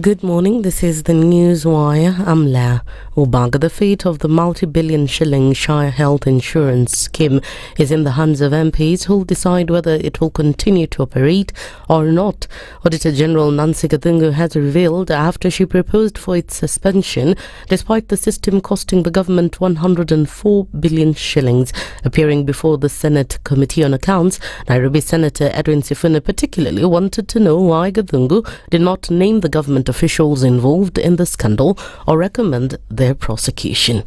Good morning, this is the News Wire. I'm La Ubaga. The fate of the multi-billion shilling Shire Health Insurance Scheme is in the hands of MPs who will decide whether it will continue to operate or not. Auditor General Nancy Gathungu has revealed after she proposed for its suspension, despite the system costing the government 104 billion shillings. Appearing before the Senate Committee on Accounts, Nairobi Senator Edwin Sifuna particularly wanted to know why Gathungu did not name the government officials involved in the scandal or recommend their prosecution.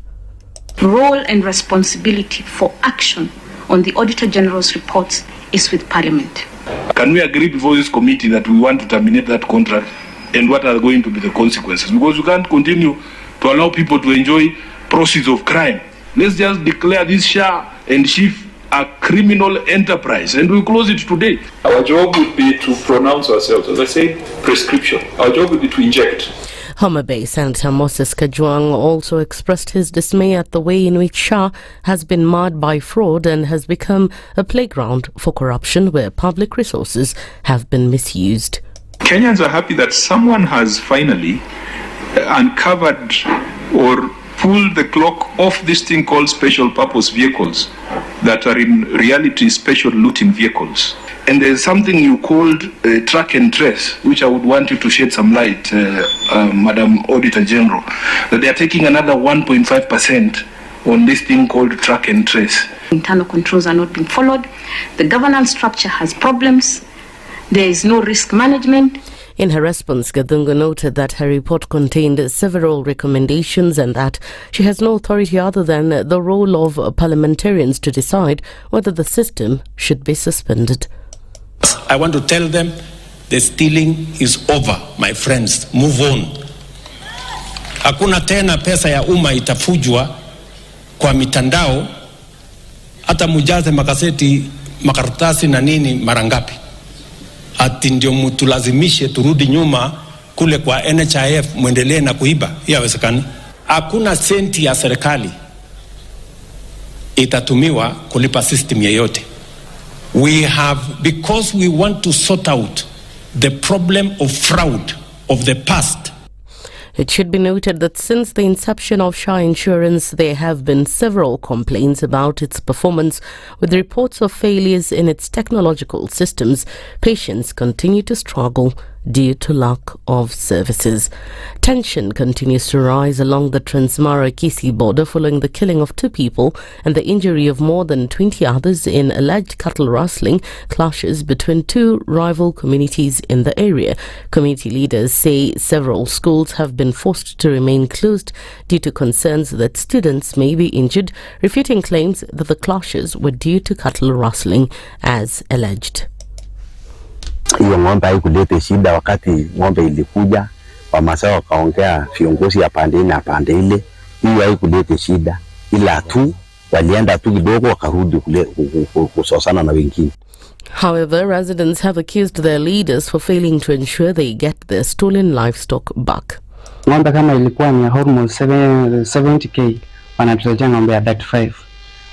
Role and responsibility for action on the Auditor General's reports is with Parliament. Can we agree before this committee that we want to terminate that contract, and what are going to be the consequences? Because we can't continue to allow people to enjoy proceeds of crime. Let's just declare this Shah and Chief a criminal enterprise, and we close it today. Our job would be to pronounce ourselves, as I say, prescription. Our job would be to inject. Homa Bay Senator Moses Kajwang also expressed his dismay at the way in which Shah has been marred by fraud and has become a playground for corruption where public resources have been misused. Kenyans are happy that someone has finally uncovered or pulled the clock off this thing called special purpose vehicles that are in reality special looting vehicles. And there's something you called track and trace, which I would want you to shed some light, Madam Auditor General, that they are taking another 1.5% on this thing called track and trace. Internal controls are not being followed. The governance structure has problems. There is no risk management. In her response, Gathungu noted that her report contained several recommendations and that she has no authority other than the role of parliamentarians to decide whether the system should be suspended. I want to tell them the stealing is over, my friends. Move on. Hakuna tena pesa ya umma itafujwa kwa mitandao, hata mujaze makaseti, makaratasi na nini marangapi. Ati ndio mtulazimishe turudi nyuma kule kwa NHIF muendelee na kuiba. Haiwezekani. Hakuna senti ya serikali itatumiwa kulipa system yeyote. We have, because we want to sort out the problem of fraud of the past. It should be noted that since the inception of Shah Insurance, there have been several complaints about its performance, with reports of failures in its technological systems. Patients continue to struggle due to lack of services. Tension continues to rise along the Transmara-Kisii border following the killing of 2 people and the injury of more than 20 others in alleged cattle rustling clashes between 2 rival communities in the area. Community leaders say several schools have been forced to remain closed due to concerns that students may be injured, refuting claims that the clashes were due to cattle rustling as alleged. Hiyo ng'ombe haikuleta shida. Wakati ng'ombe ilikuja Wamasai wakaongea viongozi ya pande na pande ile, hiyo haikuleta shida, ila tu walienda tu kidogo wakarudi kule kusosana na wengine. However, residents have accused their leaders for failing to ensure they get their stolen livestock back. Ng'ombe kama ilikuwa ni almost 70k, wanatuletea ng'ombe ya 35.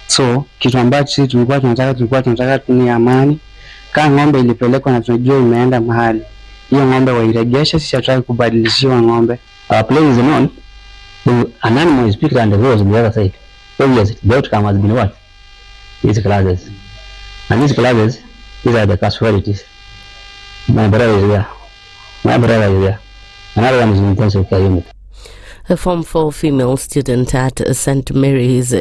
So kitu ambacho tulikuwa tunataka ni amani. Kama ng'ombe ilipelekwa na tunajua imeenda mahali, hiyo ng'ombe wairegesha, sisi hatutaki kubadilishiwa ng'ombe. Our place is known. An animal is picked and the rose on the other side. Obviously, the outcome has been what? These classes. And these classes, these are the casualties. My brother is there. Another one is in intensive care unit. A Form 4 female student at St. Mary's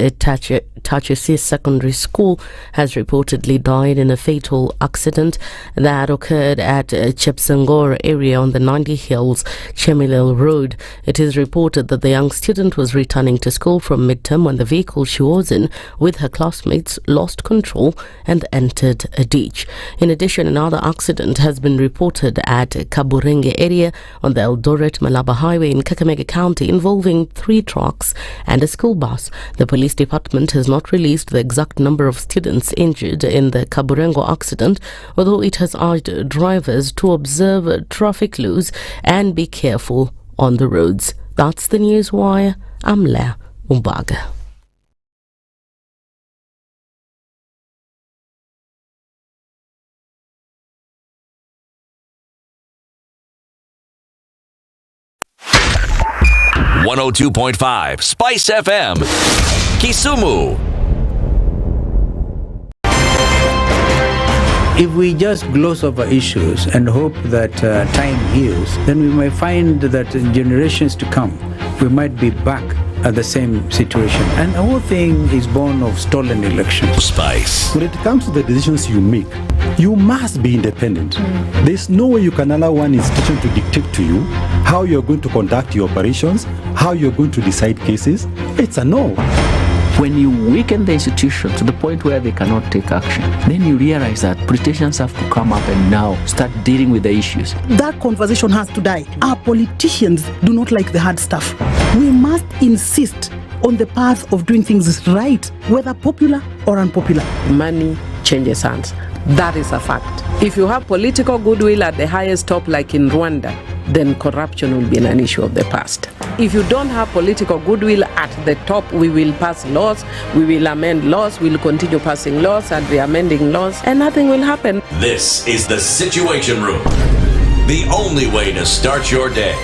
Tracy Secondary School has reportedly died in a fatal accident that occurred at Chepsangor area on the Nandi Hills, Chemilil Road. It is reported that the young student was returning to school from midterm when the vehicle she was in with her classmates lost control and entered a ditch. In addition, another accident has been reported at Kaburenge area on the Eldoret-Malaba Highway in Kakamega County, involving 3 trucks and a school bus. The police department has not released the exact number of students injured in the Kaburengo accident, although it has urged drivers to observe traffic laws and be careful on the roads. That's the News Wire. I'm La Ubaga. 102.5 Spice FM, Kisumu. If we just gloss over issues and hope that time heals, then we may find that in generations to come, we might be back at the same situation. And the whole thing is born of stolen elections. Spice. When it comes to the decisions you make, you must be independent. There's no way you can allow one institution to dictate to you how you're going to conduct your operations, how you're going to decide cases. It's a no. When you weaken the institution to the point where they cannot take action, then you realize that politicians have to come up and now start dealing with the issues. That conversation has to die. Our politicians do not like the hard stuff. We must insist on the path of doing things right, whether popular or unpopular. Money changes hands. That is a fact. If you have political goodwill at the highest top, like in Rwanda, then corruption will be an issue of the past. If you don't have political goodwill at the top, we will pass laws, we will amend laws, we will continue passing laws and re-amending laws, and nothing will happen. This is the Situation Room, the only way to start your day.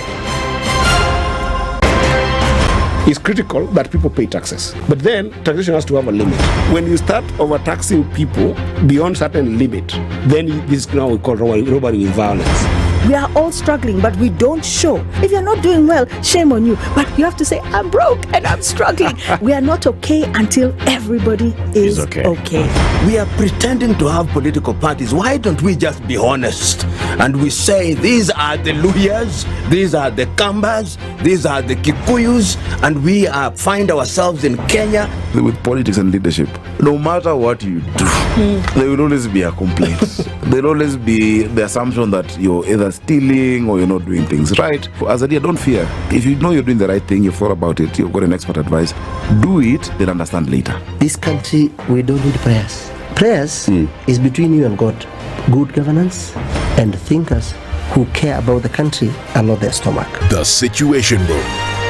It's critical that people pay taxes. But then taxation has to have a limit. When you start overtaxing people beyond certain limit, then this is now we call robbery with violence. We are all struggling, but we don't show. If you're not doing well, shame on you. But you have to say, I'm broke and I'm struggling. We are not okay until everybody is okay. We are pretending to have political parties. Why don't we just be honest? And we say, these are the Luyas, these are the Kambas, these are the Kikuyus, and we find ourselves in Kenya. With politics and leadership, no matter what you do, there will always be a complaint. There will always be the assumption that you're either stealing or you're not doing things right. As a leader, don't fear. If you know you're doing the right thing, you've thought about it, you've got an expert advice, do it, then understand later. This country, we don't need prayers. Prayers is between you and God. Good governance and thinkers who care about the country and not their stomach. The Situation Room,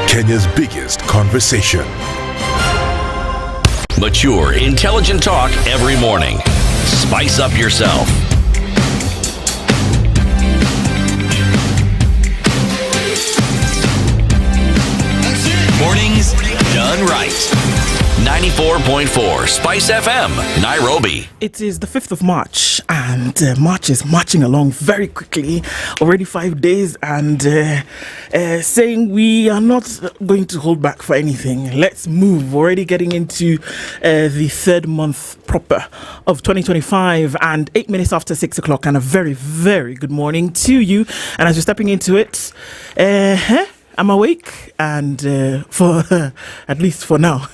Kenya's biggest conversation. Mature, intelligent talk every morning. Spice up yourself. Mornings done right. 94.4 Spice FM, Nairobi. It is the 5th of March, and March is marching along very quickly. Already 5 days, and saying we are not going to hold back for anything. Let's move. Already getting into the third month proper of 2025, and 8 minutes after 6 o'clock, and a very, very good morning to you. And as you're stepping into it, I'm awake, and for at least for now.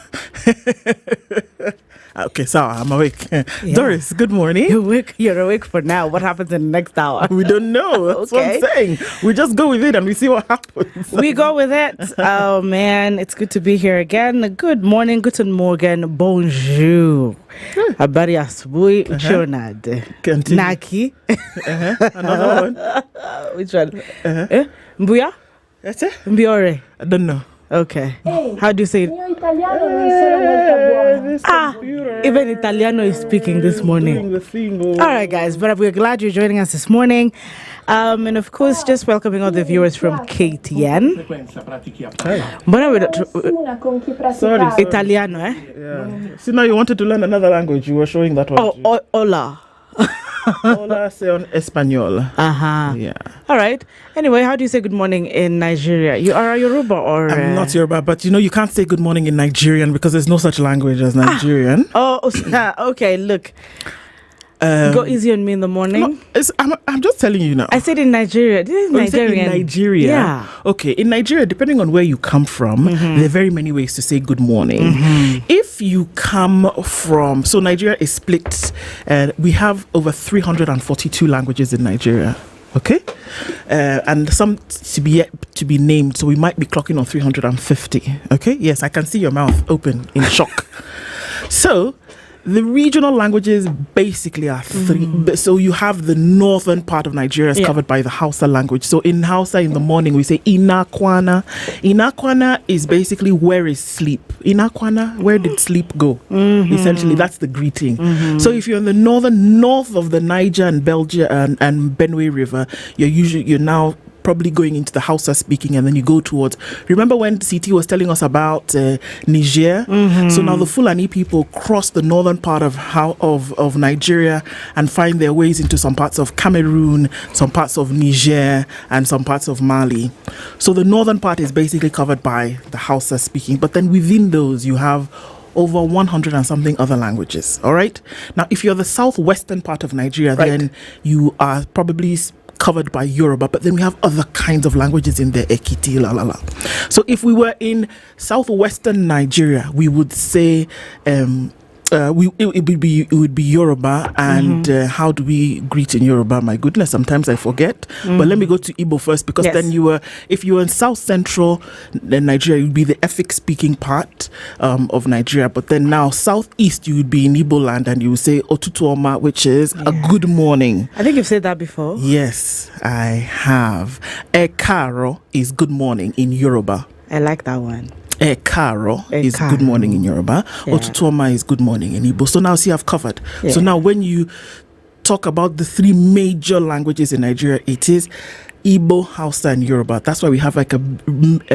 Okay, so I'm awake. Yeah. Dorice, good morning. You're awake for now. What happens in the next hour? We don't know. That's what I'm saying. We just go with it and we see what happens. We go with it. Oh, man. It's good to be here again. Good morning. Guten Morgen. Bonjour. Habari asubuhi. Uchonade. Naki. Another one. Which one? Mbuya? That's it? Mbiore. I don't know. Okay. Hey, how do you say it? Even Italiano is speaking this morning. All right, guys, but we're glad you're joining us this morning. And of course, just welcoming all the viewers from KTN. Sorry. Italiano, eh? Yeah. See, now you wanted to learn another language. You were showing that one. Oh, hola. Hola, say on Espanol. Yeah. All right. Anyway, how do you say good morning in Nigeria? You are Yoruba or? I'm not Yoruba, but you can't say good morning in Nigerian because there's no such language as Nigerian. Okay. Look. Go easy on me in the morning. No, I'm just telling you now. I said in Nigeria. This is Nigerian. In Nigeria? Yeah. Okay. In Nigeria, depending on where you come from, there are very many ways to say good morning. If you come from... So Nigeria is split. We have over 342 languages in Nigeria. Okay? And some to be named. So we might be clocking on 350. Okay? Yes, I can see your mouth open in shock. So... The regional languages basically are three. So you have the northern part of Nigeria is covered by the Hausa language. So in Hausa in the morning we say Inakwana. Inakwana is basically where is sleep. Inakwana, where did sleep go? Essentially, that's the greeting. So if you're in the north of the Niger and Belgium and Benue River, you're now probably going into the Hausa speaking, and then you go towards. Remember when CT was telling us about Niger? So now the Fulani people cross the northern part of Nigeria and find their ways into some parts of Cameroon, some parts of Niger, and some parts of Mali. So the northern part is basically covered by the Hausa speaking, but then within those you have over 100 and something other languages. All right. Now, if you're the southwestern part of Nigeria, then you are probably covered by Yoruba, but then we have other kinds of languages in there, Ekiti, la la la. So if we were in southwestern Nigeria, we would say it would be Yoruba, and how do we greet in Yoruba? My goodness, sometimes I forget. But let me go to Igbo first, because then if you were in South Central Nigeria, you would be the Efik speaking part of Nigeria. But then now Southeast, you would be in Igbo land, and you would say Otutu Oma, which is a good morning. I think you've said that before. Yes, I have. Ekaro is good morning in Yoruba. I like that one. Ekaro is good morning in Yoruba. Otutuoma is good morning in Igbo. So now see, I've covered. So now when you talk about the three major languages in Nigeria, it is Igbo, Hausa, and Yoruba. That's why we have like a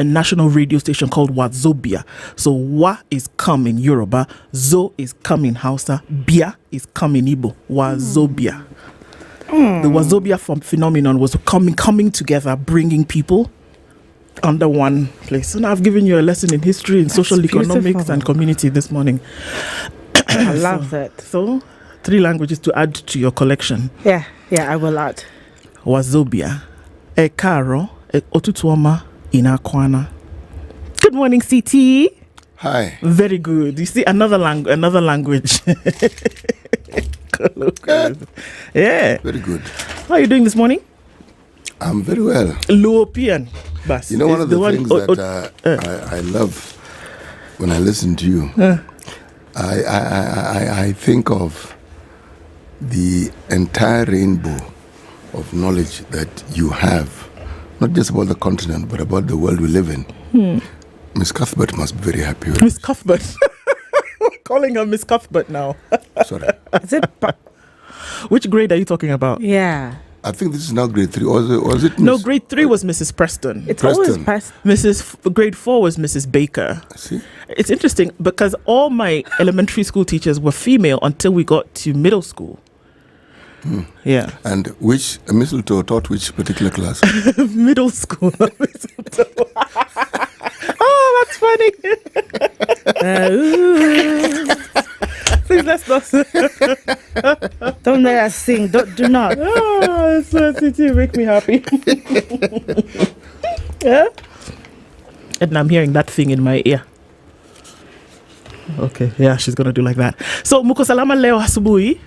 national radio station called Wazobia. So Wa is come in Yoruba, Zo is come in Hausa, Bia is come in Igbo. Wazobia. The Wazobia phenomenon was coming together, bringing people under one place. So now I've given you a lesson in history, in social economics, and community this morning. I love that. So 3 languages to add to your collection. Yeah, I will add. Wazobia, Ekaro, Otutuoma, Inakwana. Good morning, CT. Hi. Very good. You see, another language. Yeah. Very good. How are you doing this morning? I'm very well. European. You know, one of the things that I love when I listen to you, I think of the entire rainbow of knowledge that you have, not just about the continent, but about the world we live in. Miss Cuthbert must be very happy with Miss Cuthbert. Calling her Miss Cuthbert now. Sorry. Is it? Which grade are you talking about? Yeah. I think this is now grade 3. Was it No, grade 3 was Mrs. Preston. It's always Preston. Grade 4 was Mrs. Baker. See? It's interesting because all my elementary school teachers were female until we got to middle school. Yeah. And which mistletoe taught which particular class? Middle school. Oh, that's funny. Please, let's not. Don't let us sing. Do not. Oh, it make me happy. Yeah. And I'm hearing that thing in my ear. Okay, yeah, she's gonna do like that. So, Muko salama leo asubuhi.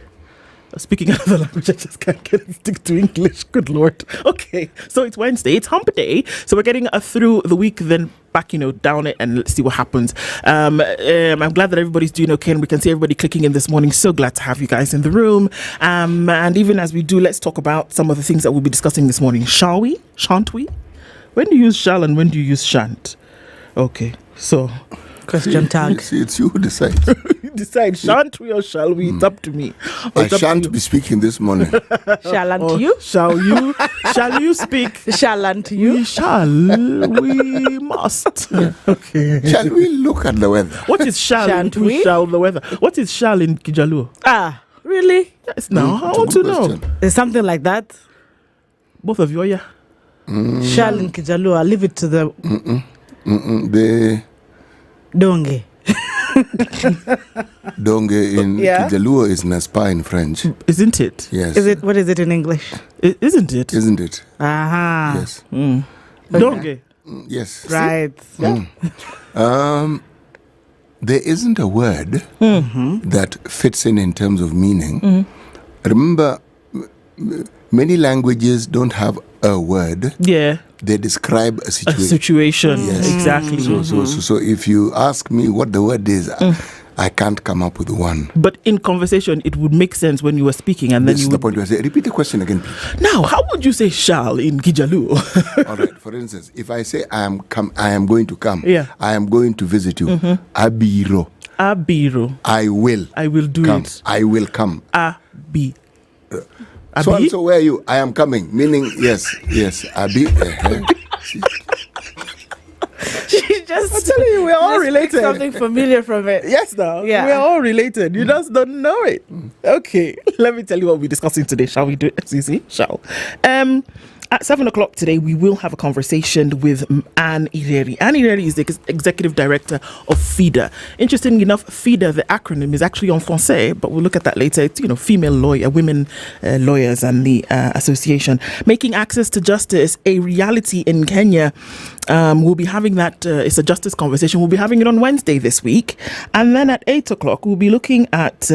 Speaking another language, I just can't stick to English. Good Lord. Okay, so it's Wednesday. It's hump day. So we're getting through the week, then back, down it, and let's see what happens. I'm glad that everybody's doing okay, and we can see everybody clicking in this morning. So glad to have you guys in the room. And even as we do, let's talk about some of the things that we'll be discussing this morning. Shall we? Shan't we? When do you use shall and when do you use shan't? Okay, so... Question tag. See, it's you who decides. Decide, shan't we or shall we? It's up to me. I shan't be speaking this morning. Shall you? Shall you? Shall you speak? Shall you? We shall. We must. Okay. Shall we look at the weather? What is shall? Shan't we? Shall the weather. What is shall in Kijaluo? Really? Yes. Now, I want to know. There's something like that. Both of you, yeah. Shall in Kijaluo. I'll leave it to the. The Donge. Donge in Kijaluo is Naspa in French. Isn't it? Yes. What is it in English? Isn't it? Isn't it? Aha. Yes. Donge. Yes. Right. There isn't a word that fits in terms of meaning. Remember, many languages don't have a word. Yeah. They describe a situation. A situation. Yes. Exactly. So if you ask me what the word is, I can't come up with one. But in conversation, it would make sense when you were speaking, and then this is the point where I say, repeat the question again, please. Now, how would you say shall in Kijaluo? All right. For instance, if I say I am going to come. Yeah. I am going to visit you. Abiro. Abiro. I will. I will do come. it. I will come. Abi. So, so where are you? I am coming. Meaning, yes. Abi. She just, I'm telling you, we're all related. Something familiar from it. Yes, now. Yeah. We're all related. You just don't know it. Okay. Let me tell you what we're discussing today. Shall we do it, FCC? Shall. At 7 o'clock today, we will have a conversation with Anne Ireri. Anne Ireri is the executive director of FIDA. Interestingly enough, FIDA, the acronym, is actually en français, but we'll look at that later. It's, female women lawyers and the association. Making access to justice a reality in Kenya. We'll be having that. It's a justice conversation. We'll be having it on Wednesday this week. And then at 8 o'clock, we'll be looking at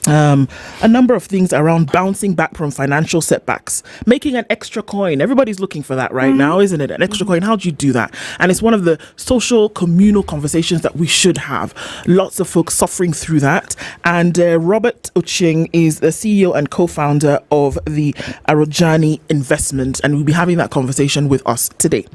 a number of things around bouncing back from financial setbacks, making an extra coin. Everybody's looking for that right now, isn't it? An extra coin. How do you do that? And it's one of the social, communal conversations that we should have. Lots of folks suffering through that. And Robert Oching is the CEO and co-founder of the Arojani Investment, and we'll be having that conversation with us today.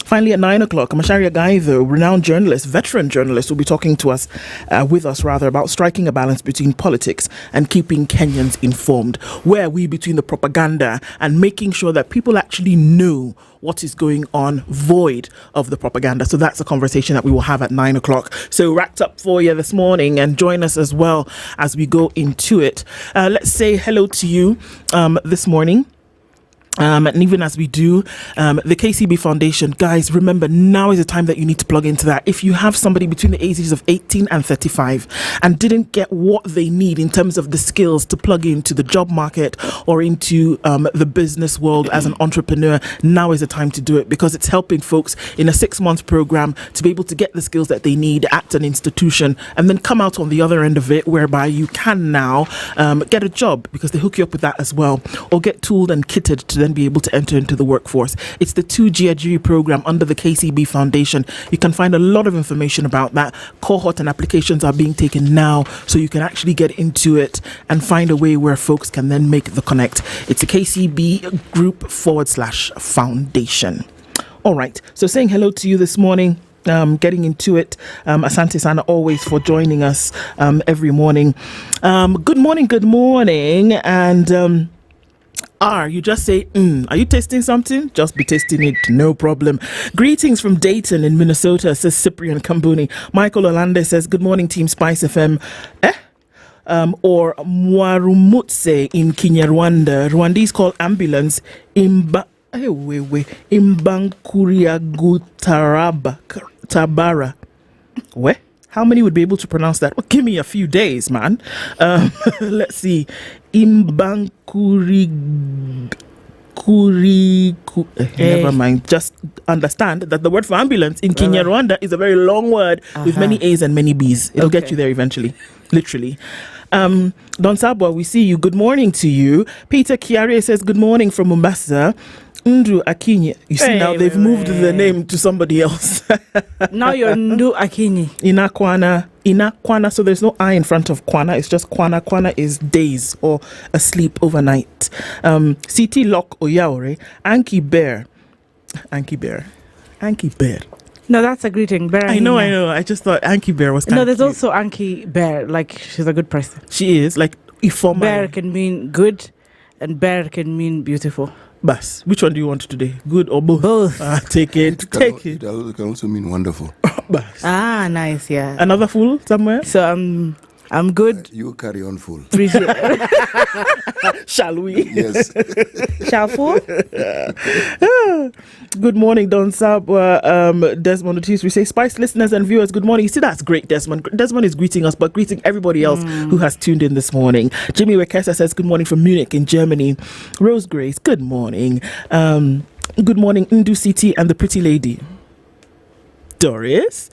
Finally, at 9 o'clock, Masharia Guy, the renowned journalist, veteran journalist, will be talking to us, about striking a balance between politics and keeping Kenyans informed. Where are we between the propaganda and making sure that people actually know what is going on, void of the propaganda? So that's a conversation that we will have at 9 o'clock. So wrapped up for you this morning, and join us as well as we go into it. Let's say hello to you this morning. And even as we do, the KCB Foundation, guys, remember, now is the time that you need to plug into that. If you have somebody between the ages of 18 and 35 and didn't get what they need in terms of the skills to plug into the job market or into the business world as an entrepreneur, now is the time to do it, because it's helping folks in a 6-month program to be able to get the skills that they need at an institution and then come out on the other end of it, whereby you can now get a job, because they hook you up with that as well, or get tooled and kitted to then be able to enter into the workforce. It's the 2G degree program under the KCB Foundation. You can find a lot of information about that. Cohort and applications are being taken now, so you can actually get into it and find a way where folks can then make the connect. It's a KCB Group /Foundation. All right, so saying hello to you this morning. Getting into it. Asante Sana, always, for joining us every morning. Good morning. And you just say, are you tasting something? Just be tasting it, no problem. Greetings from Dayton in Minnesota, says Cyprian Kambuni. Michael Olande says, good morning, Team Spice FM. Or Mwarumutse in Kinyarwanda. Rwandese call ambulance Imbankuriagutabara. Where? How many would be able to pronounce that? Well, give me a few days, man. Let's see. Never mind. Just understand that the word for ambulance in Kinyarwanda is a very long word with many A's and many B's. It'll get you there eventually. Literally. Don Sabwa, we see you. Good morning to you. Peter Kiare says, good morning from Mombasa. Ndu Akinyi. You see, now they've moved the name to somebody else. Now you're Ndu Akinyi. Inakwana, so there's no I in front of Kwana. It's just Kwana. Kwana is days or asleep overnight. CT Lock Oyaore. Anki Bear. No, that's a greeting. Bear. I know. I just thought Anki Bear was kind of there's cute. also Anki Bear. Like, she's a good person. She is. Like, Ifoma. Bear can mean good and bear can mean beautiful. Bas, which one do you want today? Good or both? Both. Take it. It can also mean wonderful. Bas. Nice, yeah. Another fool somewhere? So I'm good. You carry on, fool. Shall we? Yes. Shall fool? Good morning, Don Sab. Desmond Otis. We say, Spice listeners and viewers, good morning. You see, that's great, Desmond. Desmond is greeting us, but greeting everybody else who has tuned in this morning. Jimmy Wekesa says, good morning from Munich in Germany. Rose Grace, good morning. Good morning, Ndu City and the pretty lady. Dorice,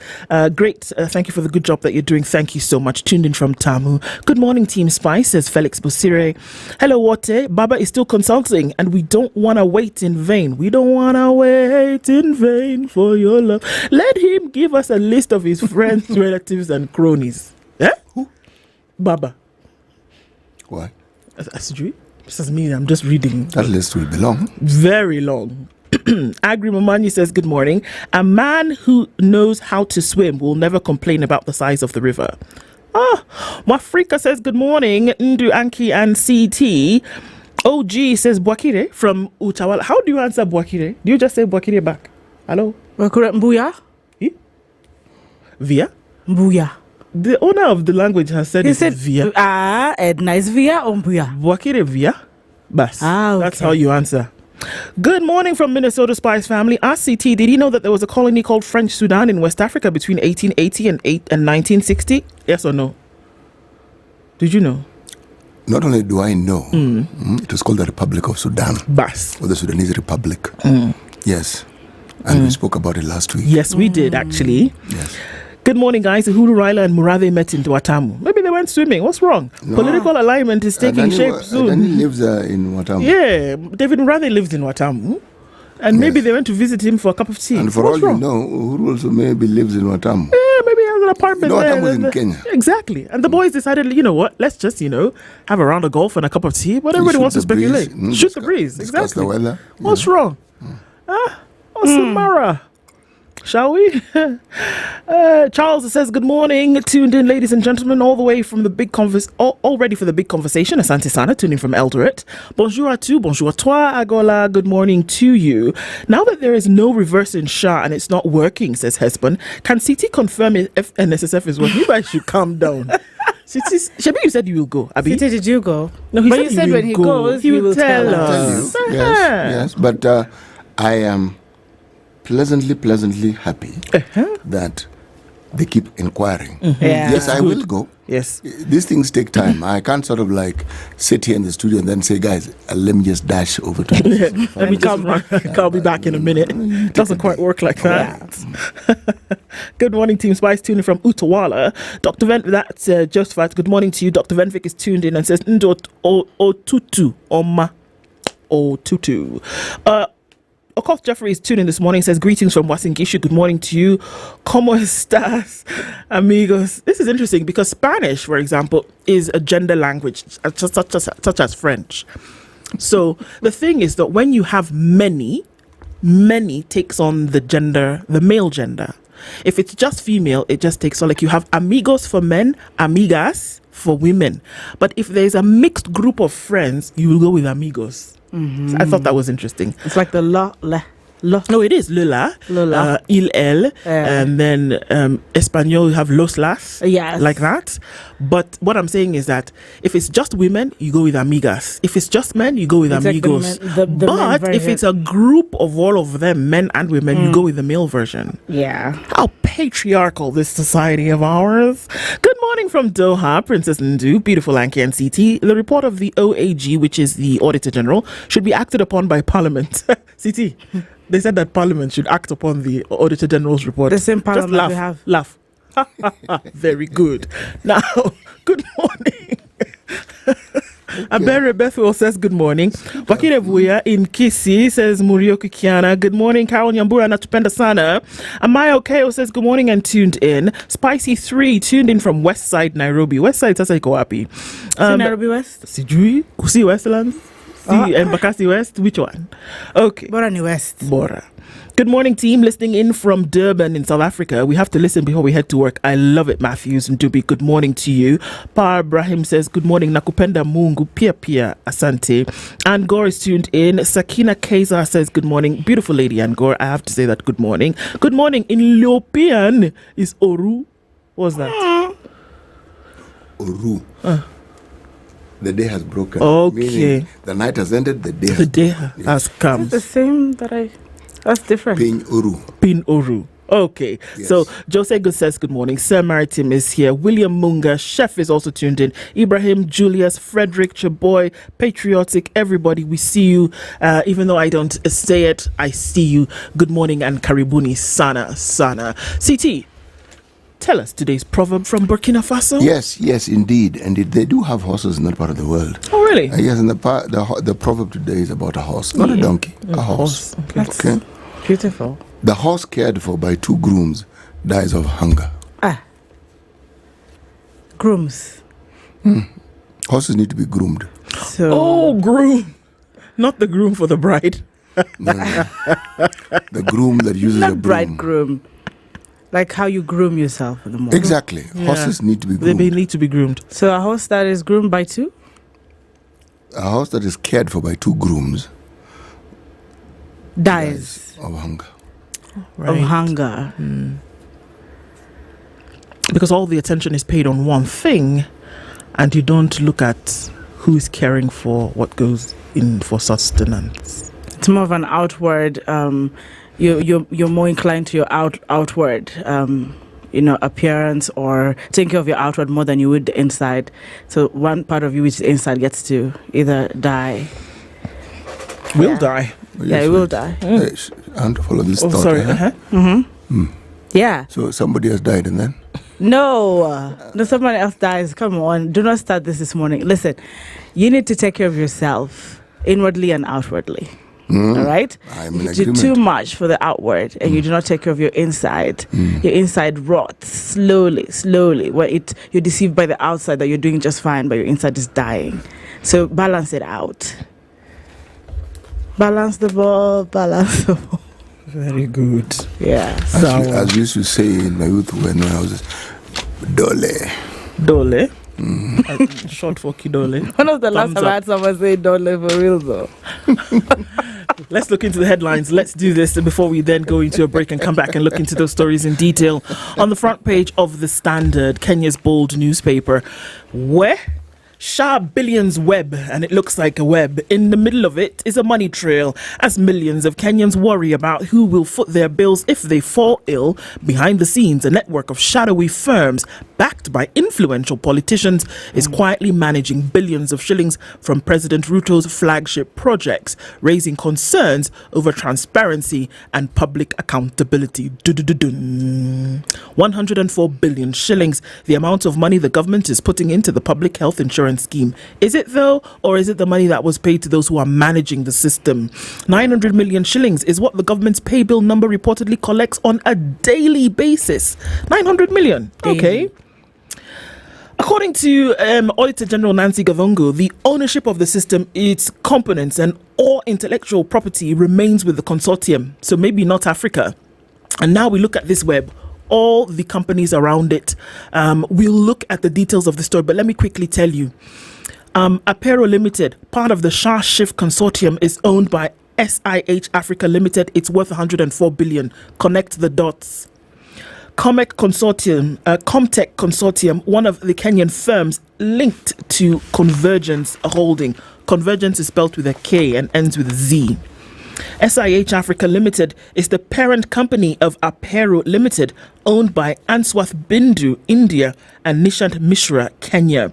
great. Thank you for the good job that you're doing. Thank you so much. Tuned in from Tamu. Good morning, Team Spice, says Felix Bosire. Hello, Wate. Baba is still consulting, and we don't want to wait in vain. We don't want to wait in vain for your love. Let him give us a list of his friends, relatives, and cronies. Who? Baba. Why? Asujui? This is me. I'm just reading. That list will be long. Very long. Agri Mamani says, good morning. A man who knows how to swim will never complain about the size of the river. Mafrika says, good morning, Ndu Anki and CT. OG says Bwakire from Utawala. How do you answer Bwakire? Do you just say Bwakire back? Hello? Mbuya? Via? Mbuya. The owner of the language has said it's Via. Ednah is Via or Mbuya? Bwakire Via? Bas. Okay. That's how you answer. Good morning from Minnesota Spice family. Ask CT, did he know that there was a colony called French Sudan in West Africa between 1880 and 1960? Yes or no? Did you know? Not only do I know, it was called the Republic of Sudan. Bas. Or the Sudanese Republic. Yes. And we spoke about it last week. Yes, we did actually. Yes. Good morning, guys. Uhuru Raila and Murathe met in Watamu. Maybe they went swimming. What's wrong? No. Political alignment is taking shape soon. And he lives in Watamu. Yeah, David Murathe lives in Watamu. And maybe they went to visit him for a cup of tea. And for all you know, Uhuru also maybe lives in Watamu. Yeah, maybe he has an apartment there. Watamu is in Kenya. Exactly. And the boys decided, you know what, let's just, have a round of golf and a cup of tea. But everybody wants to speculate. Shoot the breeze. Discuss the weather. What's wrong? Samara. Shall we? Charles says, good morning. Tuned in, ladies and gentlemen, all the way from the big all ready for the big conversation. Asante Sana, tuning from Eldoret. Bonjour à tous, bonjour à toi, Agola. Good morning to you. Now that there is no reverse in SHA and it's not working, says Hesbon, can CT confirm if NSSF is working? You guys should calm down. Shabi, you said you will go. Abi? CT, did you go? No, he said when he goes, he will tell us. Yes, but I am pleasantly happy that they keep inquiring. Yes, I will go. Yes. These things take time. I can't sort of like sit here in the studio and then say, guys, let me just dash over to you. Let me come. I'll be back in a minute. It doesn't quite work like that. Good morning, Team Spice, tuning from Utawala. Dr. Vent, that's Josephat. Good morning to you. Dr. Venvik is tuned in and says, Ndo Otutu, Oma Otutu. Okoh Jeffrey is tuning this morning, says greetings from Wasingishu. Good morning to you. ¿Cómo estás, amigos? This is interesting because Spanish, for example, is a gender language such as French. So the thing is that when you have many takes on the male gender. If it's just female, it just takes on, like you have amigos for men, amigas for women. But if there's a mixed group of friends, you will go with amigos. So I thought that was interesting. It's like the la. No, it is Lula, il, el, and then Espanol, you have los, las, like that. But what I'm saying is that if it's just women, you go with amigas. If it's just men, you go with amigos. Like but if it's a group of all of them, men and women, you go with the male version. Yeah. How patriarchal this society of ours. Good morning from Doha, Princess Ndu, beautiful Anki and CT. The report of the OAG, which is the Auditor General, should be acted upon by Parliament. CT. They said that Parliament should act upon the Auditor General's report. The same Parliament we have. Laugh. Very good. Now, good morning. Abere Bethel says good morning. Wakire Buya in Kisi says Murioki Kiana. Good morning. Carol Nyambura Natupenda Sana. Amaya Okello says good morning and tuned in. Spicy 3 tuned in from West Side Nairobi. West Side sasa iko wapi? Nairobi West? Sijui. Kusi Westlands? And Bakassi West, which one? Okay. Bora ni West. Bora. Good morning, team. Listening in from Durban in South Africa. We have to listen before we head to work. I love it, Matthews and Dubi. Good morning to you. Pa Ibrahim says good morning. Nakupenda Mungu. Pia Pia Asante. And Gore is tuned in. Sakina Keza says good morning. Beautiful lady and Gore. I have to say that good morning. Good morning. In Liopian is Oru. What's that? Oru. The day has broken. Okay. Meaning the night has ended, the day has come. Is that the same that's different? Pin Oru. Okay. Yes. So Jose Good says good morning. Sir Maritim is here. William Munga, Chef is also tuned in. Ibrahim, Julius, Frederick, Chaboy, Patriotic, everybody, we see you. Even though I don't say it, I see you. Good morning and karibuni sana. CT. Tell us today's proverb from Burkina Faso. Yes, indeed. They do have horses in that part of the world. Oh, really? Yes, and the proverb today is about a horse, not a donkey, a horse. Okay. Beautiful. The horse cared for by 2 grooms dies of hunger. Grooms. Horses need to be groomed. Groom. Not the groom for the bride. No. The groom that uses a broom. Bridegroom. Like how you groom yourself in the morning. Exactly. Horses need to be groomed. They need to be groomed. So a horse that is groomed by 2? a house that is cared for by 2 grooms dies of hunger. of hunger. Because all the attention is paid on one thing, and you don't look at who is caring for what goes in for sustenance. It's more of an outward. You're more inclined to your outward. Appearance, or taking care of your outward more than you would the inside. So one part of you which is inside gets to either die. Will die. Yeah, it will die. Yes, I want to follow this thought. sorry. Yeah. So somebody has died, and then? No, somebody else dies. Come on, do not start this morning. Listen, you need to take care of yourself inwardly and outwardly. All right? You do too much for the outward, and you do not take care of your inside. Your inside rots slowly. Where you're deceived by the outside that you're doing just fine, but your inside is dying. So balance it out. Balance the ball. Very good. Yeah. As we used to say in my youth when I was Dole. Short for Kidole. When was the last time I had someone say Dole for real though? Let's look into the headlines. Let's do this before we then go into a break and come back and look into those stories in detail. On the front page of the Standard, Kenya's bold newspaper, where Shah Billions web, and it looks like a web. In the middle of it is a money trail, as millions of Kenyans worry about who will foot their bills if they fall ill. Behind the scenes, a network of shadowy firms backed by influential politicians is quietly managing billions of shillings from President Ruto's flagship projects, raising concerns over transparency and public accountability. 104 billion shillings, the amount of money the government is putting into the public health insurance scheme. Is it though, or is it the money that was paid to those who are managing the system? 900 million shillings is what the government's pay bill number reportedly collects on a daily basis. 900 million. Okay. According to Auditor General Nancy Gavongo, the ownership of the system, its components and all intellectual property remains with the consortium. So maybe not Africa. And now we look at this web, all the companies around it. We'll look at the details of the story, but let me quickly tell you. Apero Limited, part of the Shah Shift Consortium, is owned by SIH Africa Limited. It's worth 104 billion. Connect the dots. Comtech Consortium, one of the Kenyan firms linked to Convergence Holding. Convergence is spelled with a K and ends with a Z. SIH Africa Limited is the parent company of Apero Limited, owned by Answath Bindu, India, and Nishant Mishra, Kenya.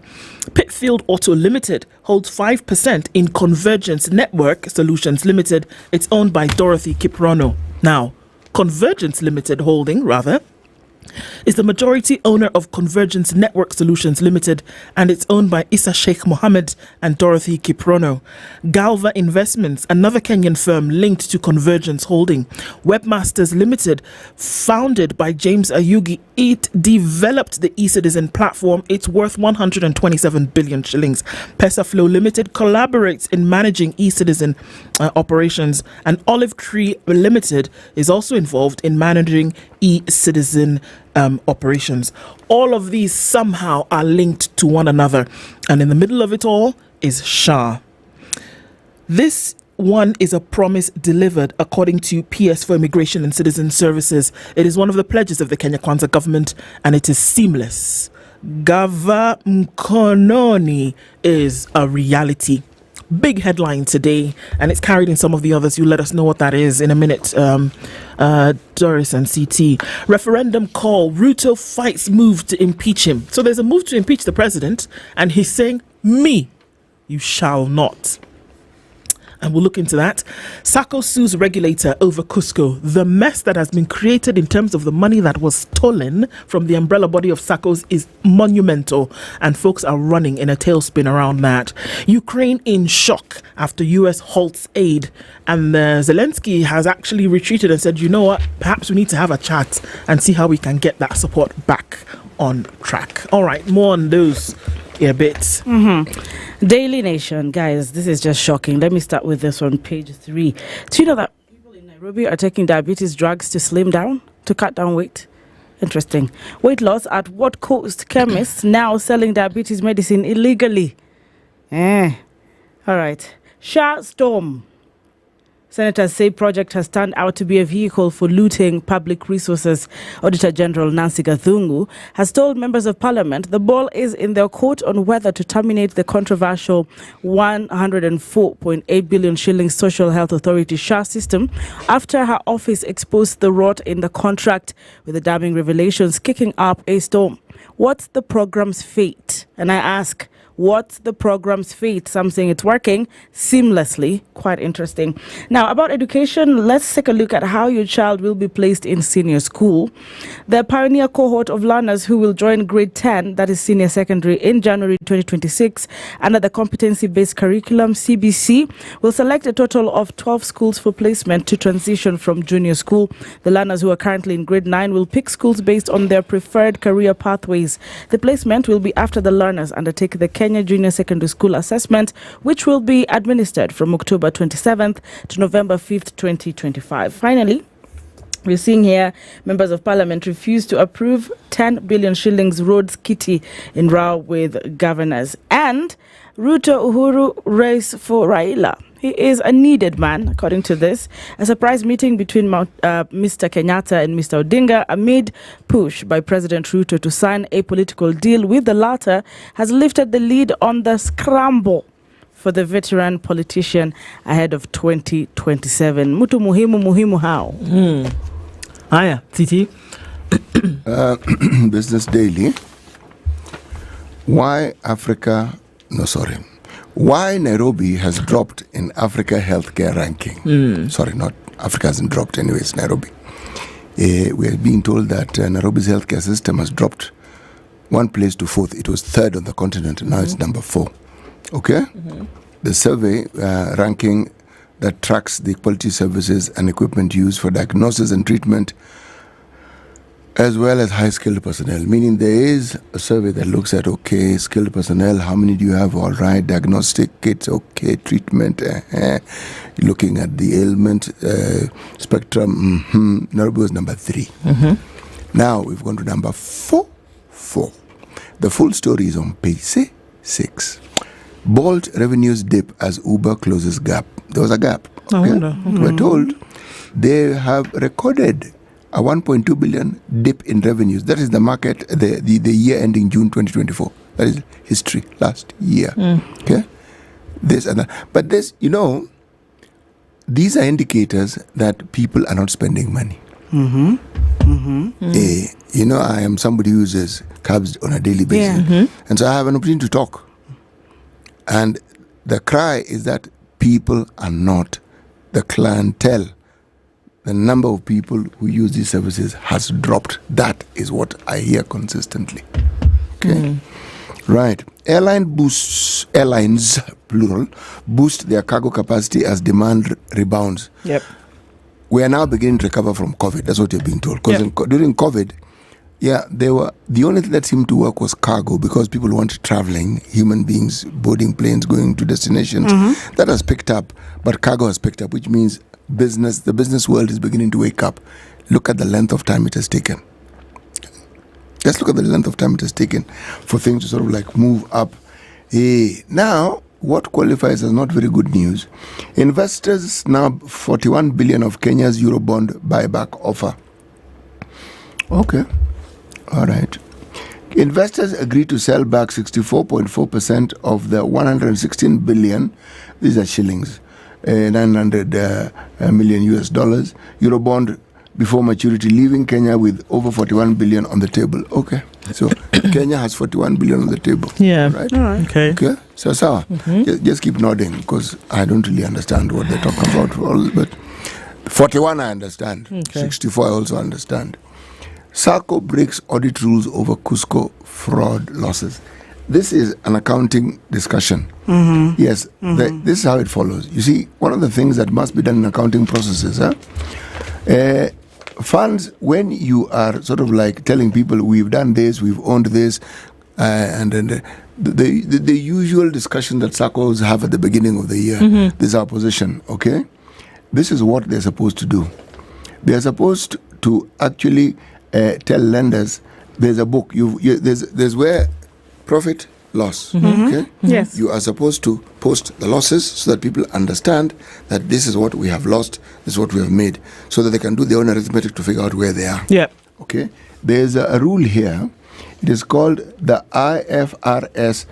Pitfield Auto Limited holds 5% in Convergence Network Solutions Limited. It's owned by Dorothy Kiprono. Now, Convergence Limited Holding, is the majority owner of Convergence Network Solutions Limited, and it's owned by Issa Sheikh Mohammed and Dorothy Kiprono. Galva Investments, another Kenyan firm linked to Convergence Holding. Webmasters Limited, founded by James Ayugi, it developed the eCitizen platform. It's worth 127 billion shillings. Pesaflow Limited collaborates in managing eCitizen operations, and Olive Tree Limited is also involved in managing eCitizen operations. All of these somehow are linked to one another, and in the middle of it all is Shah. This one is a promise delivered, according to PS for Immigration and Citizen Services. It is one of the pledges of the Kenya Kwanza government, and it is seamless. Gava Mkononi is a reality. Big headline today, and it's carried in some of the others. You let us know what that is in a minute. Dorice and CT. Referendum call. Ruto fights move to impeach him. So there's a move to impeach the president, and he's saying, me, you shall not. And we'll look into that. Sacco sues regulator over Cusco. The mess that has been created in terms of the money that was stolen from the umbrella body of Saccos is monumental, and folks are running in a tailspin around that. Ukraine in shock after US halts aid, and Zelensky has actually retreated and said, you know what, perhaps we need to have a chat and see how we can get that support back on track. All right, more on those bits. Daily Nation, guys, this is just shocking. Let me start with this on page 3. Do you know that people in Nairobi are taking diabetes drugs to slim down, to cut down weight? Interesting. Weight loss at what cost? Chemists now selling diabetes medicine illegally. All right. Shah Storm. Senators say project has turned out to be a vehicle for looting public resources. Auditor General Nancy Gathungu has told members of parliament the ball is in their court on whether to terminate the controversial 104.8 billion shillings Social Health Authority SHA system after her office exposed the rot in the contract, with the damning revelations kicking up a storm. What's the program's fate? And I ask, what's the program's fate? Some saying it's working seamlessly. Quite interesting. Now, about education, let's take a look at how your child will be placed in senior school. The pioneer cohort of learners who will join grade 10, that is senior secondary, in January 2026 under the competency-based curriculum, CBC, will select a total of 12 schools for placement to transition from junior school. The learners who are currently in grade 9 will pick schools based on their preferred career pathways. The placement will be after the learners undertake the Kenya Junior Secondary School Assessment, which will be administered from October 27th to November 5th, 2025. Finally, we're seeing here members of parliament refuse to approve 10 billion shillings roads kitty in row with governors. And Ruto Uhuru race for Raila. He is a needed man, according to this. A surprise meeting between Mr. Kenyatta and Mr. Odinga amid push by President Ruto to sign a political deal with the latter has lifted the lead on the scramble for the veteran politician ahead of 2027. Mutu muhimu how? Aya, Titi. Business Daily. Why Nairobi has dropped in Africa healthcare ranking. Sorry, not Africa hasn't dropped, anyways, Nairobi. We are being told that Nairobi's healthcare system has dropped one place to fourth. It was third on the continent, and now it's number 4. Okay? The survey ranking that tracks the quality services and equipment used for diagnosis and treatment, as well as high-skilled personnel, meaning there is a survey that looks at, okay, skilled personnel, how many do you have? All right, diagnostic kits, okay, treatment, looking at the ailment spectrum, Nairobi was number 3. Now we've gone to number 4. The full story is on page 6. Bolt revenues dip as Uber closes gap. There was a gap. Okay? We're told they have recorded a 1.2 billion dip in revenues. That is the market, the year ending June 2024. That is history, last year. Okay? This and that. But this, these are indicators that people are not spending money. I am somebody who uses cabs on a daily basis. And so I have an opportunity to talk. And the cry is that people are not the clientele. The number of people who use these services has dropped. That is what I hear consistently. Okay? Right. Airlines, plural, boost their cargo capacity as demand rebounds. Yep. We are now beginning to recover from COVID. That's what you're being told. Because during COVID, the only thing that seemed to work was cargo, because people wanted traveling, human beings boarding planes, going to destinations. That has picked up, but cargo has picked up, which means the business world is beginning to wake up. Look at the length of time it has taken. Just look at the length of time it has taken for things to sort of move up. Now, what qualifies as not very good news? Investors snub 41 billion of Kenya's Eurobond buyback offer. Okay. All right. Investors agreed to sell back 64.4% of the 116 billion, these are shillings, 900 million US dollars, Eurobond before maturity, leaving Kenya with over 41 billion on the table. Okay. So Kenya has 41 billion on the table. Yeah. Right? All right. Okay. So, just keep nodding, because I don't really understand what they talk about. But 41 I understand. Okay. 64 I also understand. SACCO breaks audit rules over Cusco fraud losses. This is an accounting discussion. Yes, this is how it follows. You see, one of the things that must be done in accounting processes, funds, when you are sort of telling people, we've done this, we've owned this, and then the usual discussion that SACCOs have at the beginning of the year, this is our position, okay? This is what they're supposed to do. They're supposed to actually tell lenders, there's a book, there's where profit, loss. Mhm. Okay? Yes. You are supposed to post the losses so that people understand that this is what we have lost, this is what we have made, so that they can do their own arithmetic to figure out where they are. Yeah. Okay? There's a rule here. It is called the IFRS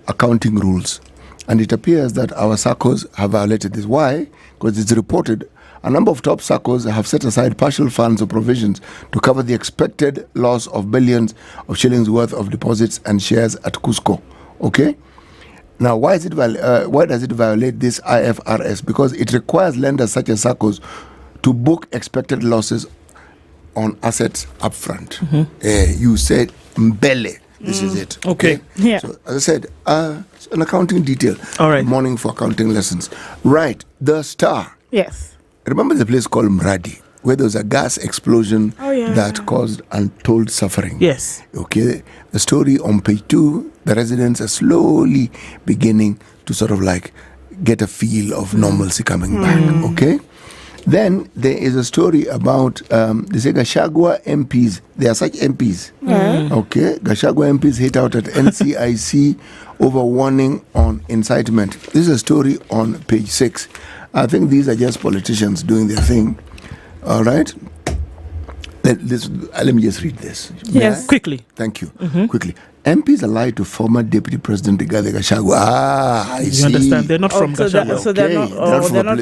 accounting rules. And it appears that our SACCOs have violated this. Why? Because it's reported a number of top SACCOs have set aside partial funds or provisions to cover the expected loss of billions of shillings worth of deposits and shares at Cusco. Okay? Now, why does it violate this IFRS? Because it requires lenders such as SACCOs to book expected losses on assets upfront. You said mbele. This is it. Okay. Yeah. So, as I said, it's an accounting detail. All right. Morning for accounting lessons. Right. The Star. Yes. Remember the place called Mradi, where there was a gas explosion yeah. that caused untold suffering? Yes. Okay. The story on page 2, the residents are slowly beginning to sort of like get a feel of normalcy coming back. Okay. Then there is a story about they say Gachagua MPs. They are such MPs. Okay, Gachagua MPs hit out at NCIC over warning on incitement. This is a story on page 6. I think these are just politicians doing their thing. All right. Let me just read this. Yes, quickly. Thank you. Quickly. MPs allied to former Deputy President Rigathi Gachagua. I see. You understand? They're not from Gachagua. So they're not.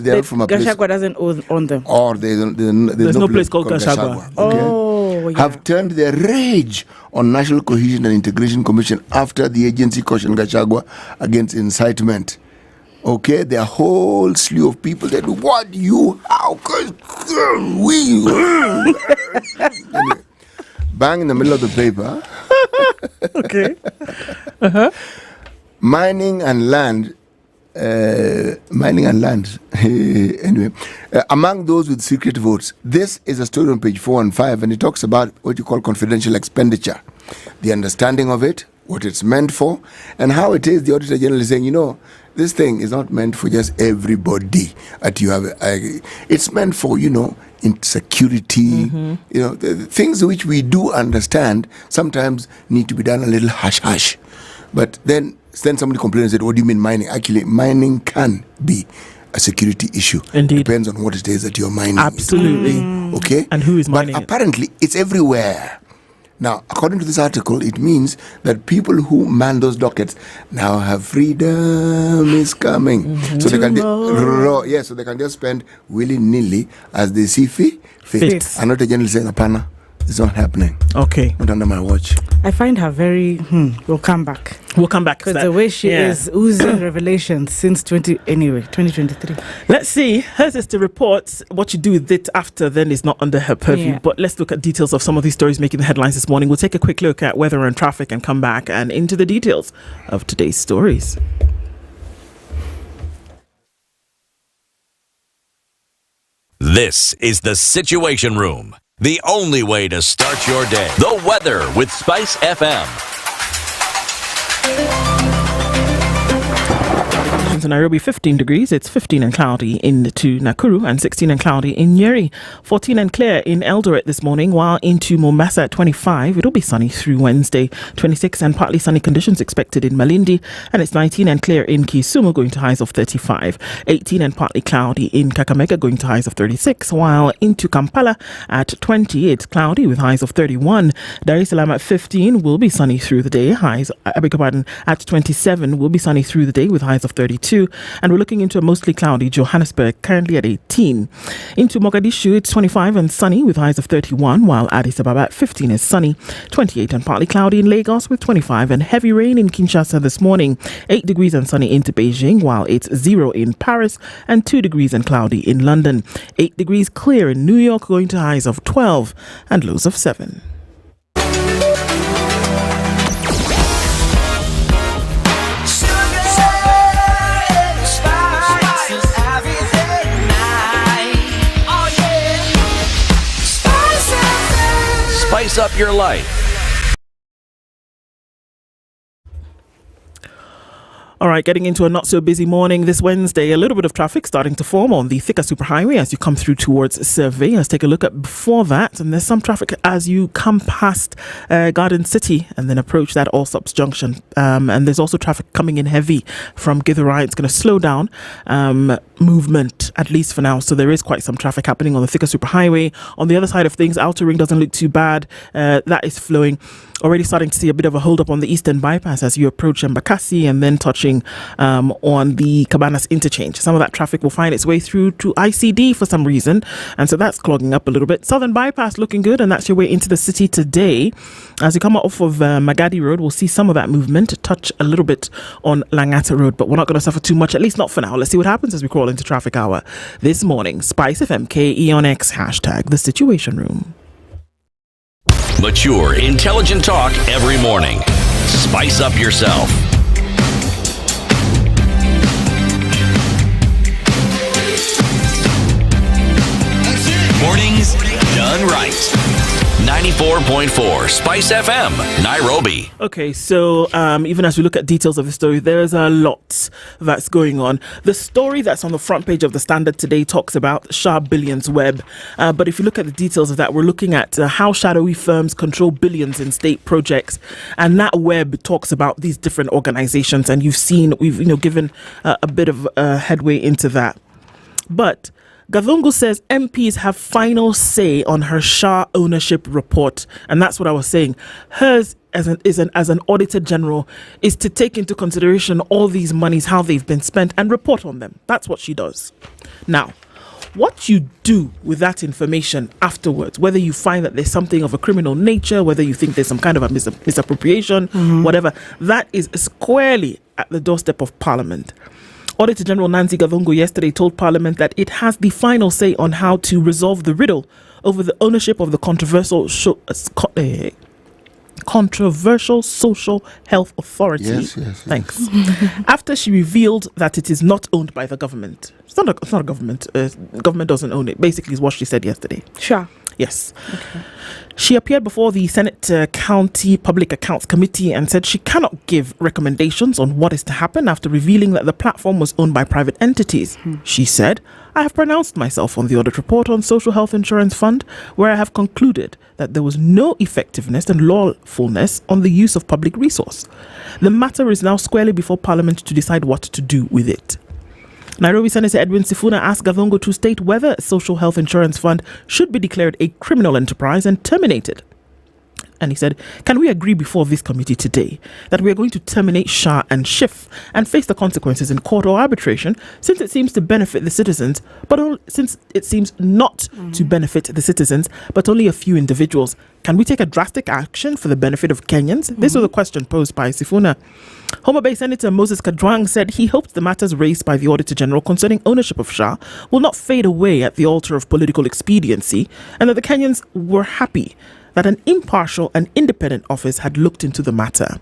They're from a place. Gachagua doesn't own them. Or there's no place called Gachagua. Okay? Oh, yeah. Have turned their rage on National Cohesion and Integration Commission after the agency cautioned Gachagua against incitement. Okay, there are a whole slew of people that what you how could we anyway, bang in the middle of the paper. Okay. Mining and land. Anyway, among those with secret votes, this is a story on page 4 and 5, and it talks about what you call confidential expenditure, the understanding of it, what it's meant for, and how it is. The Auditor General is saying, this thing is not meant for just everybody. It's meant for, insecurity, the things which we do understand sometimes need to be done a little hush-hush. But then somebody complained and said, what do you mean mining? Actually, mining can be a security issue. Indeed. Depends on what it is that you're mining. Absolutely. Okay? And who is mining But apparently, it's everywhere. Now, according to this article, it means that people who man those dockets now have freedom is coming. So they can so they can just spend willy-nilly as they see fit. And not a general saying, Apana, it's not happening. Okay. Not under my watch. I find her very. We'll come back. We'll come back. Because the way she is oozing revelations since 2023. Let's see. Hers is to report. What you do with it after then is not under her purview. Yeah. But let's look at details of some of these stories making the headlines this morning. We'll take a quick look at weather and traffic and come back and into the details of today's stories. This is the Situation Room, the only way to start your day. The weather with SpiceFM. To Nairobi, 15 degrees. It's 15 and cloudy into Nakuru and 16 and cloudy in Nyeri. 14 and clear in Eldoret this morning, while into Mombasa at 25. It'll be sunny through Wednesday. 26 and partly sunny conditions expected in Malindi, and it's 19 and clear in Kisumu, going to highs of 35. 18 and partly cloudy in Kakamega, going to highs of 36, while into Kampala at 20. It's cloudy with highs of 31. Dar es Salaam at 15 will be sunny through the day. At 27 will be sunny through the day with highs of 32. And we're looking into a mostly cloudy Johannesburg, currently at 18. Into Mogadishu, it's 25 and sunny with highs of 31, while Addis Ababa at 15 is sunny. 28 and partly cloudy in Lagos with 25, and heavy rain in Kinshasa this morning. 8 degrees and sunny into Beijing, while it's 0 in Paris and 2 degrees and cloudy in London. 8 degrees clear in New York, going to highs of 12 and lows of 7. Spice up your life. All right, getting into a not so busy morning this Wednesday. A little bit of traffic starting to form on the Thika Superhighway as you come through towards Survey. Let's take a look at before that. And there's some traffic as you come past Garden City and then approach that Allsops Junction. And there's also traffic coming in heavy from Githurai. It's going to slow down movement, at least for now. So there is quite some traffic happening on the Thika Superhighway. On the other side of things, Outer Ring doesn't look too bad. That is flowing. Already starting to see a bit of a hold up on the Eastern Bypass as you approach Mbakasi and then touching on the Cabanas interchange. Some of that traffic will find its way through to ICD for some reason, and so that's clogging up a little bit. Southern Bypass looking good, and that's your way into the city today. As you come off of Magadi Road, we'll see some of that movement touch a little bit on Langata Road, but we're not going to suffer too much, at least not for now. Let's see what happens as we crawl into traffic hour this morning. SpiceFM KE on X, hashtag The Situation Room. Mature, intelligent talk every morning. Spice up yourself. Mornings done right. 94.4 Spice FM, Nairobi. Okay, so even as we look at details of the story, there's a lot that's going on. The story that's on the front page of the Standard today talks about Shah Billions Web. But if you look at the details of that, we're looking at how shadowy firms control billions in state projects. And that web talks about these different organizations. And we've given a bit of headway into that. But Gathungu says MPs have final say on her Shah ownership report. And that's what I was saying. Hers as an Auditor General is to take into consideration all these monies, how they've been spent, and report on them. That's what she does. Now, what you do with that information afterwards, whether you find that there's something of a criminal nature, whether you think there's some kind of a misappropriation, whatever, that is squarely at the doorstep of Parliament. Auditor General Nancy Gathungu yesterday told Parliament that it has the final say on how to resolve the riddle over the ownership of the controversial Social Health Authority. Yes. Thanks. After she revealed that it is not owned by the government. It's not a government. Government doesn't own it. Basically, is what she said yesterday. Sure. Yes. Okay. She appeared before the Senate County Public Accounts Committee and said she cannot give recommendations on what is to happen after revealing that the platform was owned by private entities. She said, I have pronounced myself on the audit report on Social Health Insurance Fund, where I have concluded that there was no effectiveness and lawfulness on the use of public resource. The matter is now squarely before Parliament to decide what to do with it. Nairobi Senator Edwin Sifuna asked Gathungu to state whether Social Health Insurance Fund should be declared a criminal enterprise and terminated. And he said, can we agree before this committee today that we are going to terminate Shah and Schiff and face the consequences in court or arbitration, since it seems to benefit the citizens, since it seems not to benefit the citizens, but only a few individuals? Can we take a drastic action for the benefit of Kenyans? This was a question posed by Sifuna. Homa Bay Senator Moses Kajwang said he hopes the matters raised by the Auditor General concerning ownership of Shah will not fade away at the altar of political expediency, and that the Kenyans were happy that an impartial and independent office had looked into the matter.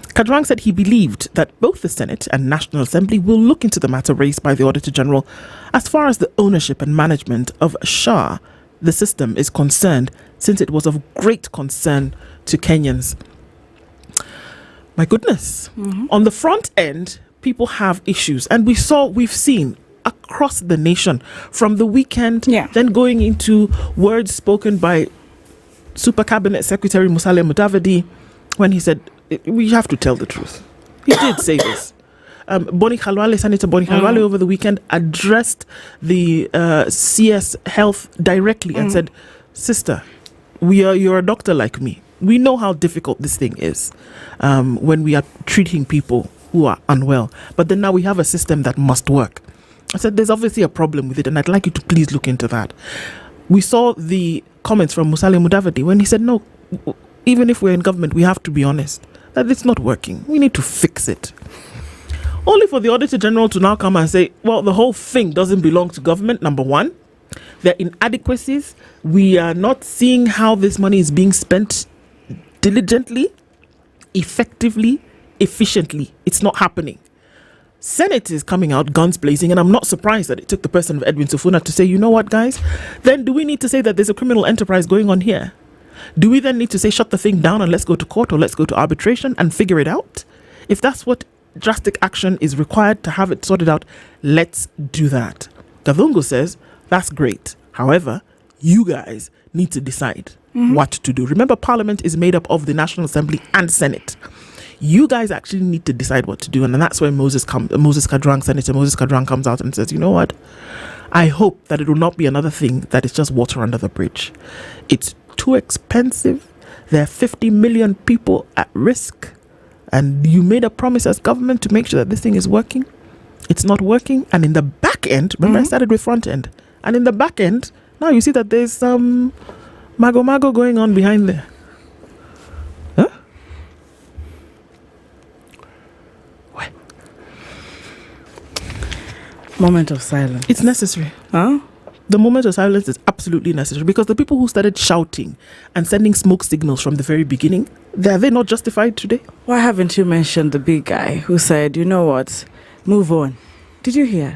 Kajwang said he believed that both the Senate and National Assembly will look into the matter raised by the Auditor General as far as the ownership and management of Shah, the system, is concerned, since it was of great concern to Kenyans. My goodness. On the front end, people have issues, and we've seen across the nation from the weekend, then going into words spoken by Super Cabinet Secretary Musalia Mudavadi when he said, we have to tell the truth. He did say this. Senator Boni Khalwale over the weekend addressed the CS Health directly and said, sister, you're a doctor like me. We know how difficult this thing is when we are treating people who are unwell. But then now we have a system that must work. I said, there's obviously a problem with it, and I'd like you to please look into that. We saw the comments from Musalia Mudavadi when he said, no, even if we're in government, we have to be honest that it's not working. We need to fix it. Only for the Auditor General to now come and say, well, the whole thing doesn't belong to government, number one. There are inadequacies. We are not seeing how this money is being spent diligently, effectively, efficiently. It's not happening. Senate is coming out guns blazing, and I'm not surprised that it took the person of Edwin Sifuna to say, you know what, guys? Then do we need to say that there's a criminal enterprise going on here? Do we then need to say, shut the thing down and let's go to court or let's go to arbitration and figure it out? If that's what drastic action is required to have it sorted out, let's do that. Gavungo says, that's great. However, you guys need to decide what to do. Remember, Parliament is made up of the National Assembly and Senate. You guys actually need to decide what to do. And then that's when Senator Moses Kajwang comes out and says, you know what? I hope that it will not be another thing that is just water under the bridge. It's too expensive. There are 50 million people at risk. And you made a promise as government to make sure that this thing is working. It's not working. And in the back end, remember I started with front end. And in the back end, now you see that there's some mago going on behind there. Huh? What? Moment of silence. It's necessary. Huh? The moment of silence is absolutely necessary because the people who started shouting and sending smoke signals from the very beginning, are they not justified today? Why haven't you mentioned the big guy who said, you know what, move on? Did you hear?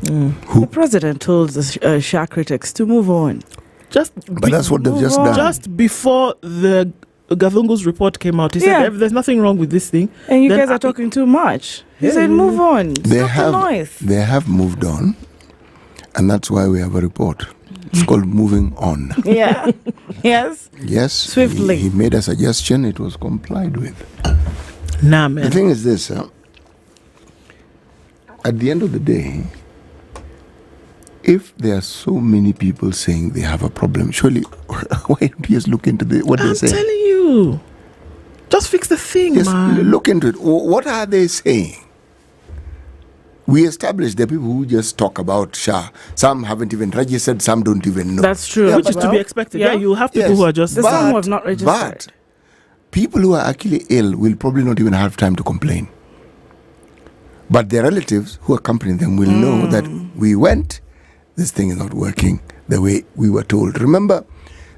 Who? The president told the Shah critics to move on. But that's what they've just done. Just before the Gavungo's report came out, he said there's nothing wrong with this thing. And you guys are talking too much. He said move on. They have moved on. And that's why we have a report. It's called Moving On. Yeah. Yes. Yes. Swiftly. He made a suggestion. It was complied with. Nah, man. The thing is this. At the end of the day, if there are so many people saying they have a problem, surely, why don't you just look into what they're saying? I'm telling you. Just fix the thing, just man. Look into it. What are they saying? We established the people who just talk about Shah. Some haven't even registered, some don't even know. That's true. Which is to be expected. Yeah, you'll have people who are just... Some who have not registered. But people who are actually ill will probably not even have time to complain. But their relatives who accompany them will know that we went, this thing is not working the way we were told. Remember,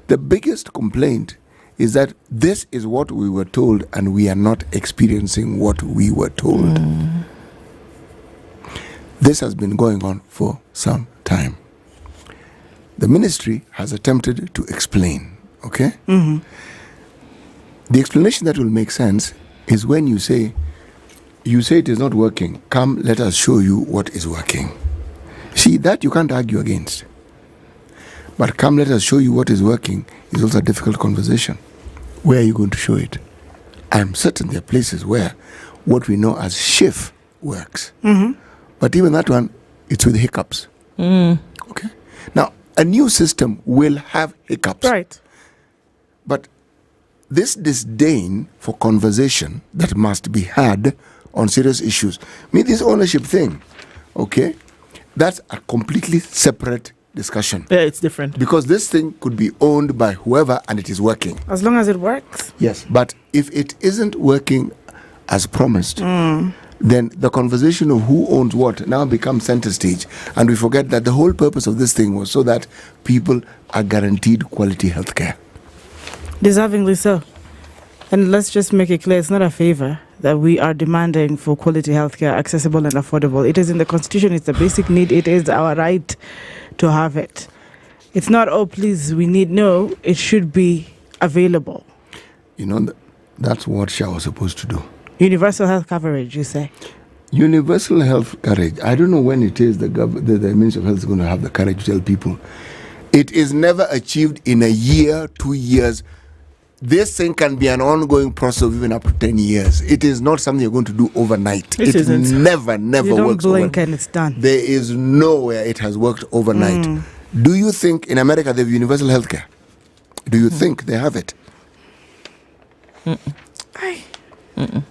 the biggest complaint is that this is what we were told and we are not experiencing what we were told. This has been going on for some time. The ministry has attempted to explain, okay? The explanation that will make sense is when you say it is not working. Come, let us show you what is working. See, that you can't argue against. But come, let us show you what is working is also a difficult conversation. Where are you going to show it? I'm certain there are places where what we know as shift works. But even that one, it's with hiccups. Okay? Now, a new system will have hiccups. Right. But this disdain for conversation that must be had on serious issues, this ownership thing, okay, that's a completely separate discussion. Yeah, it's different. Because this thing could be owned by whoever and it is working. As long as it works. Yes. But if it isn't working as promised, then the conversation of who owns what now becomes center stage. And we forget that the whole purpose of this thing was so that people are guaranteed quality health care. Deservingly so. And let's just make it clear, it's not a favor that we are demanding for quality healthcare, accessible and affordable. It is in the Constitution, it's a basic need, it is our right to have it. It's not, oh, please, we need, no, it should be available. You know, that's what Shah was supposed to do. Universal health coverage, you say? Universal health coverage. I don't know when it is the Ministry of Health is going to have the courage to tell people. It is never achieved in a year, 2 years. This thing can be an ongoing process of even up to 10 years. It is not something you're going to do overnight. It never you don't works blink overnight. And it's done. There is nowhere it has worked overnight. Do you think in America they have universal health care? Do you think they have it?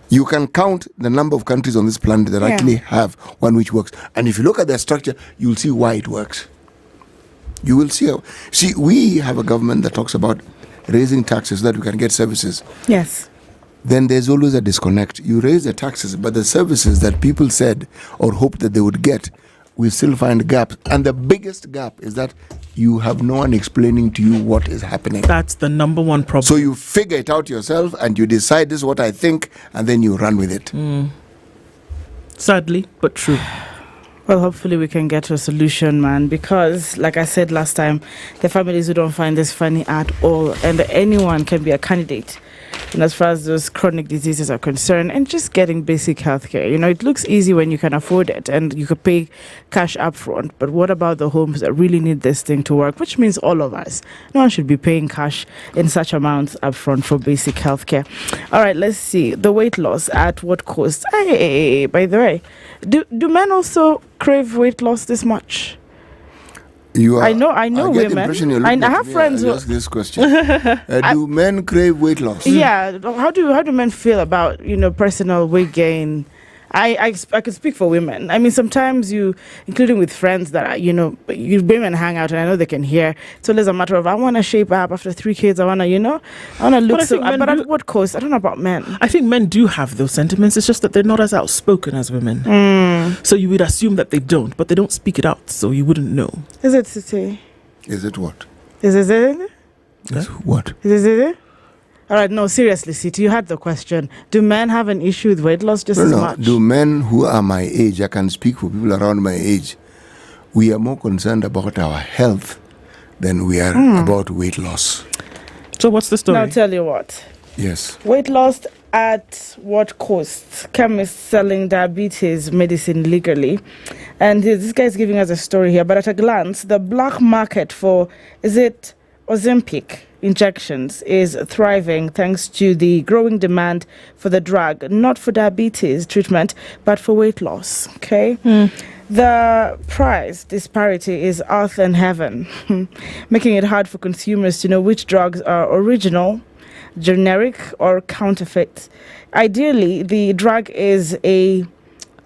You can count the number of countries on this planet that actually have one which works. And if you look at their structure, you'll see why it works. You will see how. See, we have a government that talks about raising taxes so that we can get services. Yes. Then there's always a disconnect. You raise the taxes, but the services that people said or hoped that they would get, we still find gaps. And the biggest gap is that you have no one explaining to you what is happening. That's the number one problem. So you figure it out yourself and you decide this is what I think and then you run with it. Sadly, but true. Well, hopefully we can get to a solution, man, because like I said last time, the families who don't find this funny at all, and anyone can be a candidate as far as those chronic diseases are concerned, and just getting basic healthcare. It looks easy when you can afford it and you could pay cash upfront. But what about the homes that really need this thing to work? Which means all of us. No one should be paying cash in such amounts upfront for basic healthcare. All right, let's see. The weight loss, at what cost? Hey, by the way, do men also crave weight loss this much? I know women. I have friends who ask this question. Do men crave weight loss? Yeah. How do men feel about personal weight gain? I could speak for women. I mean, sometimes including with friends that women hang out, and I know they can hear. It's always a matter of, I want to shape up after 3 kids. I want to look so. But at what cost? I don't know about men. I think men do have those sentiments. It's just that they're not as outspoken as women. So you would assume that they don't, but they don't speak it out, so you wouldn't know. Is it City? Is it what? Is it? Is what? Is it? All right, no, seriously, City, you had the question. Do men have an issue with weight loss just as much? Do men who are my age, I can speak for people around my age, we are more concerned about our health than we are about weight loss. So what's the story? Now, I'll tell you what. Yes. Weight loss at what cost? Chemists selling diabetes medicine legally. And this guy is giving us a story here. But at a glance, the black market for, is it Ozempic injections is thriving thanks to the growing demand for the drug, not for diabetes treatment, but for weight loss. Okay. The price disparity is earth and heaven, making it hard for consumers to know which drugs are original, generic, or counterfeit. Ideally, the drug is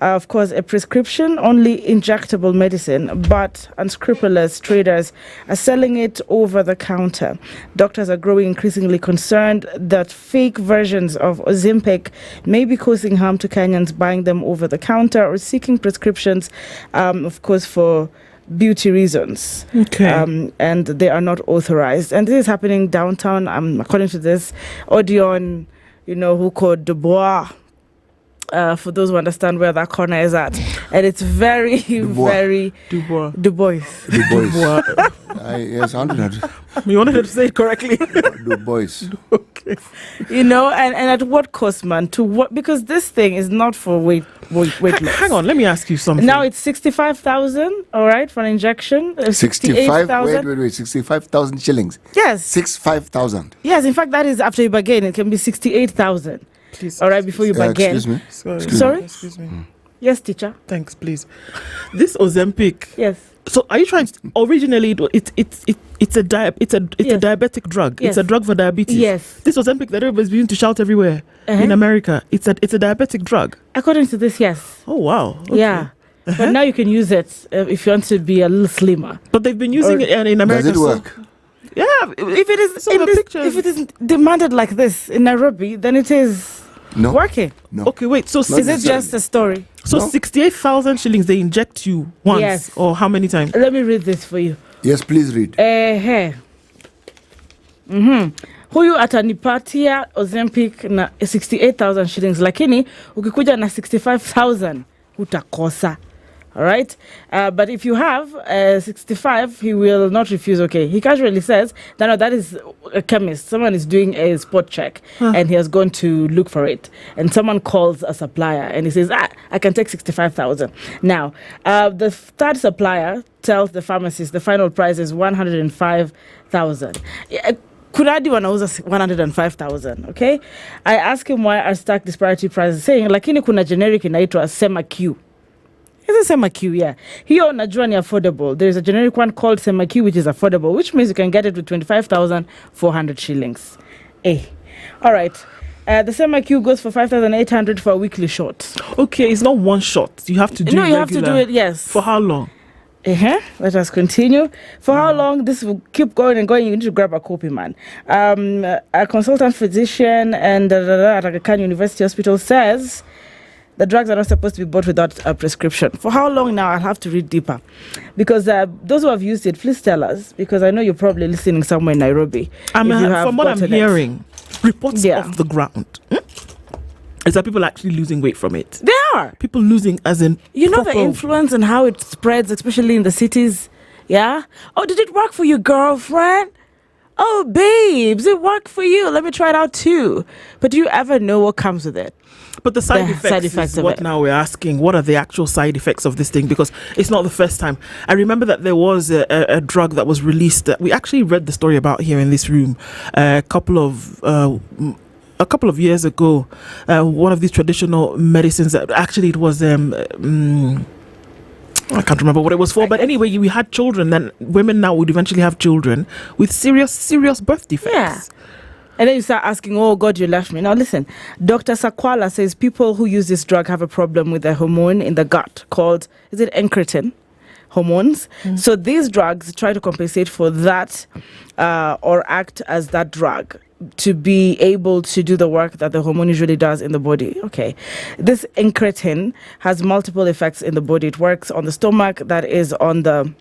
of course, a prescription-only injectable medicine, but unscrupulous traders are selling it over the counter. Doctors are growing increasingly concerned that fake versions of Ozempic may be causing harm to Kenyans buying them over the counter or seeking prescriptions, of course, for beauty reasons. Okay. And they are not authorized. And this is happening downtown, according to this, Odeon, who called Dubois. For those who understand where that corner is at. And it's very, very... Dubois. Yes, you wanted to say it correctly. Dubois. Okay. And at what cost, man? To what? Because this thing is not for weight loss. Hang on, let me ask you something. Now it's 65,000, all right, for an injection. 65,000. Wait, 65,000 shillings. Yes. 65,000. Yes, in fact, that is after you bargain. It can be 68,000. Please. All right, before you bargain. Excuse me. Sorry? Excuse me. Yes, teacher. Thanks, please. This Ozempic. Yes. So, are you trying to? Originally, it's a diabetic drug. Yes. It's a drug for diabetes. Yes. This Ozempic that everybody's beginning to shout everywhere in America. It's a diabetic drug. According to this, yes. Oh wow. Okay. Yeah. But now you can use it if you want to be a little slimmer. But they've been using it in America. Does it work? Yeah. If it is demanded like this in Nairobi, then it is working. No. Okay, wait. So is it just a story? So 68,000 shillings they inject you once, or how many times? Let me read this for you. Yes, please read. Huyu atanipatia Ozempic na 68,000 shillings, lakini ukikuja na 65,000 utakosa. All right. But if you have 65, he will not refuse. Okay. He casually says, no, that is a chemist. Someone is doing a spot check and he has gone to look for it. And someone calls a supplier and he says, I can take 65,000. Now, the third supplier tells the pharmacist the final price is 105,000. Kuradi wanauza 105,000, okay? I ask him why are stack disparity prices, saying, lakini kuna generic inaitwa Sema-Q. It's a Sema-Q, yeah. Here najua ni affordable. There's a generic one called Sema-Q, which is affordable, which means you can get it with 25,400 shillings. All right. The Sema-Q goes for 5,800 for a weekly shot. Okay, it's not one shot. You have to do it. No, you have to do it, yes. For how long? Let us continue. For how long? This will keep going and going. You need to grab a copy, man. A consultant physician and at Aga Khan University Hospital says the drugs are not supposed to be bought without a prescription. For how long now? I'll have to read deeper. Because those who have used it, please tell us. Because I know you're probably listening somewhere in Nairobi. From what I'm hearing, reports off the ground. Is that people actually losing weight from it? They are. People losing as in... You know the influence and how it spreads, especially in the cities? Yeah? Oh, did it work for your girlfriend? oh, babes, it worked for you. Let me try it out too. But do you ever know what comes with it? But the side effects is what now we're asking. What are the actual side effects of this thing? Because it's not the first time. I remember that there was a drug that was released that we actually read the story about here in this room a couple of years ago. One of these traditional medicines that actually it was I can't remember what it was for, but anyway, we had children, and women now would eventually have children with serious birth defects. Yeah. And then you start asking, oh God, you left me. Now listen, Dr. Sakwala says people who use this drug have a problem with a hormone in the gut called, is it incretin hormones? So these drugs try to compensate for that or act as that drug to be able to do the work that the hormone usually does in the body. Okay. This incretin has multiple effects in the body. It works on the stomach, that is on the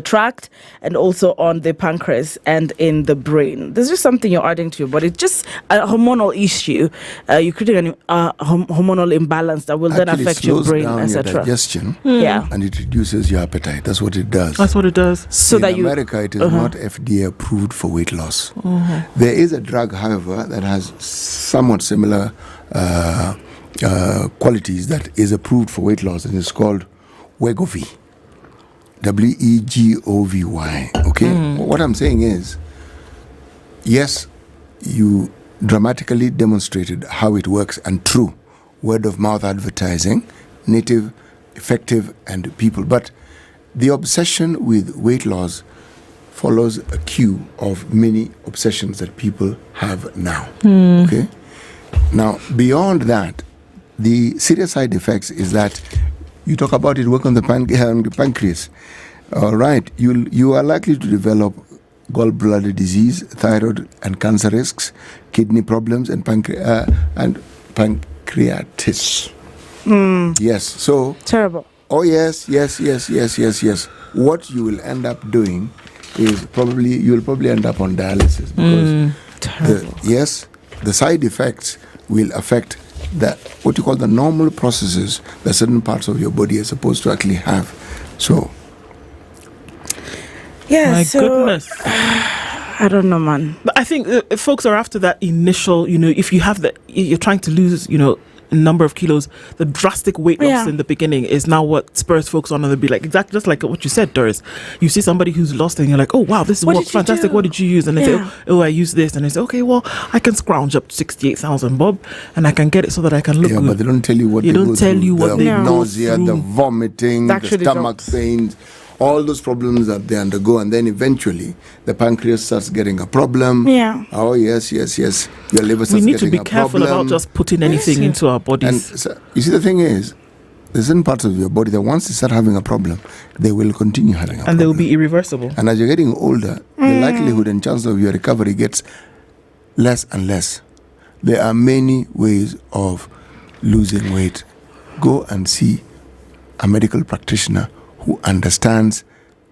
tract, and also on the pancreas and in the brain. There's just something you're adding to your body. It's just a hormonal issue. You're creating a hormonal imbalance that will then affect your brain, etc. Digestion, and it reduces your appetite. That's what it does. That's what it does. So in America, it is not FDA approved for weight loss. There is a drug, however, that has somewhat similar qualities that is approved for weight loss, and it's called Wegovy. Wegovy. Okay? What I'm saying is, yes, you dramatically demonstrated how it works, and true word of mouth advertising, native, effective, and people. But the obsession with weight loss follows a queue of many obsessions that people have now. Okay? Now, beyond that, the serious side effects is that you talk about it work on the pancreas. All right, you are likely to develop gallbladder disease, thyroid and cancer risks, kidney problems, and pancreatitis. Yes, so terrible. Oh yes. What you will end up doing is you will probably end up on dialysis because the side effects will affect what you call the normal processes that certain parts of your body are supposed to actually have. So, goodness. I don't know, man. But I think folks are after that initial, if you have you're trying to lose, a number of kilos, the drastic weight loss in the beginning is now what spurs folks on, and they'll be like, exactly just like what you said, Dorice. You see somebody who's lost and you're like, oh wow, this is fantastic. What did you use? And they say, oh, I use this. And they say, okay, well, I can scrounge up 68,000 bob and I can get it so that I can look good. But they don't tell you what the nausea, the vomiting, the stomach pains, all those problems that they undergo, and then eventually the pancreas starts getting a problem. Oh yes. Your liver starts getting a problem. We need to be careful about just putting anything into our bodies. And so, you see, the thing is, there's certain parts of your body that once they start having a problem, they will continue having a problem. And they will be irreversible. And as you're getting older, the likelihood and chance of your recovery gets less and less. There are many ways of losing weight. Go and see a medical practitioner who understands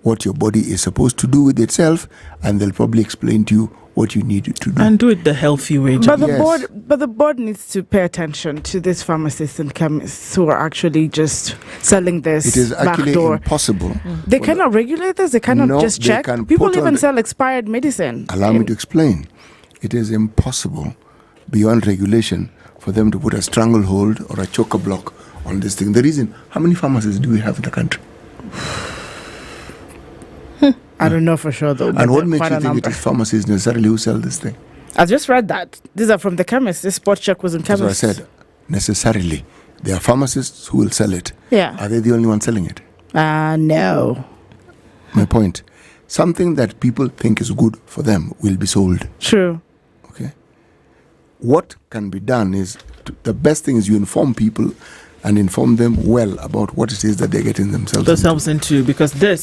what your body is supposed to do with itself, and they'll probably explain to you what you need to do. And do it the healthy way. But the board needs to pay attention to these pharmacists and chemists who are actually just selling this. It is actually backdoor. Impossible. They cannot regulate this. They cannot just check. People even sell expired medicine. Allow me to explain. It is impossible, beyond regulation, for them to put a stranglehold or a choker block on this thing. The reason, how many pharmacists do we have in the country? I don't know for sure though. And what makes you think it is pharmacists necessarily who sell this thing? I just read that. These are from the chemists. This spot check was in chemists. That's what I said. Necessarily. There are pharmacists who will sell it. Yeah. Are they the only ones selling it? No. My point. Something that people think is good for them will be sold. True. Okay. What can be done is, the best thing is you inform people and inform them well about what it is that they're getting themselves into. Because the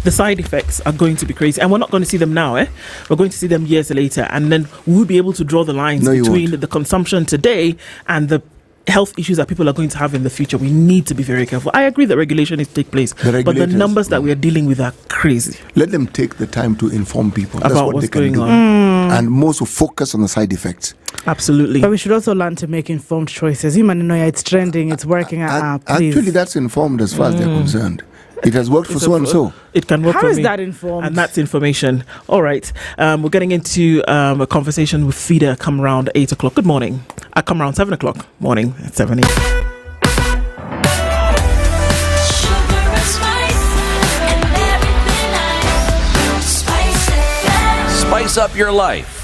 side effects are going to be crazy. And we're not going to see them now, We're going to see them years later. And then we'll be able to draw the lines between the consumption today and the health issues that people are going to have in the future. We need to be very careful. I agree that regulation needs to take place, but the numbers that we are dealing with are crazy. Let them take the time to inform people about what's going on. And more so focus on the side effects. Absolutely. But we should also learn to make informed choices. You man know it's trending, it's working. Please. Actually, that's informed as far as they're concerned. It has worked for so and so. It can work How for is me. that informed? And that's information. All right. We're getting into a conversation with Fida come around 8 o'clock. Good morning. I come around 7 o'clock. Morning at 7 a.m. Spice up your life.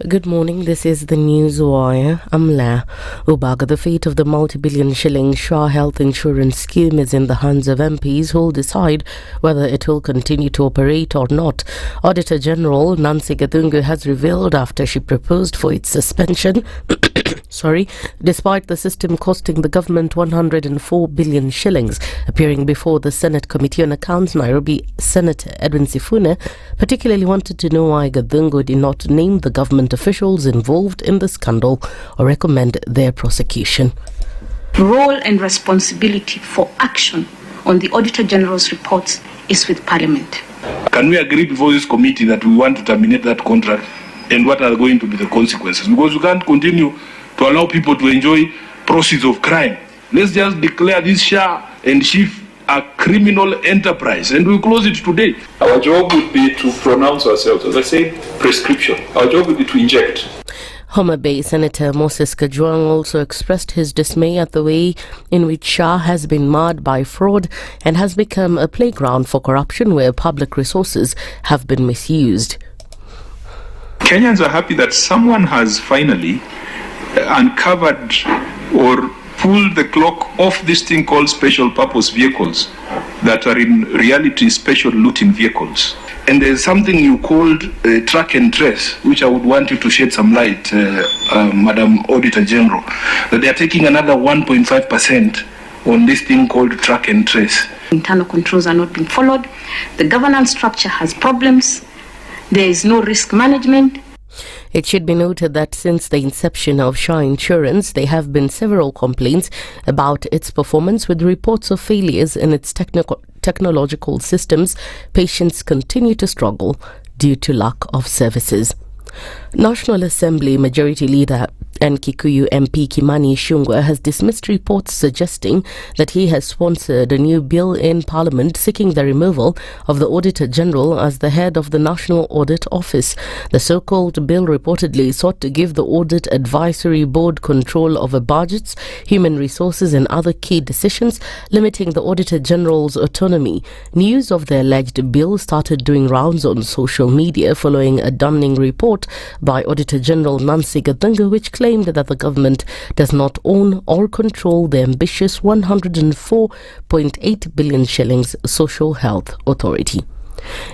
Good morning, this is the News Wire. I'm La Ubaga. The fate of the multi-billion shilling Shah health insurance scheme is in the hands of MPs who will decide whether it will continue to operate or not. Auditor General Nancy Gathungu has revealed after she proposed for its suspension despite the system costing the government 104 billion shillings. Appearing before the Senate Committee on Accounts, Nairobi Senator Edwin Sifuna particularly wanted to know why Gathungu did not name the government officials involved in the scandal or recommend their prosecution. Role and responsibility for action on the Auditor General's reports is with Parliament. Can we agree before this committee that we want to terminate that contract, and what are going to be the consequences? Because we can't continue to allow people to enjoy proceeds of crime. Let's just declare this Shah and Chief a criminal enterprise, and we close it today. Our job would be to pronounce ourselves, as I say, prescription. Our job would be to inject. Homa Bay Senator Moses Kajwang also expressed his dismay at the way in which Shah has been marred by fraud and has become a playground for corruption where public resources have been misused. Kenyans are happy that someone has finally uncovered or pulled the clock off this thing called special purpose vehicles that are in reality special looting vehicles. And there's something you called track and trace, which I would want you to shed some light, Madam Auditor General, that they are taking another 1.5% on this thing called track and trace. Internal controls are not being followed. The governance structure has problems. There is no risk management. It should be noted that since the inception of Shah Insurance, there have been several complaints about its performance with reports of failures in its technological systems. Patients continue to struggle due to lack of services. National Assembly Majority Leader and Kikuyu MP Kimani Ichung'wah has dismissed reports suggesting that he has sponsored a new bill in Parliament seeking the removal of the Auditor General as the head of the National Audit Office. The so-called bill reportedly sought to give the Audit Advisory Board control over budgets, human resources and other key decisions, limiting the Auditor General's autonomy. News of the alleged bill started doing rounds on social media following a damning report by Auditor General Nancy Gathungu, which claimed that the government does not own or control the ambitious 104.8 billion shillings Social Health Authority.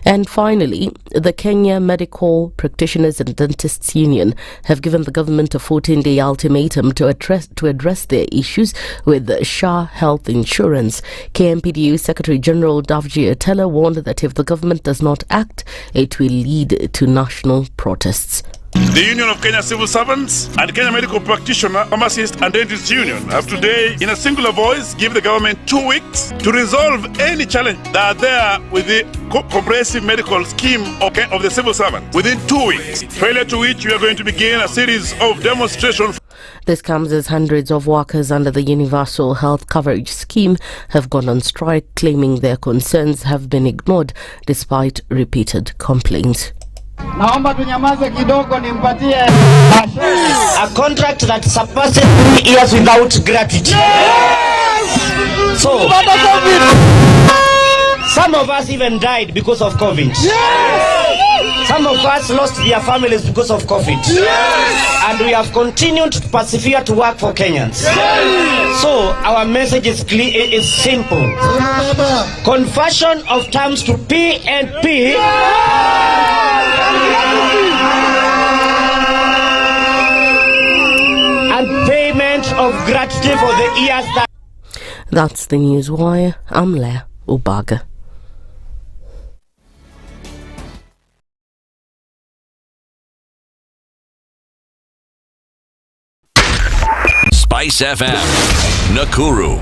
And finally, the Kenya Medical Practitioners and Dentists Union have given the government a 14-day ultimatum to address their issues with Shah Health Insurance. KMPDU Secretary General Davji Okello warned that if the government does not act, it will lead to national protests. The Union of Kenya Civil Servants and Kenya Medical Practitioner, Pharmacists and Dentists Union have today, in a singular voice, give the government 2 weeks to resolve any challenge that are there with the comprehensive medical scheme of the civil servant. Within 2 weeks, failure to which we are going to begin a series of demonstrations. This comes as hundreds of workers under the Universal Health Coverage Scheme have gone on strike, claiming their concerns have been ignored despite repeated complaints. Naomba tunyamaze kidogo nimpatie Asha. A contract that surpasses 3 years without gratitude. So, some of us even died because of COVID. Some of us lost their families because of COVID. And we have continued to persevere to work for Kenyans. So, our message is clear, is simple. Conversion of terms to P&P and payment of gratitude for the years that... That's the News Wire. I'm Leah Ubaga. SpiceFM, Nakuru.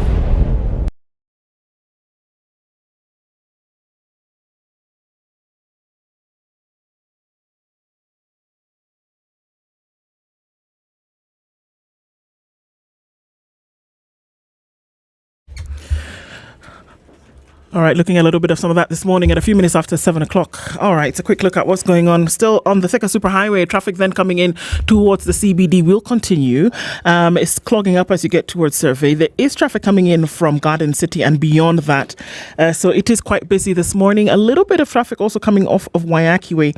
All right, looking at a little bit of some of that this morning at a few minutes after 7 o'clock. All right, a quick look at what's going on. Still on the Thika Superhighway, traffic then coming in towards the CBD will continue. It's clogging up as you get towards Survey. There is traffic coming in from Garden City and beyond that. So it is quite busy this morning. A little bit of traffic also coming off of Waiyaki Way,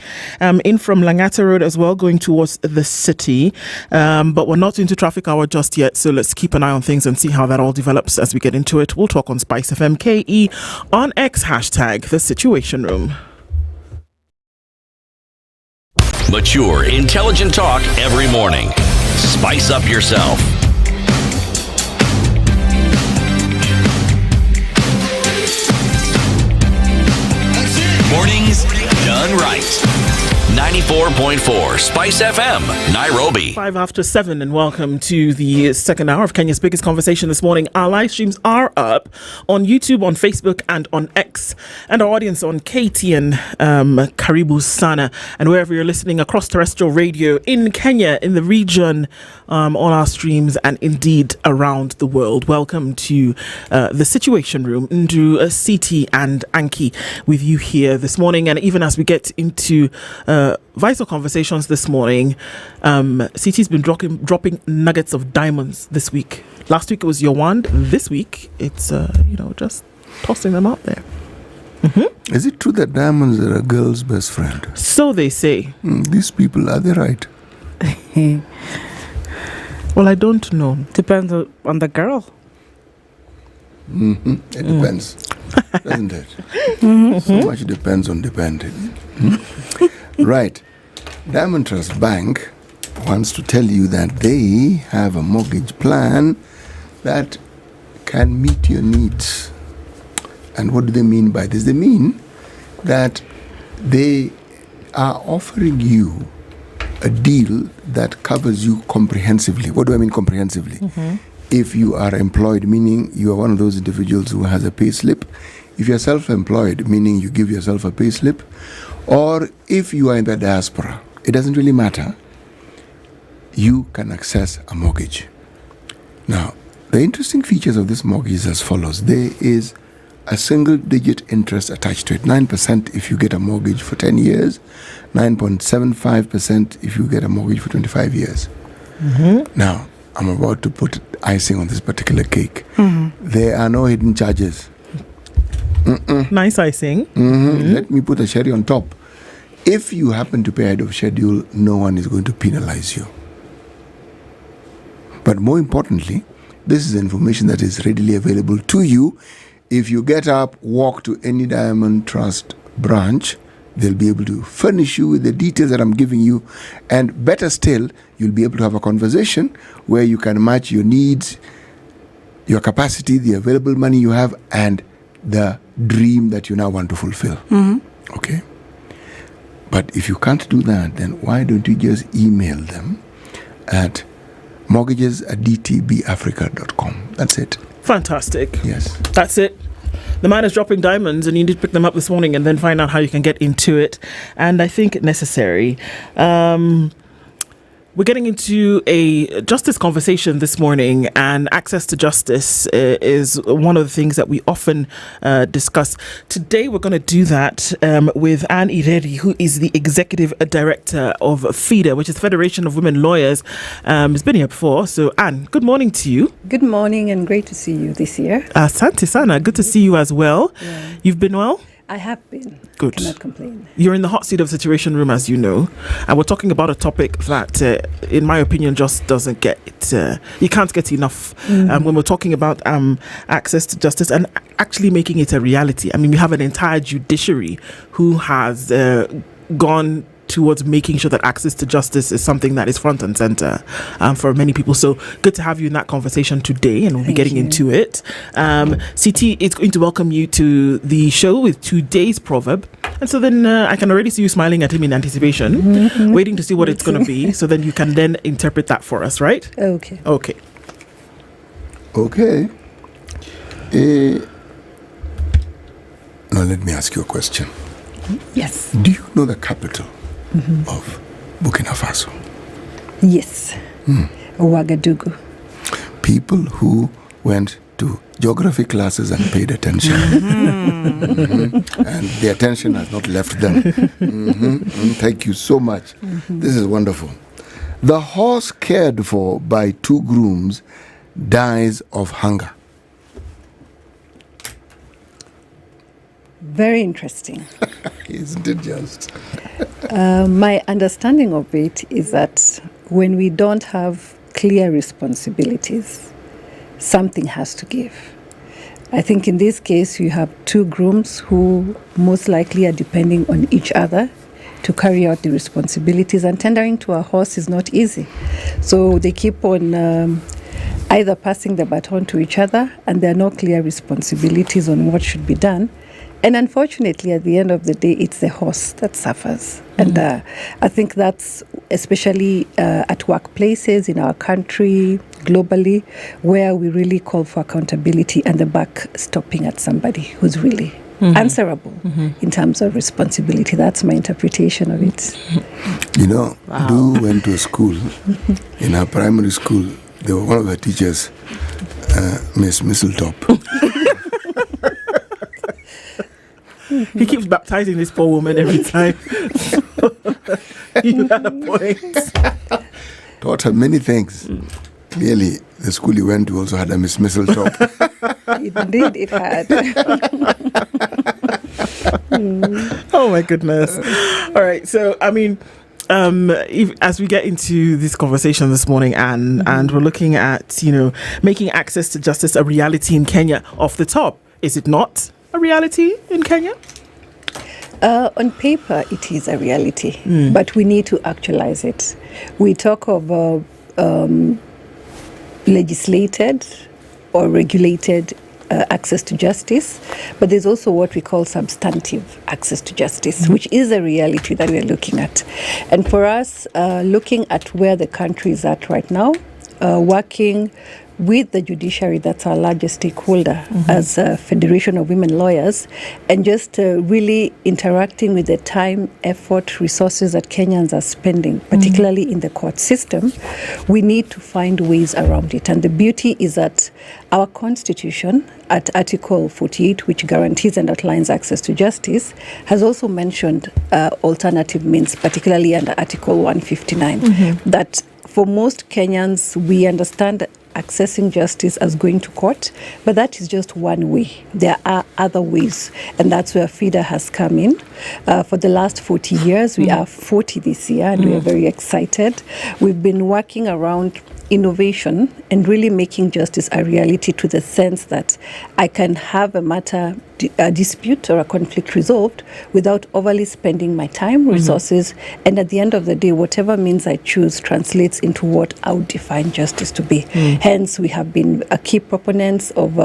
in from Langata Road as well, going towards the city. But we're not into traffic hour just yet. So let's keep an eye on things and see how that all develops as we get into it. We'll talk on SpiceFM KE on X, hashtag The Situation Room. Mature, intelligent talk every morning. Spice up yourself. Mornings done right. 94.4 Spice FM, Nairobi. 5 after 7, and welcome to the second hour of Kenya's biggest conversation this morning. Our live streams are up on YouTube, on Facebook, and on X. And our audience on KTN, Karibu Sana, and wherever you're listening across terrestrial radio in Kenya, in the region, on our streams, and indeed around the world. Welcome to the Situation Room. Ndu, Siti, and Anki with you here this morning. And even as we get into vital conversations this morning, Citi's been dropping nuggets of diamonds this week. Last week it was your wand. This week it's just tossing them out there. Mm-hmm. Is it true that diamonds are a girl's best friend? So they say. These people, are they right? Well, I don't know. Depends on the girl. Mm-hmm. It depends, doesn't it? Mm-hmm. So much depends on dependent. Right. Diamond Trust Bank wants to tell you that they have a mortgage plan that can meet your needs. And what do they mean by this? They mean that they are offering you a deal that covers you comprehensively. What do I mean comprehensively? Mm-hmm. If you are employed, meaning you are one of those individuals who has a pay slip. If you are self-employed, meaning you give yourself a pay slip. Or if you are in the diaspora, it doesn't really matter. You can access a mortgage. Now, the interesting features of this mortgage is as follows. There is a single-digit interest attached to it. 9% if you get a mortgage for 10 years. 9.75% if you get a mortgage for 25 years. Mm-hmm. Now, I'm about to put icing on this particular cake. Mm-hmm. There are no hidden charges. Nice icing. Mm-hmm. Let me put a cherry on top. If you happen to pay ahead of schedule, no one is going to penalize you. But more importantly, this is information that is readily available to you. If you get up, walk to any Diamond Trust branch, they'll be able to furnish you with the details that I'm giving you. And better still, you'll be able to have a conversation where you can match your needs, your capacity, the available money you have, and the dream that you now want to fulfill. Mm-hmm. Okay? But if you can't do that, then why don't you just email them at mortgages@dtbafrica.com. That's it. Fantastic. Yes. That's it. The man is dropping diamonds, and you need to pick them up this morning and then find out how you can get into it. And I think necessary. We're getting into a justice conversation this morning, and access to justice is one of the things that we often discuss. Today, we're going to do that with Anne Ireri, who is the Executive Director of FIDA, which is the Federation of Women Lawyers. Has been here before. So, Anne, good morning to you. Good morning, and great to see you this year. Asante sana. Good to see you as well. Yeah. You've been well? I have been. Good. Cannot complain. You're in the hot seat of Situation Room, as you know, and we're talking about a topic that, in my opinion, just doesn't get it. You can't get enough when we're talking about access to justice and actually making it a reality. I mean, we have an entire judiciary who has gone towards making sure that access to justice is something that is front and center for many people. So good to have you in that conversation today, and we'll be getting into it. CT is going to welcome you to the show with today's proverb. And so then I can already see you smiling at him in anticipation, waiting to see what it's going to be. So then you can then interpret that for us, right? Okay. Okay. Now let me ask you a question. Yes. Do you know the capital of Burkina Faso? Yes. Ouagadougou. People who went to geography classes and paid attention. And the attention has not left them. Thank you so much. This is wonderful. The horse cared for by 2 grooms dies of hunger. Very interesting. Isn't it just? My understanding of it is that when we don't have clear responsibilities, something has to give. I think in this case, you have 2 grooms who most likely are depending on each other to carry out the responsibilities, and tendering to a horse is not easy. So they keep on either passing the baton to each other, and there are no clear responsibilities on what should be done. And unfortunately, at the end of the day, it's the horse that suffers. And I think that's especially at workplaces in our country, globally, where we really call for accountability and the buck stopping at somebody who's really answerable in terms of responsibility. That's my interpretation of it. You know, Lou went to a school, in her primary school, there were one of her teachers, Miss Mistletoe. He keeps baptizing this poor woman every time. You had a point. Taught her many things. Clearly, the school he went to also had a Miss Mistletoe. Indeed, it had. Oh my goodness. All right. So, I mean, as we get into this conversation this morning, and we're looking at, making access to justice a reality in Kenya off the top. Is it not a reality in Kenya? On paper, it is a reality, but we need to actualize it. We talk of legislated or regulated access to justice, but there's also what we call substantive access to justice, which is a reality that we're looking at. And for us, looking at where the country is at right now, working with the judiciary, that's our largest stakeholder as a Federation of Women Lawyers, and just really interacting with the time, effort, resources that Kenyans are spending, particularly in the court system, we need to find ways around it. And the beauty is that our constitution at Article 48, which guarantees and outlines access to justice, has also mentioned alternative means, particularly under Article 159, that for most Kenyans, we understand accessing justice as going to court, but that is just one way. There are other ways, and that's where FIDA has come in. For the last 40 years, we are 40 this year, and we are very excited. We've been working around innovation and really making justice a reality, to the sense that I can have a matter, a dispute or a conflict resolved without overly spending my time, resources, and at the end of the day, whatever means I choose translates into what I would define justice to be. Hence, we have been key proponents of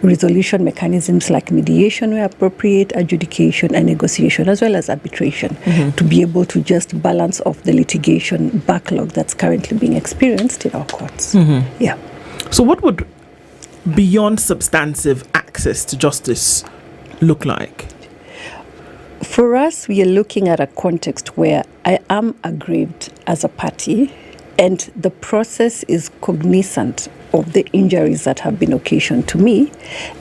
resolution mechanisms like mediation where appropriate, adjudication and negotiation, as well as arbitration, to be able to just balance off the litigation backlog that's currently being experienced in our courts. Yeah. So what would beyond substantive access to justice look like? For us, we are looking at a context where I am aggrieved as a party, and the process is cognizant of the injuries that have been occasioned to me,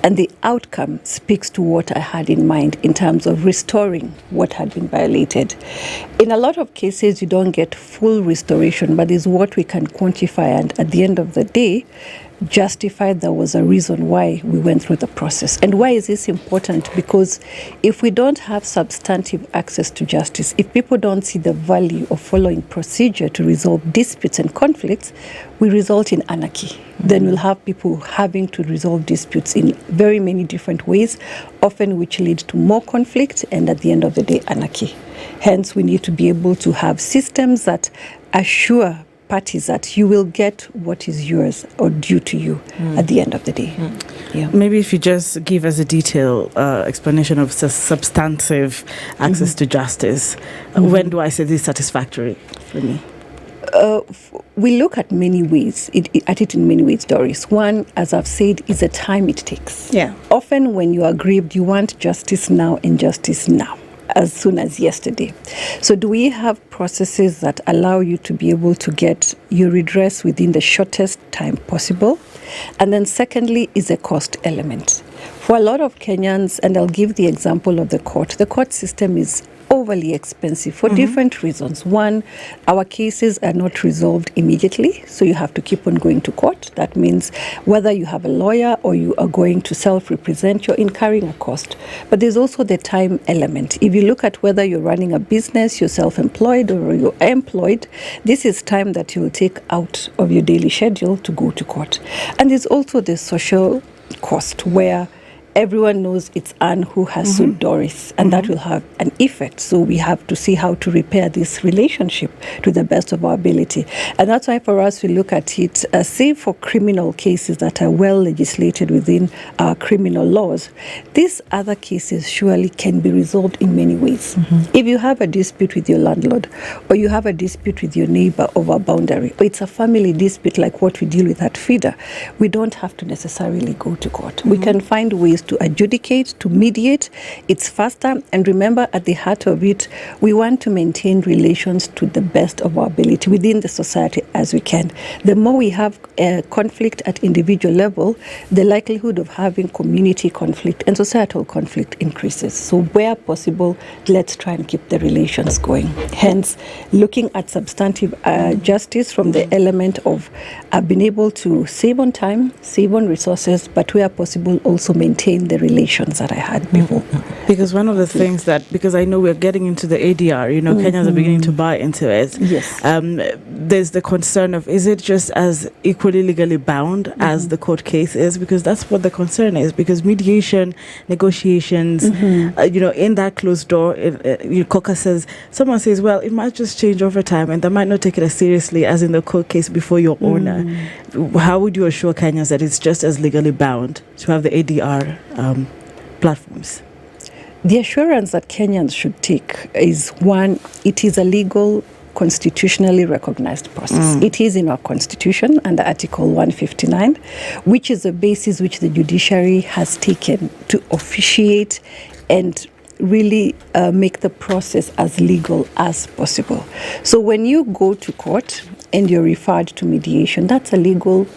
and the outcome speaks to what I had in mind in terms of restoring what had been violated. In a lot of cases, you don't get full restoration, but is what we can quantify, and at the end of the day, justify there was a reason why we went through the process. And why is this important? Because if we don't have substantive access to justice, if people don't see the value of following procedure to resolve disputes and conflicts, we result in anarchy. Then we'll have people having to resolve disputes in very many different ways, often which lead to more conflict and at the end of the day, anarchy. Hence, we need to be able to have systems that assure parties that you will get what is yours or due to you at the end of the day. Yeah. Maybe if you just give us a detailed explanation of substantive access to justice. When do I say this is satisfactory for me? We look at many ways, at it in many ways, Dorice. One, as I've said, is the time it takes. Yeah. Often when you are aggrieved, you want justice now and justice now, as soon as yesterday. So do we have processes that allow you to be able to get your redress within the shortest time possible? And then secondly is a cost element. For a lot of Kenyans, and I'll give the example of the court system is overly expensive for different reasons. One, our cases are not resolved immediately, so you have to keep on going to court. That means whether you have a lawyer or you are going to self-represent, you're incurring a cost. But there's also the time element. If you look at whether you're running a business, you're self-employed or you're employed, this is time that you'll take out of your daily schedule to go to court. And there's also the social cost where everyone knows it's Anne who has sued Dorice, and that will have an effect. So we have to see how to repair this relationship to the best of our ability. And that's why for us, we look at it, save for criminal cases that are well legislated within our criminal laws. These other cases surely can be resolved in many ways. If you have a dispute with your landlord, or you have a dispute with your neighbor over a boundary, or it's a family dispute like what we deal with at FIDA, we don't have to necessarily go to court. We can find ways to adjudicate, to mediate. It's faster. And remember, at the heart of it, we want to maintain relations to the best of our ability within the society as we can. The more we have conflict at individual level, the likelihood of having community conflict and societal conflict increases. So where possible, let's try and keep the relations going. Hence, looking at substantive justice from the element of being able to save on time, save on resources, but where possible, also maintain the relations that I had before. Because one of the things that, because I know we're getting into the ADR, Kenyans are beginning to buy into it. Yes. There's the concern of, is it just as equally legally bound as the court case is? Because that's what the concern is. Because mediation, negotiations, in that closed door, caucuses, someone says, well, it might just change over time and they might not take it as seriously as in the court case before your owner. How would you assure Kenyans that it's just as legally bound to have the ADR platforms? The assurance that Kenyans should take is, one, it is a legal, constitutionally recognized process. It is in our constitution under Article 159, which is the basis which the judiciary has taken to officiate and really make the process as legal as possible. So when you go to court and you're referred to mediation, that's a legal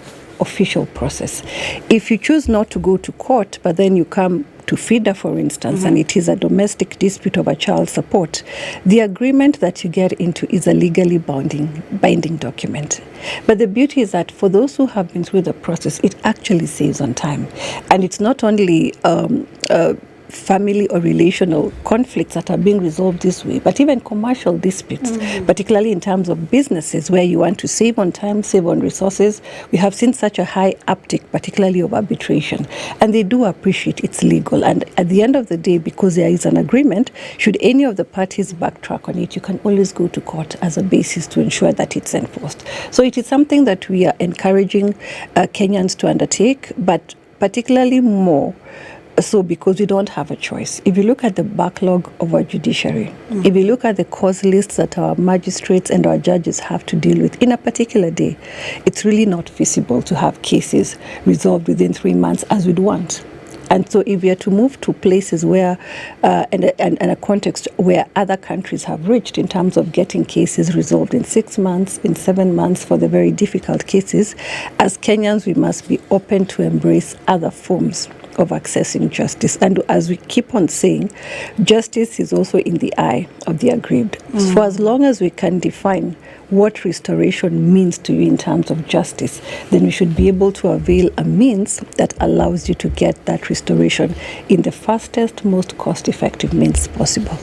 official process. If you choose not to go to court, but then you come to FIDA, for instance, and it is a domestic dispute over child support, the agreement that you get into is a legally binding document. But the beauty is that for those who have been through the process, it actually saves on time. And it's not only family or relational conflicts that are being resolved this way, but even commercial disputes, particularly in terms of businesses where you want to save on time, save on resources. We have seen such a high uptick, particularly of arbitration, and they do appreciate it's legal. And at the end of the day, because there is an agreement, should any of the parties backtrack on it, you can always go to court as a basis to ensure that it's enforced. So it is something that we are encouraging Kenyans to undertake, but particularly more so because we don't have a choice. If you look at the backlog of our judiciary, if you look at the cause lists that our magistrates and our judges have to deal with in a particular day, it's really not feasible to have cases resolved within 3 months as we'd want. And so if we are to move to places where, and a context where other countries have reached in terms of getting cases resolved in 6 months, in 7 months for the very difficult cases, as Kenyans, we must be open to embrace other forms of accessing justice. And as we keep on saying, justice is also in the eye of the aggrieved. So for as long as we can define what restoration means to you in terms of justice, then we should be able to avail a means that allows you to get that restoration in the fastest, most cost-effective means possible.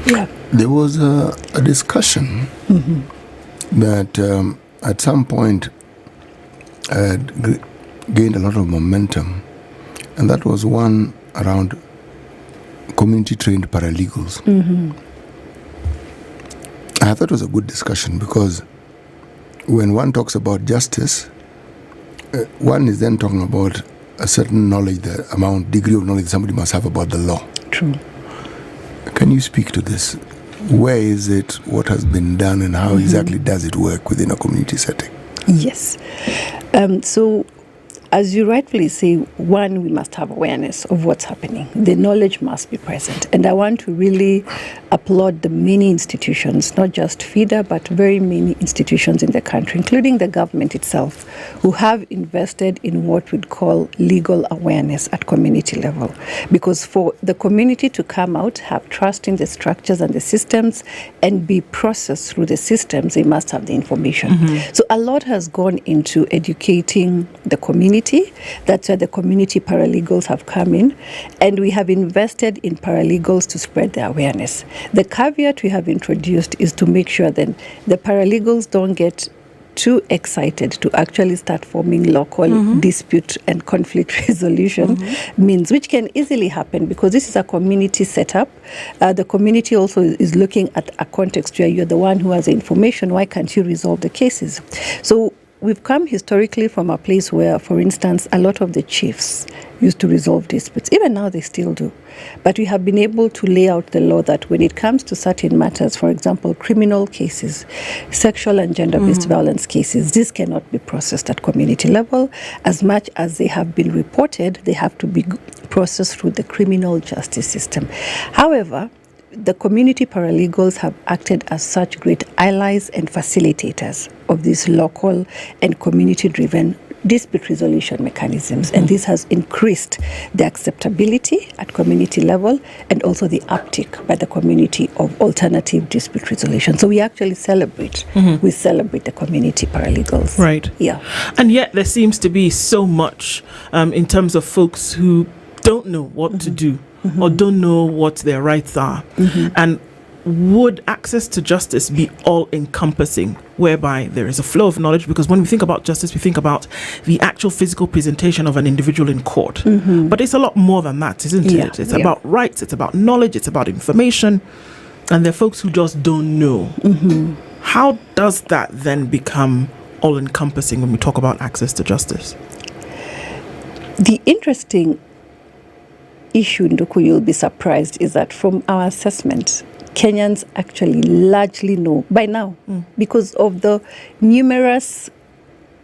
Yeah. There was a discussion that at some point had gained a lot of momentum, and that was one around community-trained paralegals. I thought it was a good discussion because when one talks about justice, one is then talking about a certain knowledge, the amount, degree of knowledge somebody must have about the law. True. Can you speak to this? Where is it? What has been done, and how exactly does it work within a community setting? Yes. So as you rightfully say, one, we must have awareness of what's happening. The knowledge must be present. And I want to really applaud the many institutions, not just FIDA, but very many institutions in the country, including the government itself, who have invested in what we'd call legal awareness at community level. Because for the community to come out, have trust in the structures and the systems, and be processed through the systems, they must have the information. So a lot has gone into educating the community. That's where the community paralegals have come in, and we have invested in paralegals to spread the awareness. The caveat we have introduced is to make sure that the paralegals don't get too excited to actually start forming local dispute and conflict resolution means, which can easily happen because this is a community setup. The community also is looking at a context where you're the one who has the information. Why can't you resolve the cases? So we've come historically from a place where, for instance, a lot of the chiefs used to resolve disputes. Even now they still do. But we have been able to lay out the law that when it comes to certain matters, for example, criminal cases, sexual and gender-based violence cases, this cannot be processed at community level. As much as they have been reported, they have to be processed through the criminal justice system. However, the community paralegals have acted as such great allies and facilitators of these local and community-driven dispute resolution mechanisms. And this has increased the acceptability at community level and also the uptick by the community of alternative dispute resolution. So we actually celebrate. We celebrate the community paralegals. Right. Yeah. And yet there seems to be so much in terms of folks who don't know what to do or don't know what their rights are. And would access to justice be all-encompassing, whereby there is a flow of knowledge? Because when we think about justice, we think about the actual physical presentation of an individual in court. But it's a lot more than that, isn't it? It's about rights, it's about knowledge, it's about information. And there are folks who just don't know. How does that then become all-encompassing when we talk about access to justice? The interesting issue, Nduku, you'll be surprised, is that from our assessment, Kenyans actually largely know by now because of the numerous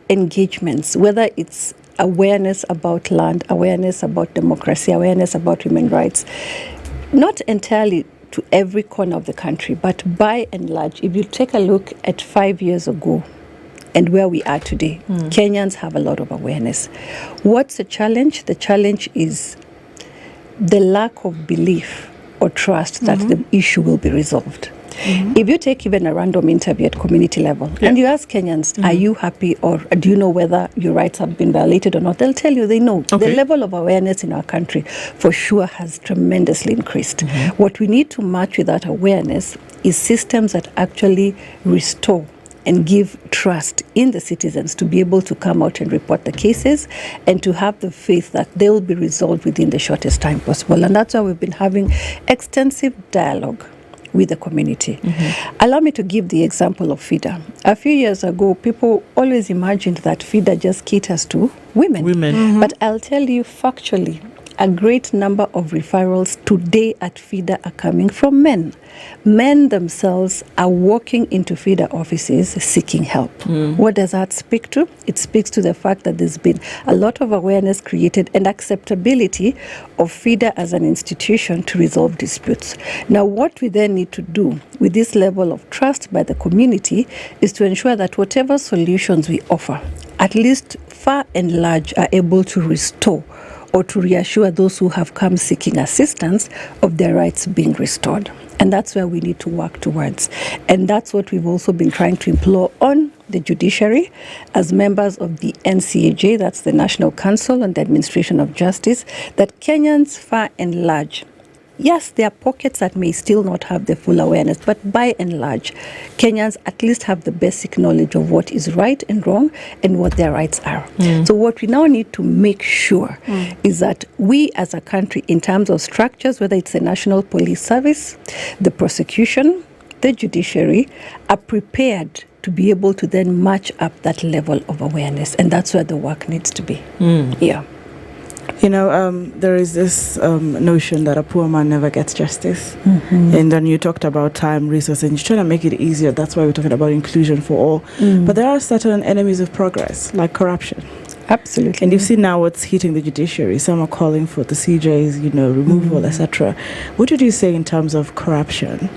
engagements, whether it's awareness about land, awareness about democracy, awareness about human rights, not entirely to every corner of the country, but by and large, if you take a look at 5 years ago and where we are today, Kenyans have a lot of awareness. What's the challenge? The challenge is the lack of belief or trust that the issue will be resolved. If you take even a random interview at community level and you ask Kenyans, are you happy or do you know whether your rights have been violated or not, they'll tell you they know. The level of awareness in our country for sure has tremendously increased. What we need to match with that awareness is systems that actually restore and give trust in the citizens to be able to come out and report the cases and to have the faith that they will be resolved within the shortest time possible. And that's why we've been having extensive dialogue with the community. Allow me to give the example of FIDA. A few years ago, people always imagined that FIDA just caters to women. But I'll tell you factually, a great number of referrals today at FIDA are coming from men. Men themselves are walking into FIDA offices seeking help. What does that speak to? It speaks to the fact that there's been a lot of awareness created and acceptability of FIDA as an institution to resolve disputes. Now, what we then need to do with this level of trust by the community is to ensure that whatever solutions we offer, at least far and large, are able to restore or to reassure those who have come seeking assistance of their rights being restored. And that's where we need to work towards. And that's what we've also been trying to implore on the judiciary as members of the NCAJ, that's the National Council on the Administration of Justice, that Kenyans far and large, yes, there are pockets that may still not have the full awareness, but by and large, Kenyans at least have the basic knowledge of what is right and wrong and what their rights are. So what we now need to make sure is that we as a country, in terms of structures, whether it's the National Police Service, the prosecution, the judiciary, are prepared to be able to then match up that level of awareness. And that's where the work needs to be. Yeah. You know, there is this notion that a poor man never gets justice. And then you talked about time, resource, and you're trying to make it easier. That's why we're talking about inclusion for all. But there are certain enemies of progress, like corruption. Absolutely. And you've seen now what's hitting the judiciary. Some are calling for the CJ's, removal, etc. What did you say in terms of corruption?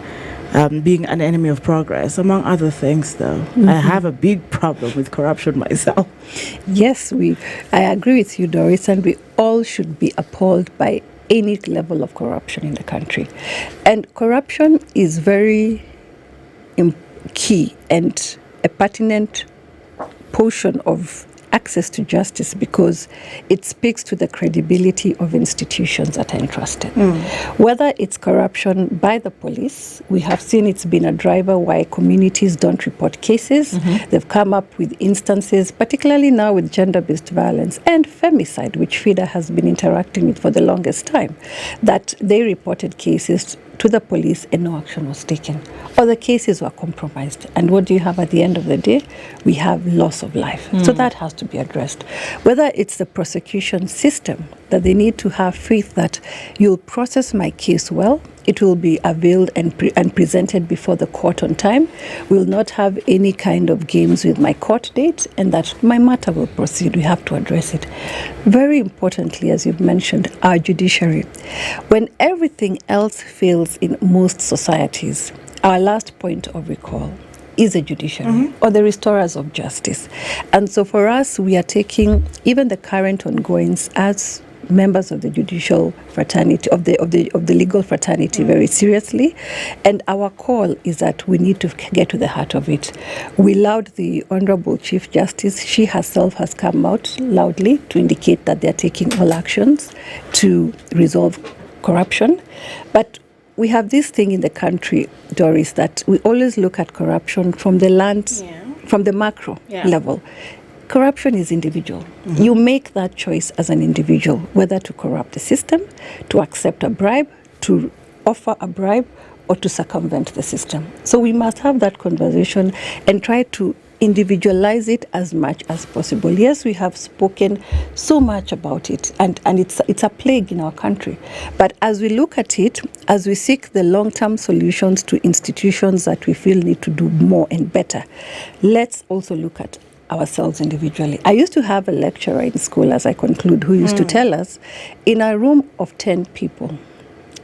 Being an enemy of progress, among other things, though. I have a big problem with corruption myself. Yes, I agree with you, Dorice, and we all should be appalled by any level of corruption in the country. And corruption is very key and a pertinent portion of access to justice because it speaks to the credibility of institutions that are entrusted. Whether it's corruption by the police, we have seen it's been a driver why communities don't report cases. They've come up with instances, particularly now with gender-based violence and femicide, which FIDA has been interacting with for the longest time, that they reported cases to the police and no action was taken, or the cases were compromised. And what do you have at the end of the day? We have loss of life. So that has to be addressed. Whether it's the prosecution system, that they need to have faith that you'll process my case well, it will be availed and presented before the court on time, will not have any kind of games with my court date, and that my matter will proceed. We have to address it. Very importantly, as you've mentioned, our judiciary. When everything else fails in most societies, our last point of recall is the judiciary or the restorers of justice. And so for us, we are taking even the current ongoings as members of the judicial fraternity, of the legal fraternity, very seriously. And our call is that we need to get to the heart of it. We laud the Honorable Chief Justice. She herself has come out loudly to indicate that they're taking all actions to resolve corruption. But we have this thing in the country, Dorice, that we always look at corruption from the from the macro level. Corruption is individual. You make that choice as an individual, whether to corrupt the system, to accept a bribe, to offer a bribe, or to circumvent the system. So we must have that conversation and try to individualize it as much as possible. Yes, we have spoken so much about it, and it's a plague in our country. But as we look at it, as we seek the long-term solutions to institutions that we feel need to do more and better, let's also look at ourselves individually. I used to have a lecturer in school, as I conclude, who used to tell us, in a room of 10 people,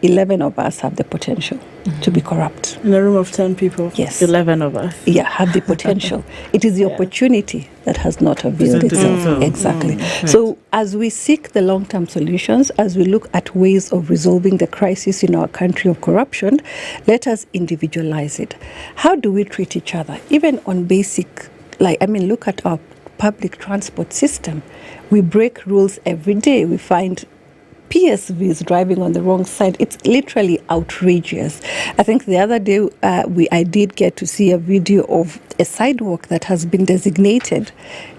11 of us have the potential to be corrupt. In a room of 10 people? Yes. 11 of us. Yeah, have the potential. It is the opportunity that has not availed itself. Exactly. So as we seek the long-term solutions, as we look at ways of resolving the crisis in our country of corruption, let us individualize it. How do we treat each other? Even on basic, look at our public transport system. We break rules every day. We find PSVs driving on the wrong side. It's literally outrageous. I think the other day I did get to see a video of a sidewalk that has been designated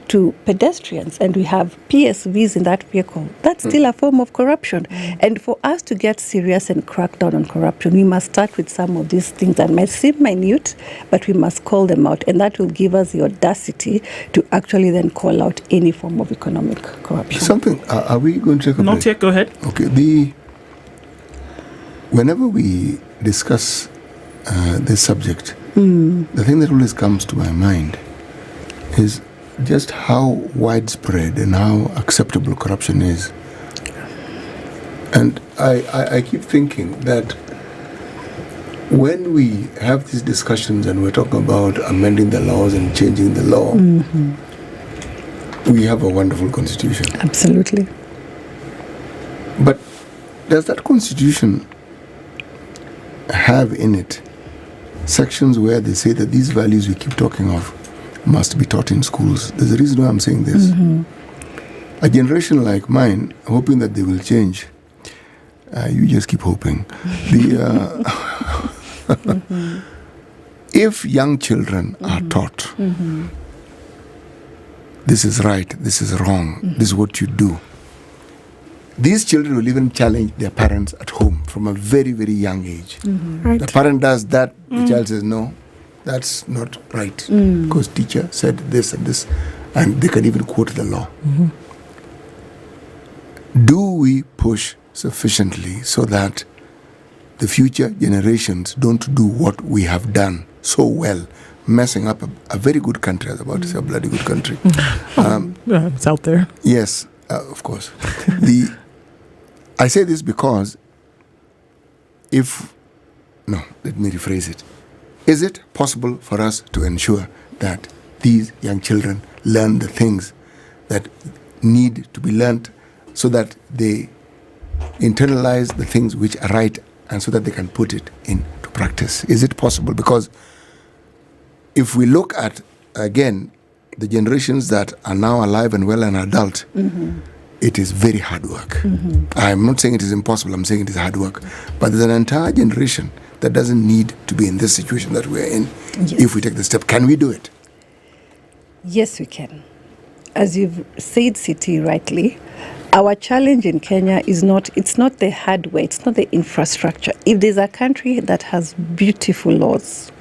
to pedestrians, and we have PSVs in that vehicle. That's still a form of corruption. And for us to get serious and crack down on corruption, we must start with some of these things that might seem minute, but we must call them out, and that will give us the audacity to actually then call out any form of economic corruption. Are we going to take a break? Not yet, go ahead. Okay, whenever we discuss this subject, the thing that always comes to my mind is just how widespread and how acceptable corruption is. And I keep thinking that when we have these discussions and we're talking about amending the laws and changing the law, we have a wonderful constitution. Absolutely. But does that constitution have in it sections where they say that these values we keep talking of must be taught in schools? There's a reason why I'm saying this. A generation like mine, hoping that they will change, you just keep hoping. If young children are taught, this is right, this is wrong, this is what you do, these children will even challenge their parents at home from a very, very young age. The parent does that, the child says, no, that's not right, because teacher said this and this, and they can even quote the law. Do we push sufficiently so that the future generations don't do what we have done so well, messing up a very good country. I was about to say a bloody good country. Yeah, it's out there. Yes, of course. I say this because let me rephrase it. Is it possible for us to ensure that these young children learn the things that need to be learned so that they internalize the things which are right and so that they can put it into practice? Is it possible? Because if we look at, again, the generations that are now alive and well and adult, it is very hard work. I'm not saying it is impossible, I'm saying it is hard work. But there's an entire generation that doesn't need to be in this situation that we're in if we take the step. Can we do it? Yes, we can. As you've said, Siti, rightly, our challenge in Kenya it's not the hardware, it's not the infrastructure. If there's a country that has beautiful laws,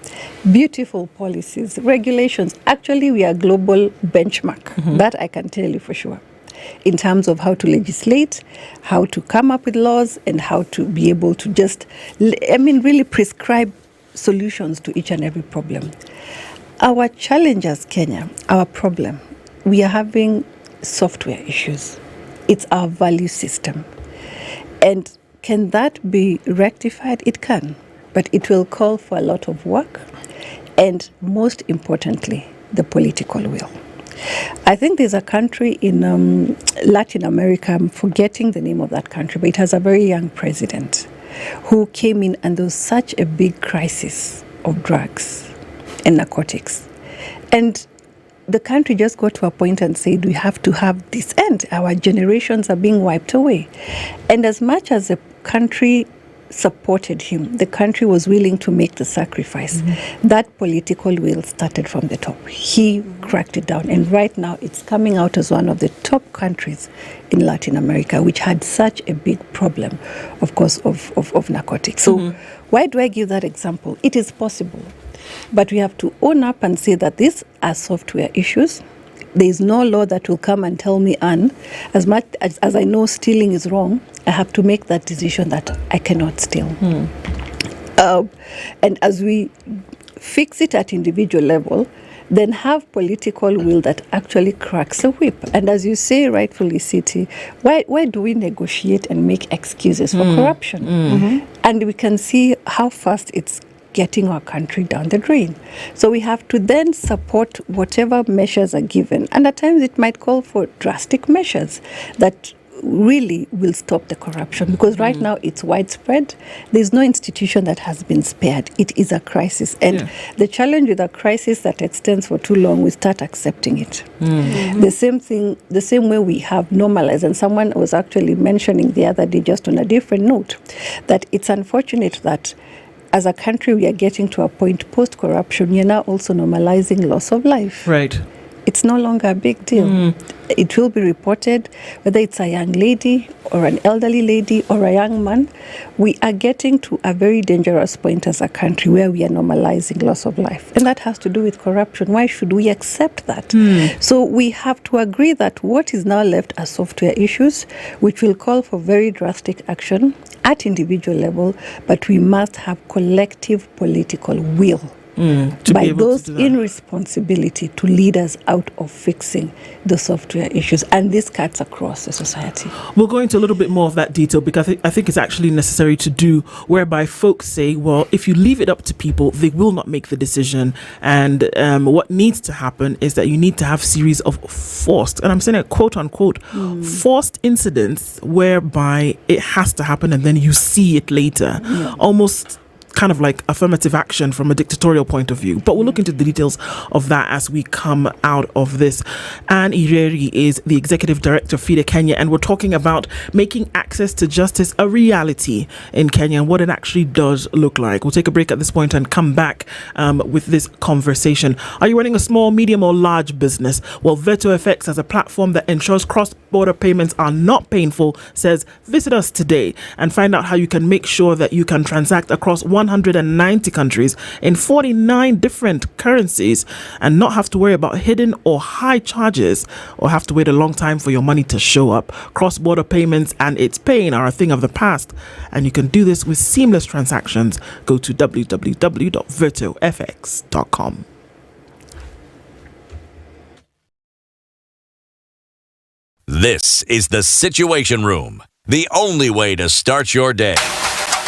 beautiful policies, regulations, actually we are global benchmark. That I can tell you for sure. In terms of how to legislate, how to come up with laws, and how to be able to really prescribe solutions to each and every problem. Our challenge as Kenya, our problem, we are having software issues. It's our value system. And can that be rectified? It can, but it will call for a lot of work and, most importantly, the political will. I think there's a country in Latin America, I'm forgetting the name of that country, but it has a very young president who came in, and there was such a big crisis of drugs and narcotics. And the country just got to a point and said, we have to have this end. Our generations are being wiped away. And as much as the country supported him, the country was willing to make the sacrifice. That political will started from the top. He cracked it down, and right now it's coming out as one of the top countries in Latin America, which had such a big problem, of course, of narcotics. So why do I give that example? It is possible, but we have to own up and say that these are software issues. There is no law that will come and tell me, Anne, as much as I know stealing is wrong, I have to make that decision that I cannot steal. And as we fix it at individual level, then have political will that actually cracks the whip. And as you say rightfully, City, why do we negotiate and make excuses for corruption? And we can see how fast it's getting our country down the drain. So we have to then support whatever measures are given. And at times it might call for drastic measures that really will stop the corruption, because right now it's widespread. There's no institution that has been spared. It is a crisis. And the challenge with a crisis that extends for too long, we start accepting it. The same thing, the same way we have normalized, and someone was actually mentioning the other day, just on a different note, that it's unfortunate that as a country we are getting to a point post-corruption, we are now also normalizing loss of life. Right. It's no longer a big deal. It will be reported, whether it's a young lady or an elderly lady or a young man. We are getting to a very dangerous point as a country where we are normalizing loss of life. And that has to do with corruption. Why should we accept that? So we have to agree that what is now left are software issues, which will call for very drastic action at individual level, but we must have collective political will by those in responsibility to lead us out of fixing the software issues. And this cuts across the society. We'll go into a little bit more of that detail, because I think it's actually necessary to do, whereby folks say, well, if you leave it up to people, they will not make the decision. And what needs to happen is that you need to have series of forced, and I'm saying a quote unquote, forced incidents whereby it has to happen and then you see it later. Almost kind of like affirmative action from a dictatorial point of view. But we'll look into the details of that as we come out of this. Anne Ireri is the Executive Director of FIDE Kenya, and we're talking about making access to justice a reality in Kenya and what it actually does look like. We'll take a break at this point and come back with this conversation. Are you running a small, medium or large business? Well, VetoFX, as a platform that ensures cross-border payments are not painful, says visit us today and find out how you can make sure that you can transact across 190 countries in 49 different currencies and not have to worry about hidden or high charges or have to wait a long time for your money to show up. Cross-border payments and its pain are a thing of the past, and you can do this with seamless transactions. Go to www.vetofx.com. This is the Situation Room, the only way to start your day.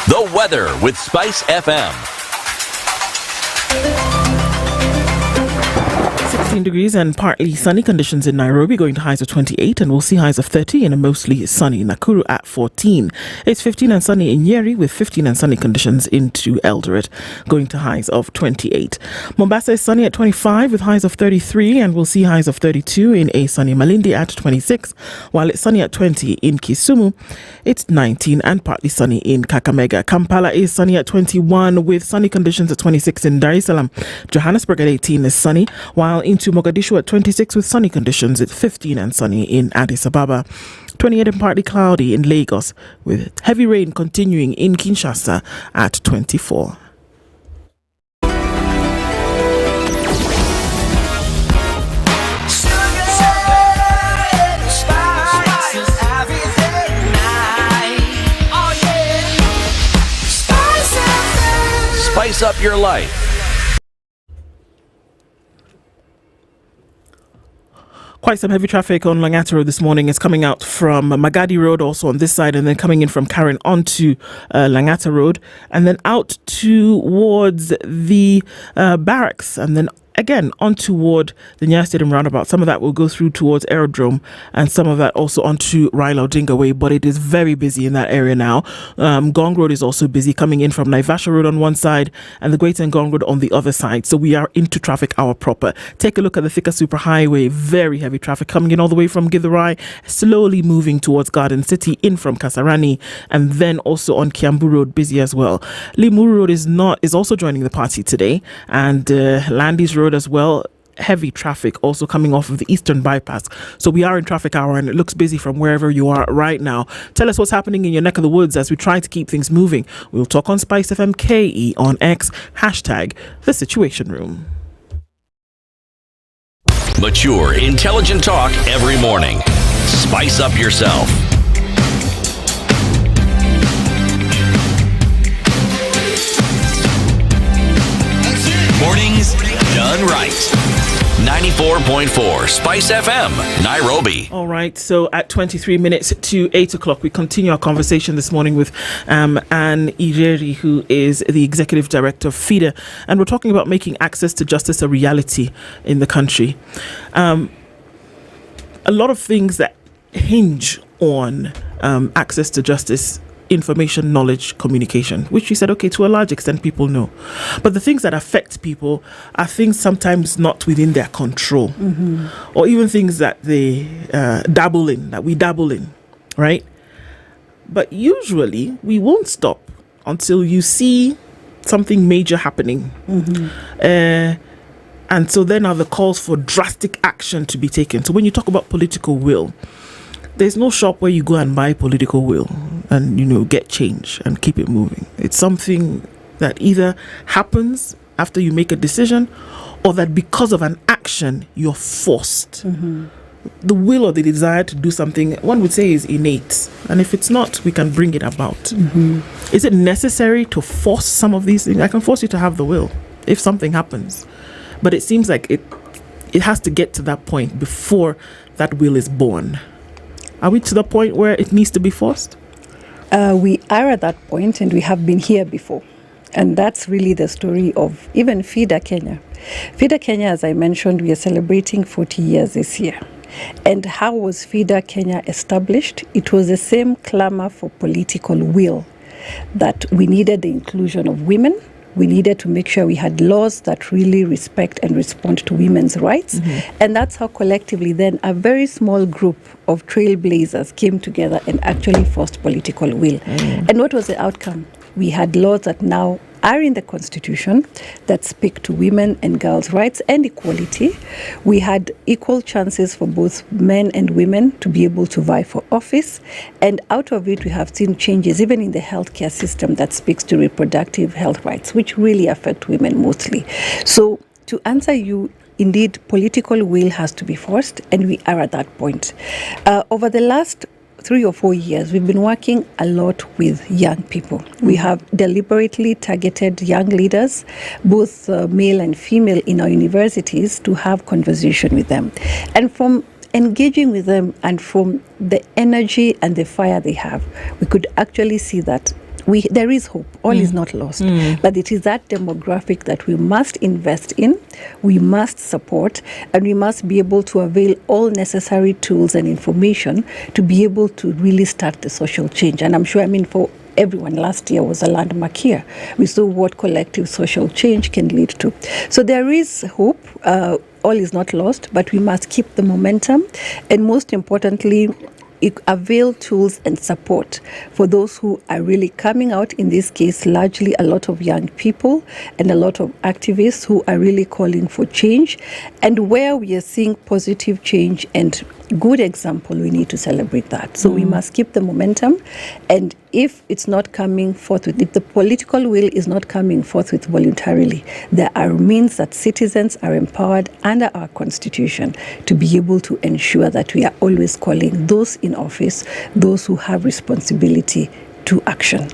The weather with SpiceFM. 16 degrees and partly sunny conditions in Nairobi, going to highs of 28, and we'll see highs of 30 in a mostly sunny Nakuru at 14. It's 15 and sunny in Nyeri with 15 and sunny conditions into Eldoret, going to highs of 28. Mombasa is sunny at 25 with highs of 33, and we'll see highs of 32 in a sunny Malindi at 26, while it's sunny at 20 in Kisumu. It's 19 and partly sunny in Kakamega. Kampala is sunny at 21 with sunny conditions at 26 in Dar es Salaam. Johannesburg at 18 is sunny, while into Mogadishu at 26 with sunny conditions at 15 and sunny in Addis Ababa. 28 and partly cloudy in Lagos with heavy rain continuing in Kinshasa at 24. Spice up your life. Quite some heavy traffic on Langata Road this morning. It's coming out from Magadi Road, also on this side, and then coming in from Karen onto Langata Road, and then out towards the barracks, and then again on toward the Nya Stadium roundabout. Some of that will go through towards Aerodrome, and some of that also onto Raila Odinga Way, but it is very busy in that area now. Gong Road is also busy, coming in from Naivasha Road on one side and the Greater Ngong Road on the other side. So we are into traffic hour proper. Take a look at the Thika Superhighway. Very heavy traffic coming in all the way from Githurai, slowly moving towards Garden City, in from Kasarani, and then also on Kiambu Road, busy as well. Limuru Road is also joining the party today, and Landis Road as well. Heavy traffic also coming off of the Eastern Bypass. So we are in traffic hour, and it looks busy from wherever you are right now. Tell us what's happening in your neck of the woods as we try to keep things moving. We'll talk on SpiceFM KE on X, hashtag The Situation Room. Mature, intelligent talk every morning. Spice up yourself. Mornings done right. 94.4 Spice FM, Nairobi. All right, so at 23 minutes to 8 o'clock, we continue our conversation this morning with Anne Ijeri, who is the Executive Director of FIDA, and we're talking about making access to justice a reality in the country. A lot of things that hinge on access to justice: information, knowledge, communication, which we said, okay, to a large extent people know. But the things that affect people are things sometimes not within their control, or even things that they dabble in, right? But usually we won't stop until you see something major happening. And so then are the calls for drastic action to be taken. So when you talk about political will, there's no shop where you go and buy political will and, get change and keep it moving. It's something that either happens after you make a decision, or that because of an action, you're forced. The will or the desire to do something, one would say, is innate. And if it's not, we can bring it about. Is it necessary to force some of these things? I can force you to have the will if something happens. But it seems like it has to get to that point before that will is born. Are we to the point where it needs to be forced? We are at that point, and we have been here before. And that's really the story of even FIDA Kenya. FIDA Kenya, as I mentioned, we are celebrating 40 years this year. And how was FIDA Kenya established? It was the same clamor for political will, that we needed the inclusion of women. We needed to make sure we had laws that really respect and respond to women's rights. And that's how collectively then a very small group of trailblazers came together and actually forced political will. And what was the outcome? We had laws that now are in the Constitution that speak to women and girls' rights and equality. We had equal chances for both men and women to be able to vie for office. And out of it, we have seen changes even in the healthcare system that speaks to reproductive health rights, which really affect women mostly. So to answer you, indeed, political will has to be forced, and we are at that point. Over the last 3 or 4 years, we've been working a lot with young people. We have deliberately targeted young leaders, both male and female, in our universities to have conversation with them. And from engaging with them, and from the energy and the fire they have, we could actually see that there is hope. All is not lost. But it is that demographic that we must invest in, we must support, and we must be able to avail all necessary tools and information to be able to really start the social change. And I'm sure, for everyone, last year was a landmark year. We saw what collective social change can lead to. So there is hope. All is not lost, but we must keep the momentum, and most importantly, avail tools and support for those who are really coming out, in this case largely a lot of young people and a lot of activists who are really calling for change, and where we are seeing positive change and good example, we need to celebrate that. So we must keep the momentum, and if it's not coming forth with, if the political will is not coming forth with voluntarily, there are means that citizens are empowered under our constitution to be able to ensure that we are always calling those in office, those who have responsibility, to action.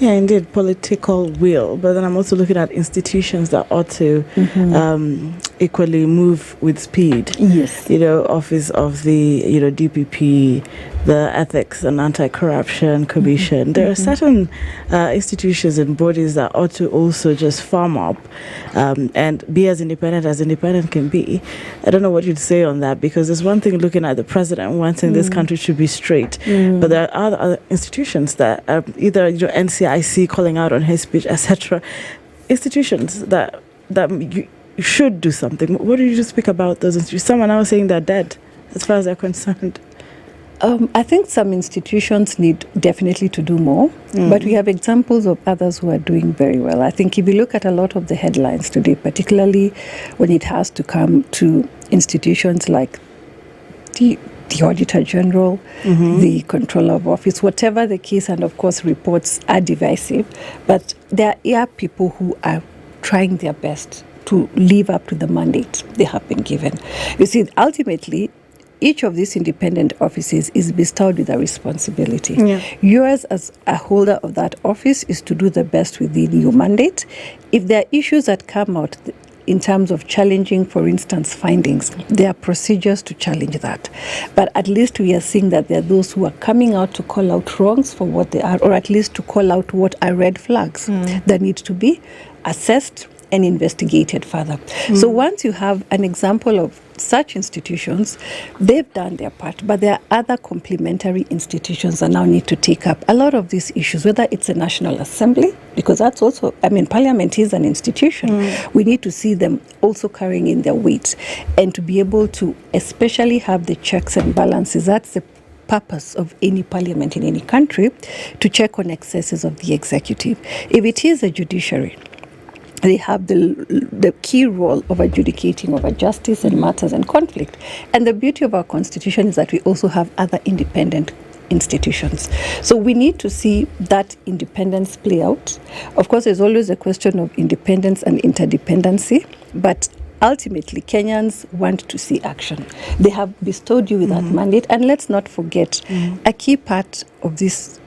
Yeah, indeed, political will. But then I'm also looking at institutions that ought to equally move with speed. Yes. Office of the, DPP, the Ethics and Anti-Corruption Commission. There are certain institutions and bodies that ought to also just farm up and be as independent can be. I don't know what you'd say on that, because there's one thing looking at the president wanting this country to be straight, but there are other institutions that are either NCIC calling out on hate speech, etc. Institutions that you should do something. What did you just speak about those institutions? Someone else saying they're dead, as far as they're concerned. I think some institutions need definitely to do more, but we have examples of others who are doing very well. I think if you look at a lot of the headlines today, particularly when it has to come to institutions like the Auditor General, the Controller of Office, whatever the case, and of course reports are divisive, but there are people who are trying their best to live up to the mandate they have been given. You see, ultimately, each of these independent offices is bestowed with a responsibility. Yours as a holder of that office is to do the best within your mandate. If there are issues that come out in terms of challenging, for instance, findings, there are procedures to challenge that. But at least we are seeing that there are those who are coming out to call out wrongs for what they are, or at least to call out what are red flags that need to be assessed and investigated further. So once you have an example of such institutions, they've done their part, but there are other complementary institutions that now need to take up a lot of these issues, whether it's a National Assembly, because that's also, Parliament is an institution. We need to see them also carrying in their weight, and to be able to especially have the checks and balances. That's the purpose of any parliament in any country, to check on excesses of the executive. If it is a judiciary, they have the key role of adjudicating over justice and matters and conflict. And the beauty of our constitution is that we also have other independent institutions. So we need to see that independence play out. Of course, there's always a question of independence and interdependency, but ultimately, Kenyans want to see action. They have bestowed you with that mandate, and let's not forget, a key part of this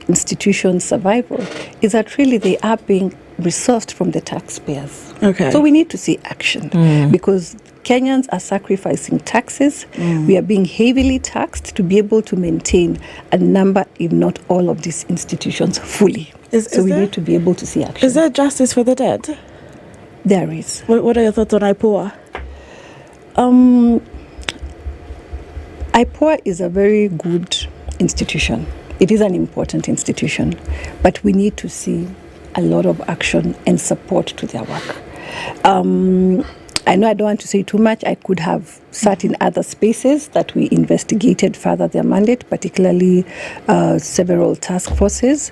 institution's survival is that really they are being resourced from the taxpayers. So we need to see action, because Kenyans are sacrificing taxes. We are being heavily taxed to be able to maintain a number, if not all, of these institutions fully. So we need to be able to see action. Is there justice for the dead? There is. What are your thoughts on IPOA? IPOA is a very good institution. It is an important institution, but we need to see a lot of action and support to their work. I know I don't want to say too much. I could have sat in other spaces that we investigated further their mandate, particularly several task forces.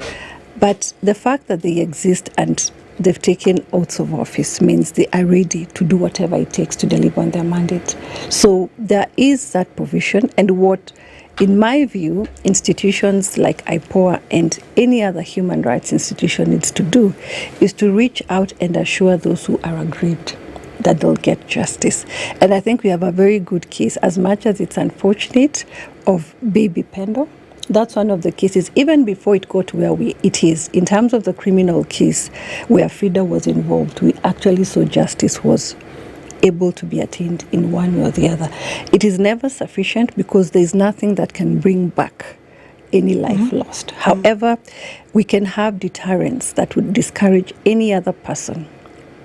But the fact that they exist and they've taken oaths of office means they are ready to do whatever it takes to deliver on their mandate. So there is that provision, and what, in my view, institutions like IPOA and any other human rights institution needs to do is to reach out and assure those who are aggrieved that they'll get justice. And I think we have a very good case, as much as it's unfortunate, of Baby Pendo. That's one of the cases, even before it got where it is. In terms of the criminal case where FIDA was involved, we actually saw justice was able to be attained in one way or the other. It is never sufficient because there is nothing that can bring back any life lost. However, we can have deterrents that would discourage any other person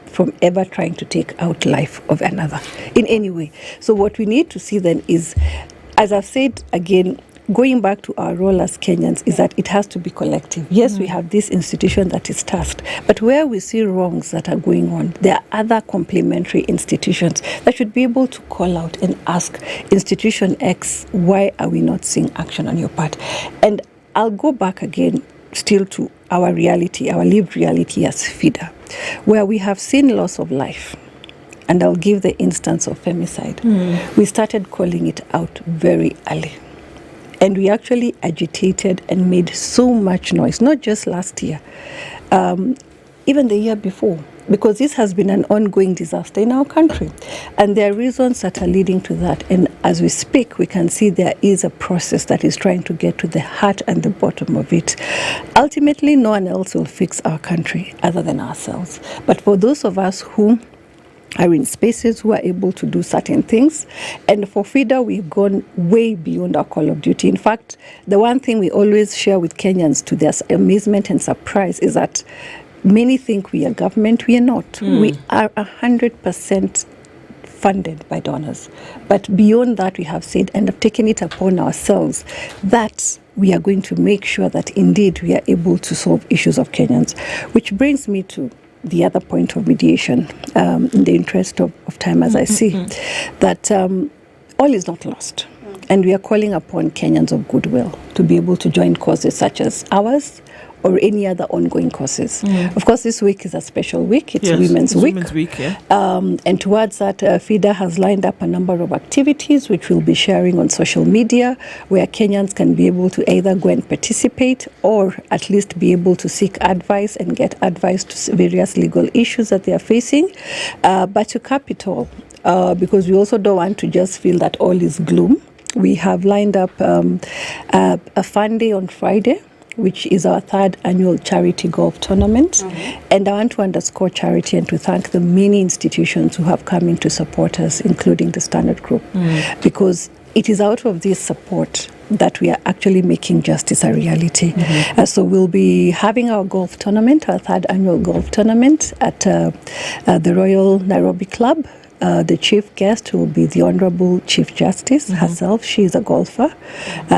from ever trying to take out life of another in any way. So what we need to see then is, as I've said again, going back to our role as Kenyans, is that it has to be collective. Yes, we have this institution that is tasked, but where we see wrongs that are going on, there are other complementary institutions that should be able to call out and ask Institution X, why are we not seeing action on your part? And I'll go back again still to our reality, our lived reality as FIDA, where we have seen loss of life. And I'll give the instance of femicide. We started calling it out very early. And we actually agitated and made so much noise, not just last year, even the year before, because this has been an ongoing disaster in our country. And there are reasons that are leading to that. And as we speak, we can see there is a process that is trying to get to the heart and the bottom of it. Ultimately, no one else will fix our country other than ourselves. But for those of us who are in spaces who are able to do certain things. And for FIDA, we've gone way beyond our call of duty. In fact, the one thing we always share with Kenyans to their amazement and surprise is that many think we are government. We are not. We are 100% funded by donors. But beyond that, we have said and have taken it upon ourselves that we are going to make sure that indeed we are able to solve issues of Kenyans. Which brings me to the other point of mediation, in the interest of time, as I see, that all is not lost. And we are calling upon Kenyans of goodwill to be able to join causes such as ours or any other ongoing causes. Of course, this week is a special week. It's Women's Week. Women's Week, yeah. And towards that, FIDA has lined up a number of activities which we'll be sharing on social media, where Kenyans can be able to either go and participate or at least be able to seek advice and get advice to various legal issues that they are facing. But to cap it all, because we also don't want to just feel that all is gloom, we have lined up a fun day on Friday, which is our third annual charity golf tournament. And I want to underscore charity and to thank the many institutions who have come in to support us, including the Standard Group, because it is out of this support that we are actually making justice a reality. So we'll be having our golf tournament, our third annual golf tournament at the Royal Nairobi Club. The chief guest will be the Honorable Chief Justice herself. She is a golfer,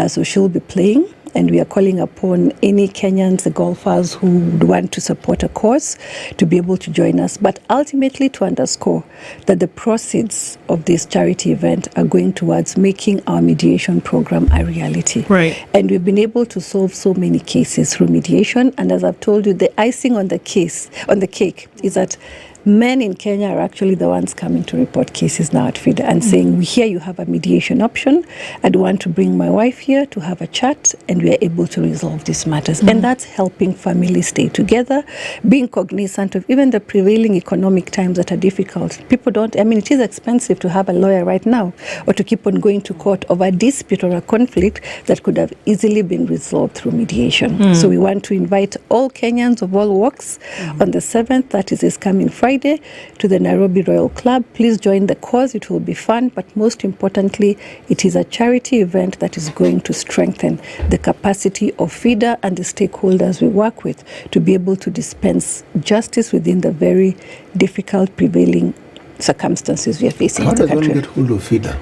so she'll be playing. And we are calling upon any Kenyans, the golfers who would want to support a cause, to be able to join us. But ultimately to underscore that the proceeds of this charity event are going towards making our mediation program a reality. Right. And we've been able to solve so many cases through mediation. And as I've told you, the icing on the cake is that men in Kenya are actually the ones coming to report cases now at FIDA and saying, we hear you have a mediation option. I'd want to bring my wife here to have a chat, and we are able to resolve these matters. And that's helping families stay together, being cognizant of even the prevailing economic times that are difficult. People don't, it is expensive to have a lawyer right now or to keep on going to court over a dispute or a conflict that could have easily been resolved through mediation. So we want to invite all Kenyans of all walks on the 7th, that is this coming Friday, to the Nairobi Royal Club. Please join the cause. It will be fun, but most importantly, it is a charity event that is going to strengthen the capacity of FIDA and the stakeholders we work with to be able to dispense justice within the very difficult prevailing circumstances we are facing in the country. How does one get hold of FIDA?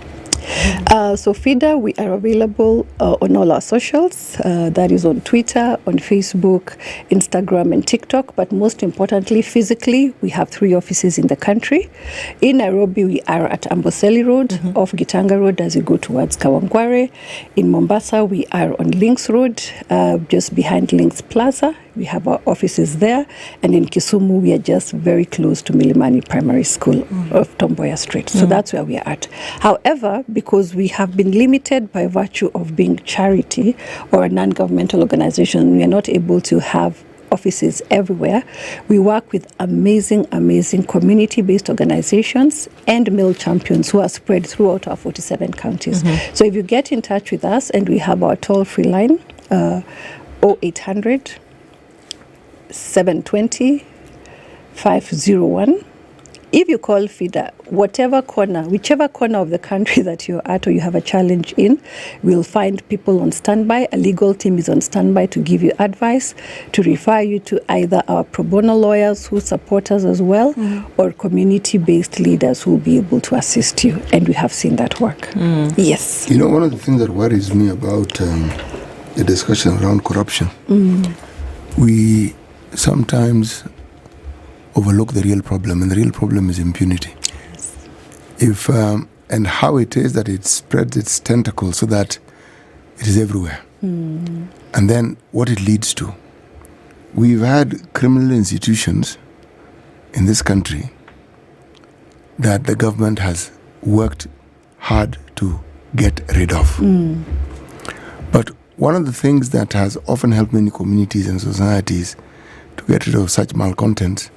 So FIDA, we are available on all our socials. That is on Twitter, on Facebook, Instagram, and TikTok. But most importantly, physically, we have 3 offices in the country. In Nairobi, we are at Amboseli Road, off Gitanga Road as you go towards Kawangware. In Mombasa, we are on Links Road, just behind Links Plaza. We have our offices there. And in Kisumu, we are just very close to Milimani Primary School of Tomboya Street. So that's where we are at. However, because we have been limited by virtue of being charity or a non-governmental organization, we are not able to have offices everywhere. We work with amazing community-based organizations and male champions who are spread throughout our 47 counties. So if you get in touch with us, and we have our toll-free line, 0800 720 501. if you call FIDA, whichever corner of the country that you're at or you have a challenge in, we'll find people on standby. A legal team is on standby to give you advice, to refer you to either our pro bono lawyers who support us as well, or community-based leaders who will be able to assist you. And we have seen that work. Yes. You know, one of the things that worries me about the discussion around corruption, we sometimes overlook the real problem, and the real problem is impunity. If and how it is that it spreads its tentacles so that it is everywhere. And then what it leads to. We've had criminal institutions in this country that the government has worked hard to get rid of. But one of the things that has often helped many communities and societies to get rid of such malcontents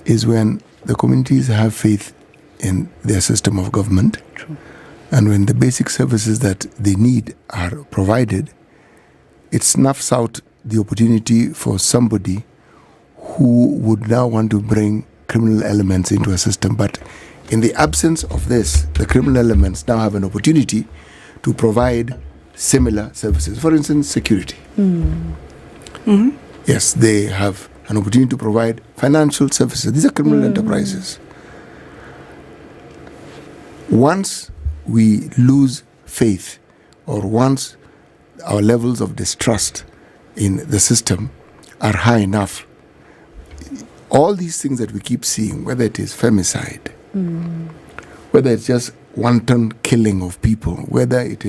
is when the communities have faith in their system of government. True. And when the basic services that they need are provided, it snuffs out the opportunity for somebody who would now want to bring criminal elements into a system. But in the absence of this, the criminal elements now have an opportunity to provide similar services. For instance, security. Yes, they have an opportunity to provide financial services. These are criminal enterprises. Once we lose faith, or once our levels of distrust in the system are high enough, all these things that we keep seeing, whether it is femicide, whether it's just wanton killing of people, whether it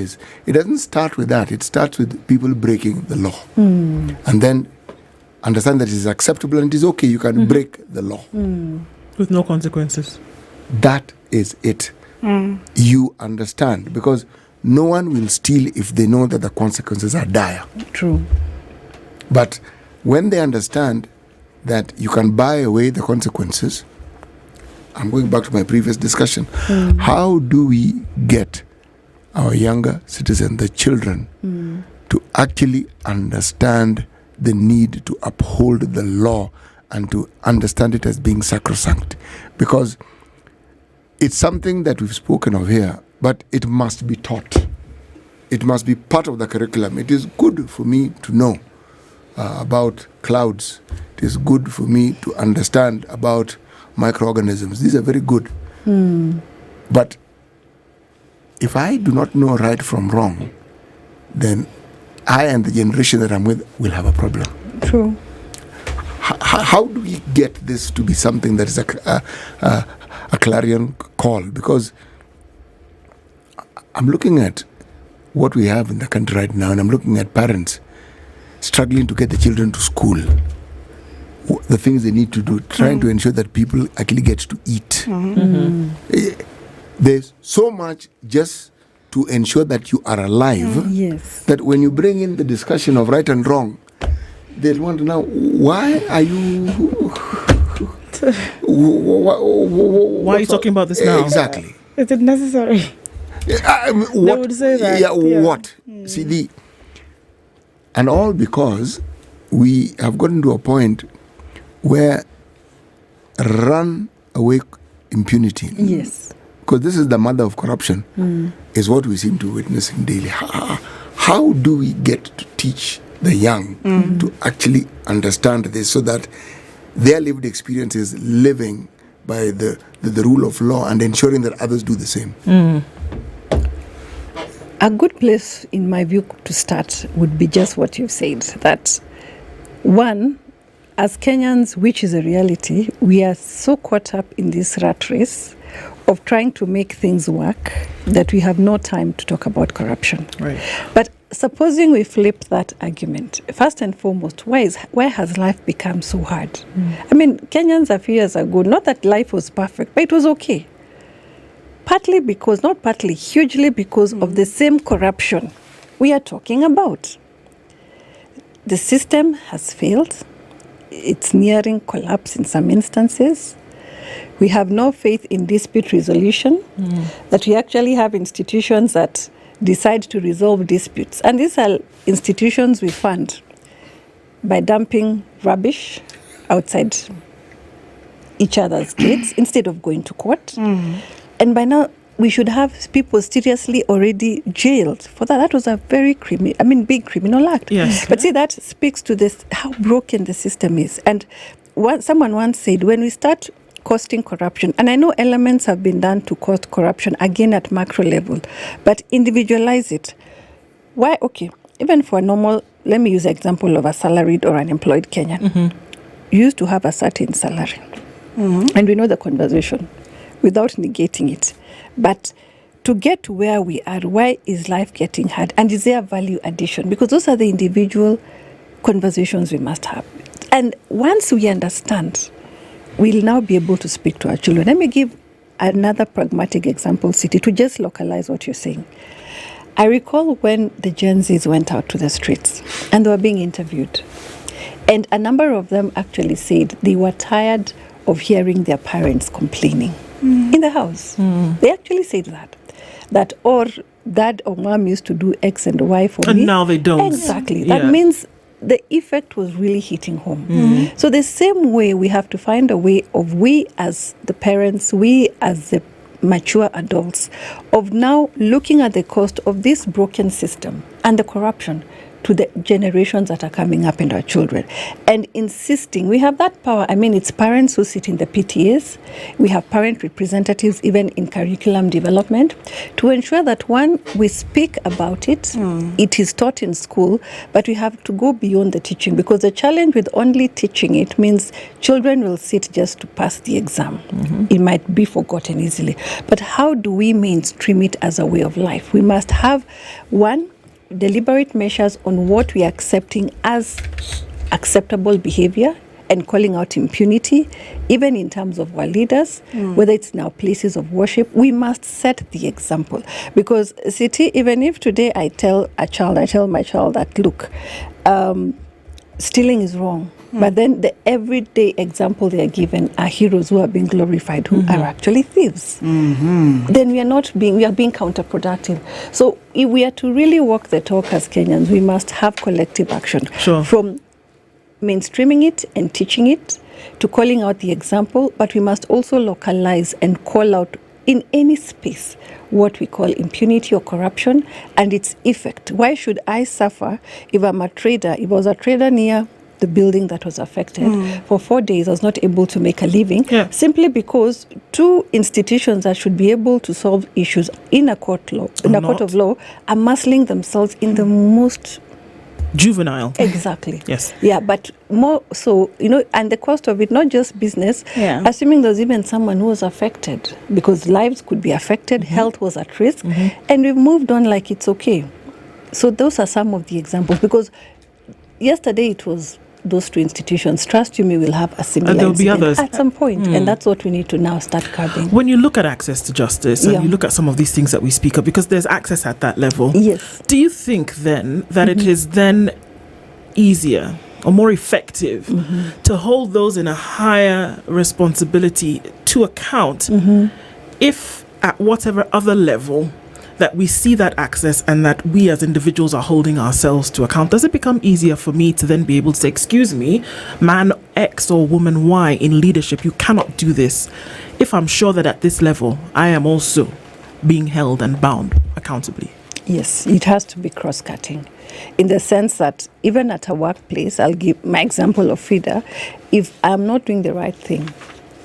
doesn't start with that. It starts with people breaking the law. And then understand that it is acceptable and it is okay. You can break the law. With no consequences. That is it. You understand, because no one will steal if they know that the consequences are dire. True. But when they understand that you can buy away the consequences, I'm going back to my previous discussion. How do we get our younger citizens, the children, to actually understand the need to uphold the law and to understand it as being sacrosanct? Because it's something that we've spoken of here, but it must be taught. It must be part of the curriculum. It is good for me to know about clouds. It is good for me to understand about microorganisms. These are very good. But if I do not know right from wrong, then I and the generation that I'm with will have a problem. True. How do we get this to be something that is a clarion call? Because I'm looking at what we have in the country right now, and I'm looking at parents struggling to get the children to school, the things they need to do, trying to ensure that people actually get to eat. There's so much just to ensure that you are alive, that when you bring in the discussion of right and wrong, they want to know, why are you... why are you talking about this now? Exactly. Is it necessary? What? They would say that. What? See, and all because we have gotten to a point where runaway impunity. Yes. Because this is the mother of corruption, is what we seem to be witnessing daily. How do we get to teach the young to actually understand this so that their lived experience is living by the rule of law and ensuring that others do the same? A good place, in my view, to start would be just what you've said, that one, as Kenyans, which is a reality, we are so caught up in this rat race of trying to make things work that we have no time to talk about corruption. Right. But supposing we flip that argument, first and foremost, why has life become so hard? I mean, Kenyans a few years ago, not that life was perfect, but it was okay. Hugely because of the same corruption we are talking about. The system has failed. It's nearing collapse in some instances. We have no faith in dispute resolution, that we actually have institutions that decide to resolve disputes. And these are institutions we fund by dumping rubbish outside each other's kids instead of going to court. And by now, we should have people seriously already jailed for that. That was a very big criminal act. Yes. But see, that speaks to this, how broken the system is. And someone once said, when we start costing corruption, and I know elements have been done to cost corruption, again at macro level, but individualize it. Why? Okay, even for a normal, let me use the example of a salaried or an employed Kenyan. You used to have a certain salary. And we know the conversation without negating it. But to get to where we are, why is life getting hard? And is there a value addition? Because those are the individual conversations we must have. And once we understand, we'll now be able to speak to our children. Let me give another pragmatic example, City, to just localize what you're saying. I recall when the Gen Zs went out to the streets and they were being interviewed. And a number of them actually said they were tired of hearing their parents complaining in the house. They actually said that or dad or mom used to do X and Y for me. And now they don't. Exactly. That means the effect was really hitting home. So the same way, we have to find a way of, we as the parents, we as the mature adults, of now looking at the cost of this broken system and the corruption to the generations that are coming up and our children, and insisting. We have that power. It's parents who sit in the PTAs. We have parent representatives even in curriculum development to ensure that, one, we speak about it, it is taught in school, but we have to go beyond the teaching, because the challenge with only teaching it means children will sit just to pass the exam. It might be forgotten easily. But how do we mainstream it as a way of life? We must have, one, deliberate measures on what we are accepting as acceptable behavior and calling out impunity, even in terms of our leaders, whether it's in our places of worship. We must set the example. Because, City, even if today I tell my child that, look, stealing is wrong, but then the everyday example they are given are heroes who are being glorified, who are actually thieves. Then we are being counterproductive. So if we are to really walk the talk as Kenyans, we must have collective action. From mainstreaming it and teaching it to calling out the example, but we must also localize and call out in any space what we call impunity or corruption and its effect. Why should I suffer if I'm a trader? If I was a trader near the building that was affected, for 4 days I was not able to make a living, simply because two institutions that should be able to solve issues in a court of law are muscling themselves in the most juvenile. Exactly. Yes. Yeah, but more so, and the cost of it, not just business, assuming there's even someone who was affected, because lives could be affected, health was at risk, and we've moved on like it's okay. So those are some of the examples, because yesterday it was those two institutions. Trust you me, we'll have a similar there will be others at some point, and that's what we need to now start curbing. When you look at access to justice and you look at some of these things that we speak of, because there's access at that level, do you think then that it is then easier or more effective to hold those in a higher responsibility to account if at whatever other level that we see that access and that we as individuals are holding ourselves to account? Does it become easier for me to then be able to say, excuse me, man X or woman Y in leadership, you cannot do this, if I'm sure that at this level I am also being held and bound accountably? Yes, it has to be cross-cutting, in the sense that even at a workplace, I'll give my example of FIDA, if I'm not doing the right thing,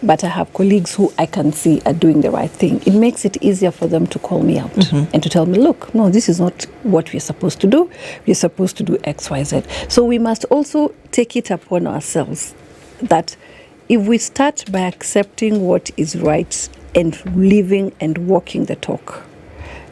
but I have colleagues who I can see are doing the right thing, it makes it easier for them to call me out and to tell me, look, no, this is not what we're supposed to do. We're supposed to do X, Y, Z. So we must also take it upon ourselves that if we start by accepting what is right and living and walking the talk,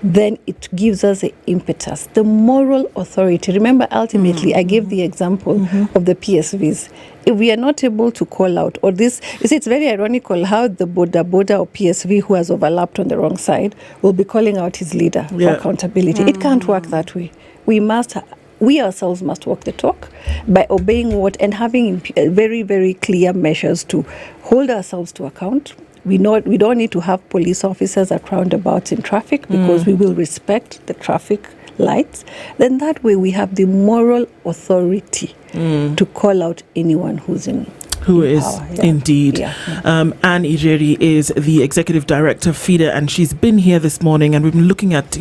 then it gives us the impetus, the moral authority. Remember, ultimately, I gave the example of the PSVs. If we are not able to call out, or this, you see, it's very ironical how the Boda or PSV who has overlapped on the wrong side will be calling out his leader for accountability. It can't work that way. We ourselves must walk the talk by obeying what and having very, very clear measures to hold ourselves to account. We don't need to have police officers at roundabouts in traffic, because we will respect the traffic lights. Then that way we have the moral authority to call out anyone who's in Who is indeed. Anne Ijeri is the Executive Director of FIDA, and she's been here this morning, and we've been looking at,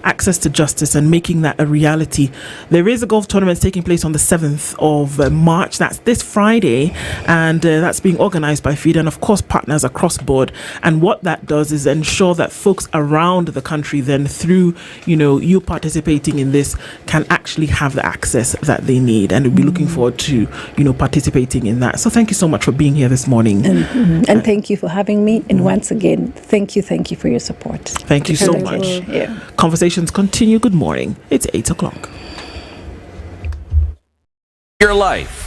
access to justice and making that a reality. There is a golf tournament taking place on the 7th of March. That's this Friday, and that's being organized by FIDA and, of course, partners across board. And what that does is ensure that folks around the country then, through, you participating in this, can actually have the access that they need. And we'll be looking forward to, participating in that. So thank you so much for being here this morning. And thank you for having me. And once again, thank you for your support. Thank you so much. Conversations continue. Good morning. It's 8 o'clock. Your life.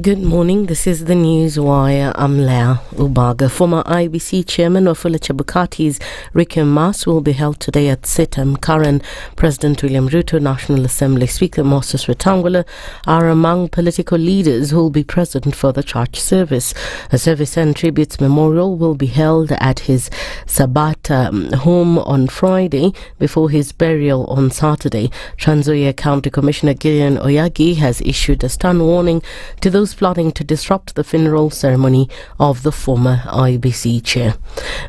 Good morning. This is the News Wire. I'm Leah Ubaga. Former IBC Chairman Wafula Chebukati's Requiem Mass will be held today at Sitam. Current President William Ruto, National Assembly Speaker Moses Wetangula are among political leaders who will be present for the church service. A service and tributes memorial will be held at his Sabata home on Friday before his burial on Saturday. Trans Nzoia County Commissioner Gideon Oyagi has issued a stern warning to those planning to disrupt the funeral ceremony of the former IBC chair.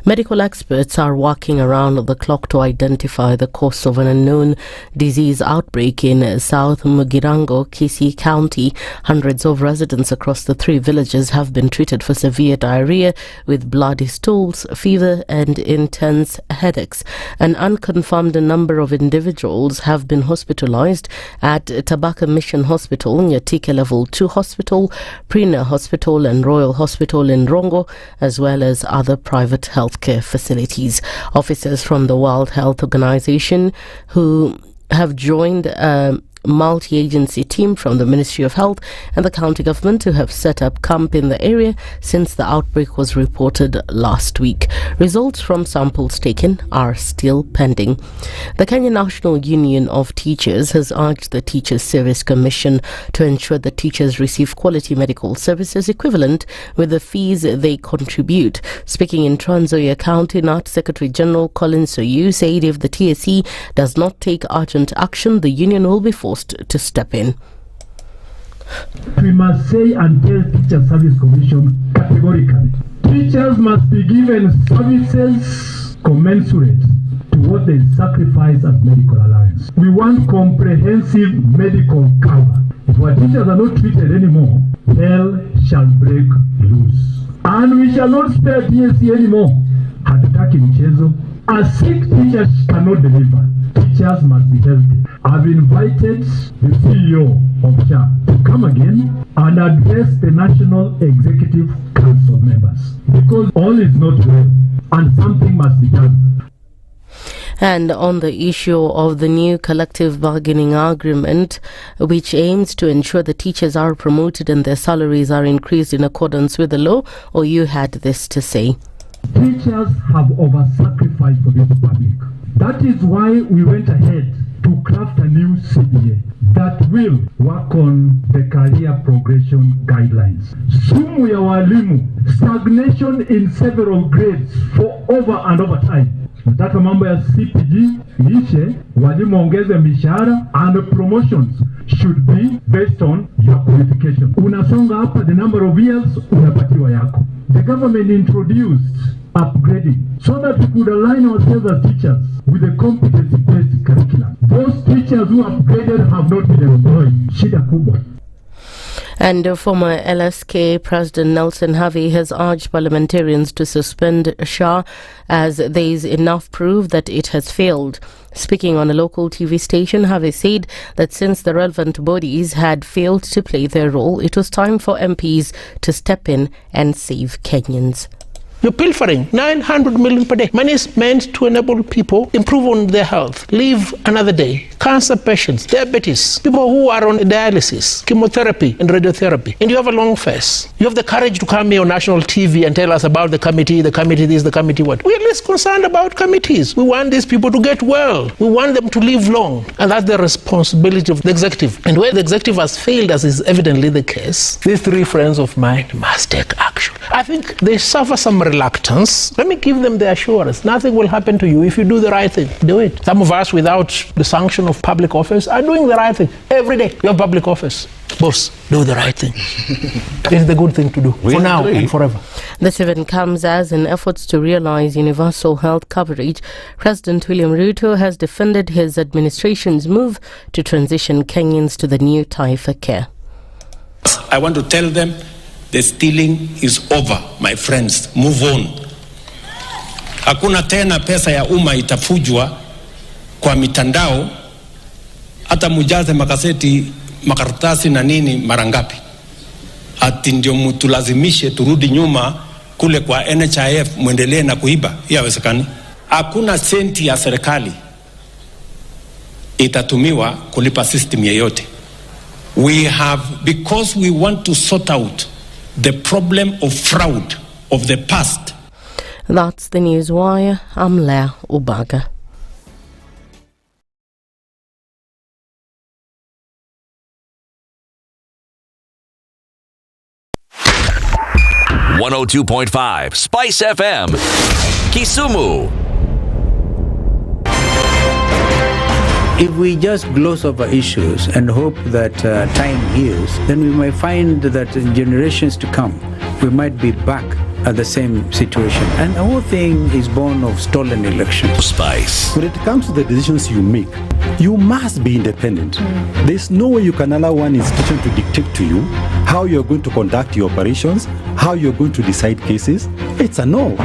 Medical experts are working around the clock to identify the cause of an unknown disease outbreak in South Mugirango, Kisii County. Hundreds of residents across the 3 villages have been treated for severe diarrhea with bloody stools, fever and intense headaches. An unconfirmed number of individuals have been hospitalized at Tabaka Mission Hospital, Nyatike Level 2 Hospital, Prina Hospital and Royal Hospital in Rongo, as well as other private healthcare facilities. Officers from the World Health Organization who have joined a multi-agency team from the Ministry of Health and the county government who have set up camp in the area since the outbreak was reported last week. Results from samples taken are still pending. The Kenya National Union of Teachers has urged the Teachers Service Commission to ensure that teachers receive quality medical services equivalent with the fees they contribute. Speaking in Trans Nzoia County, NAT Secretary General Colin Soyu said if the TSC does not take urgent action, the union will be forced to step in. We must say and tell Teacher Service Commission categorically, teachers must be given services commensurate to what they sacrifice as medical allowance. We want comprehensive medical cover. If our teachers are not treated anymore, hell shall break loose. And we shall not spare TSC anymore. Hatutaki mchezo. A sick teacher cannot deliver. Teachers must be healthy. I've invited the CEO of SHA to come again and address the National Executive Council members, because all is not well and something must be done. And on the issue of the new collective bargaining agreement, which aims to ensure the teachers are promoted and their salaries are increased in accordance with the law, or you had this to say? Teachers have over-sacrificed for this public. That is why we went ahead to craft a new CBA that will work on the career progression guidelines. Sumu ya walimu, stagnation in several grades for over and over time. Nataka mambo ya CPG ishe, walimu ongeze mishahara, and promotions should be based on your qualification. Unasonga hapa the number of years unapatiwa yako. The government introduced upgrading so that we could align ourselves as teachers with the competency-based curriculum. Those teachers who upgraded have not been employed. Shida kubwa. And former LSK President Nelson Harvey has urged parliamentarians to suspend SHA as there is enough proof that it has failed. Speaking on a local TV station, Harvey said that since the relevant bodies had failed to play their role, it was time for MPs to step in and save Kenyans. You're pilfering 900 million per day. Money is meant to enable people improve on their health, live another day, cancer patients, diabetes, people who are on dialysis, chemotherapy and radiotherapy, and you have a long face. You have the courage to come here on national TV and tell us about the committee this, the committee what. We're less concerned about committees. We want these people to get well. We want them to live long. And that's the responsibility of the executive. And where the executive has failed, as is evidently the case, these three friends of mine must take action. I think they suffer some reluctance. Let me give them the assurance. Nothing will happen to you if you do the right thing. Do it. Some of us, without the sanction of public office, are doing the right thing. Every day, you have public office. Boss, do the right thing. It's the good thing to do for now and forever. This event comes as in efforts to realize universal health coverage. President William Ruto has defended his administration's move to transition Kenyans to the new Taifa Care. I want to tell them the stealing is over, my friends. Move on. Hakuna tena pesa ya umma itafujwa kwa mitandao, hata mujaze makaseti makaratasi na nini marangapi. Ati ndio mutulazimishe turudi nyuma kule kwa NHIF muendelee na kuiba. Haiwezekani. Hakuna senti ya serikali itatumiwa kulipa system yeyote. We have, because we want to sort out the problem of fraud of the past. That's the news wire. I'm Leah Ubaga. .5 Spice FM, Kisumu. If we just gloss over issues and hope that time heals, then we might find that in generations to come, we might be back at the same situation. And the whole thing is born of stolen elections. Spice. When it comes to the decisions you make, you must be independent. There's no way you can allow one institution to dictate to you how you're going to conduct your operations, how you're going to decide cases. It's a no.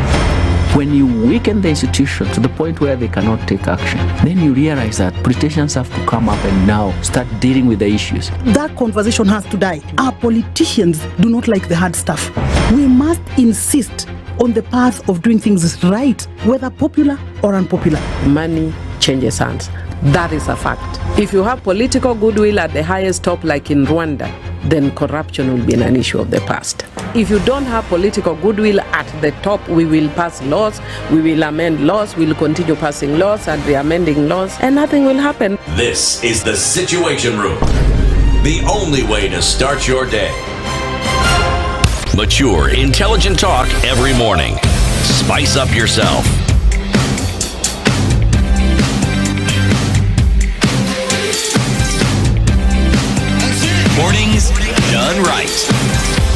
When you weaken the institution to the point where they cannot take action, then you realize that politicians have to come up and now start dealing with the issues. That conversation has to die. Our politicians do not like the hard stuff. We must insist on the path of doing things right, whether popular or unpopular. Money changes hands. That is a fact. If you have political goodwill at the highest top, like in Rwanda, then corruption will be an issue of the past. If you don't have political goodwill at the top, we will pass laws, we will amend laws, we will continue passing laws and re-amending laws, and nothing will happen. This is the Situation Room, the only way to start your day. Mature, intelligent talk every morning. Spice up yourself. Mornings done right.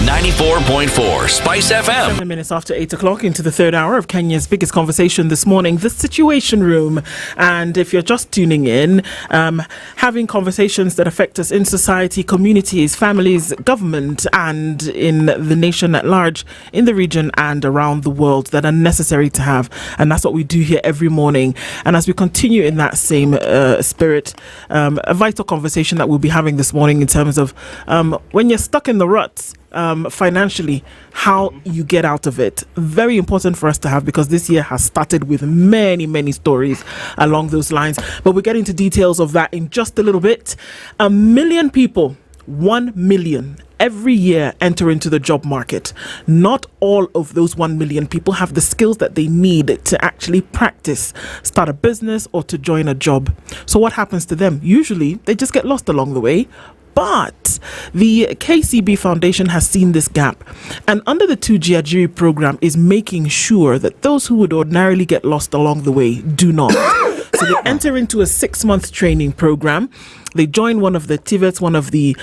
94.4 Spice FM. 7 minutes after 8 o'clock into the third hour of Kenya's biggest conversation this morning, the Situation Room. And if you're just tuning in, having conversations that affect us in society, communities, families, government, and in the nation at large, in the region and around the world, that are necessary to have. And that's what we do here every morning. And as we continue in that same spirit, a vital conversation that we'll be having this morning in terms of when you're stuck in the ruts, financially, how you get out of it. Very important for us to have, because this year has started with many stories along those lines. But we'll get into details of that in just a little bit. 1 million people, 1 million every year, enter into the job market. Not all of those 1 million people have the skills that they need to actually practice, start a business, or to join a job. So what happens to them? Usually they just get lost along the way. But the KCB Foundation has seen this gap, and under the 2G Ajiri program is making sure that those who would ordinarily get lost along the way do not. So they enter into a 6-month training program. They join one of the TVETs, one of the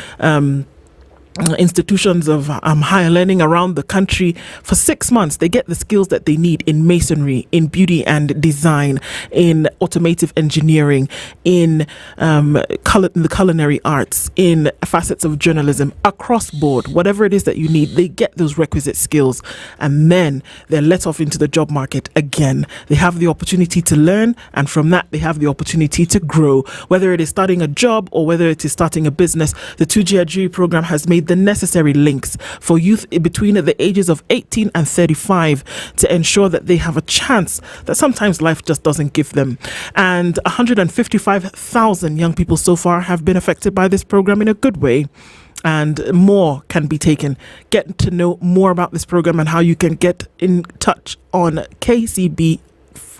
institutions of higher learning around the country. For 6 months, they get the skills that they need in masonry, in beauty and design, in automotive engineering, in the culinary arts, in facets of journalism, across board. Whatever it is that you need, they get those requisite skills, and then they're let off into the job market again. They have the opportunity to learn, and from that they have the opportunity to grow. Whether it is starting a job or whether it is starting a business, the 2G Ajiri program has made made the necessary links for youth between the ages of 18 and 35 to ensure that they have a chance that sometimes life just doesn't give them. And 155,000 young people so far have been affected by this program in a good way. And more can be taken. Get to know more about this program and how you can get in touch on KCB,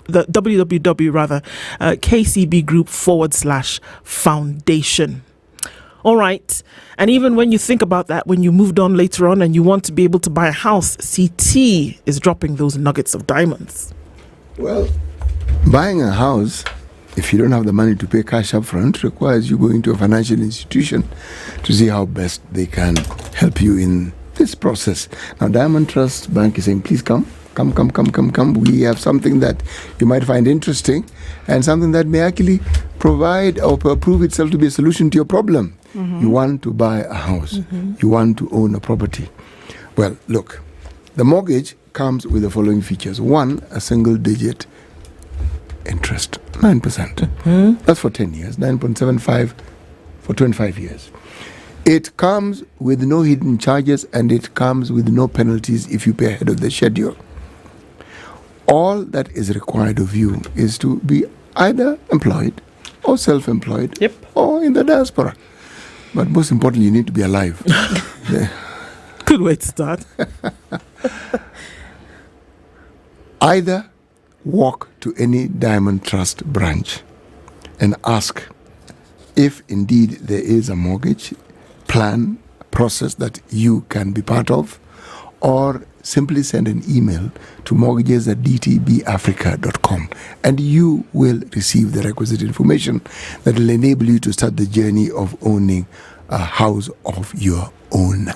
the www rather, KCB Group /foundation. All right. And even when you think about that, when you moved on later on and you want to be able to buy a house, CT is dropping those nuggets of diamonds. Well, buying a house, if you don't have the money to pay cash up front, requires you going to a financial institution to see how best they can help you in this process. Now, Diamond Trust Bank is saying, please come. We have something that you might find interesting and something that may actually provide or prove itself to be a solution to your problem. Mm-hmm. You want to buy a house. Mm-hmm. You want to own a property. Well, look, the mortgage comes with the following features. One, a single-digit interest, 9%. Mm-hmm. That's for 10 years, 9.75 for 25 years. It comes with no hidden charges and it comes with no penalties if you pay ahead of the schedule. All that is required of you is to be either employed or self-employed, yep, or in the diaspora. But most importantly, you need to be alive. Good way to start. Either walk to any Diamond Trust branch and ask if indeed there is a mortgage plan process that you can be part of, or simply send an email to mortgages@dtbafrica.com and you will receive the requisite information that will enable you to start the journey of owning a house of your own.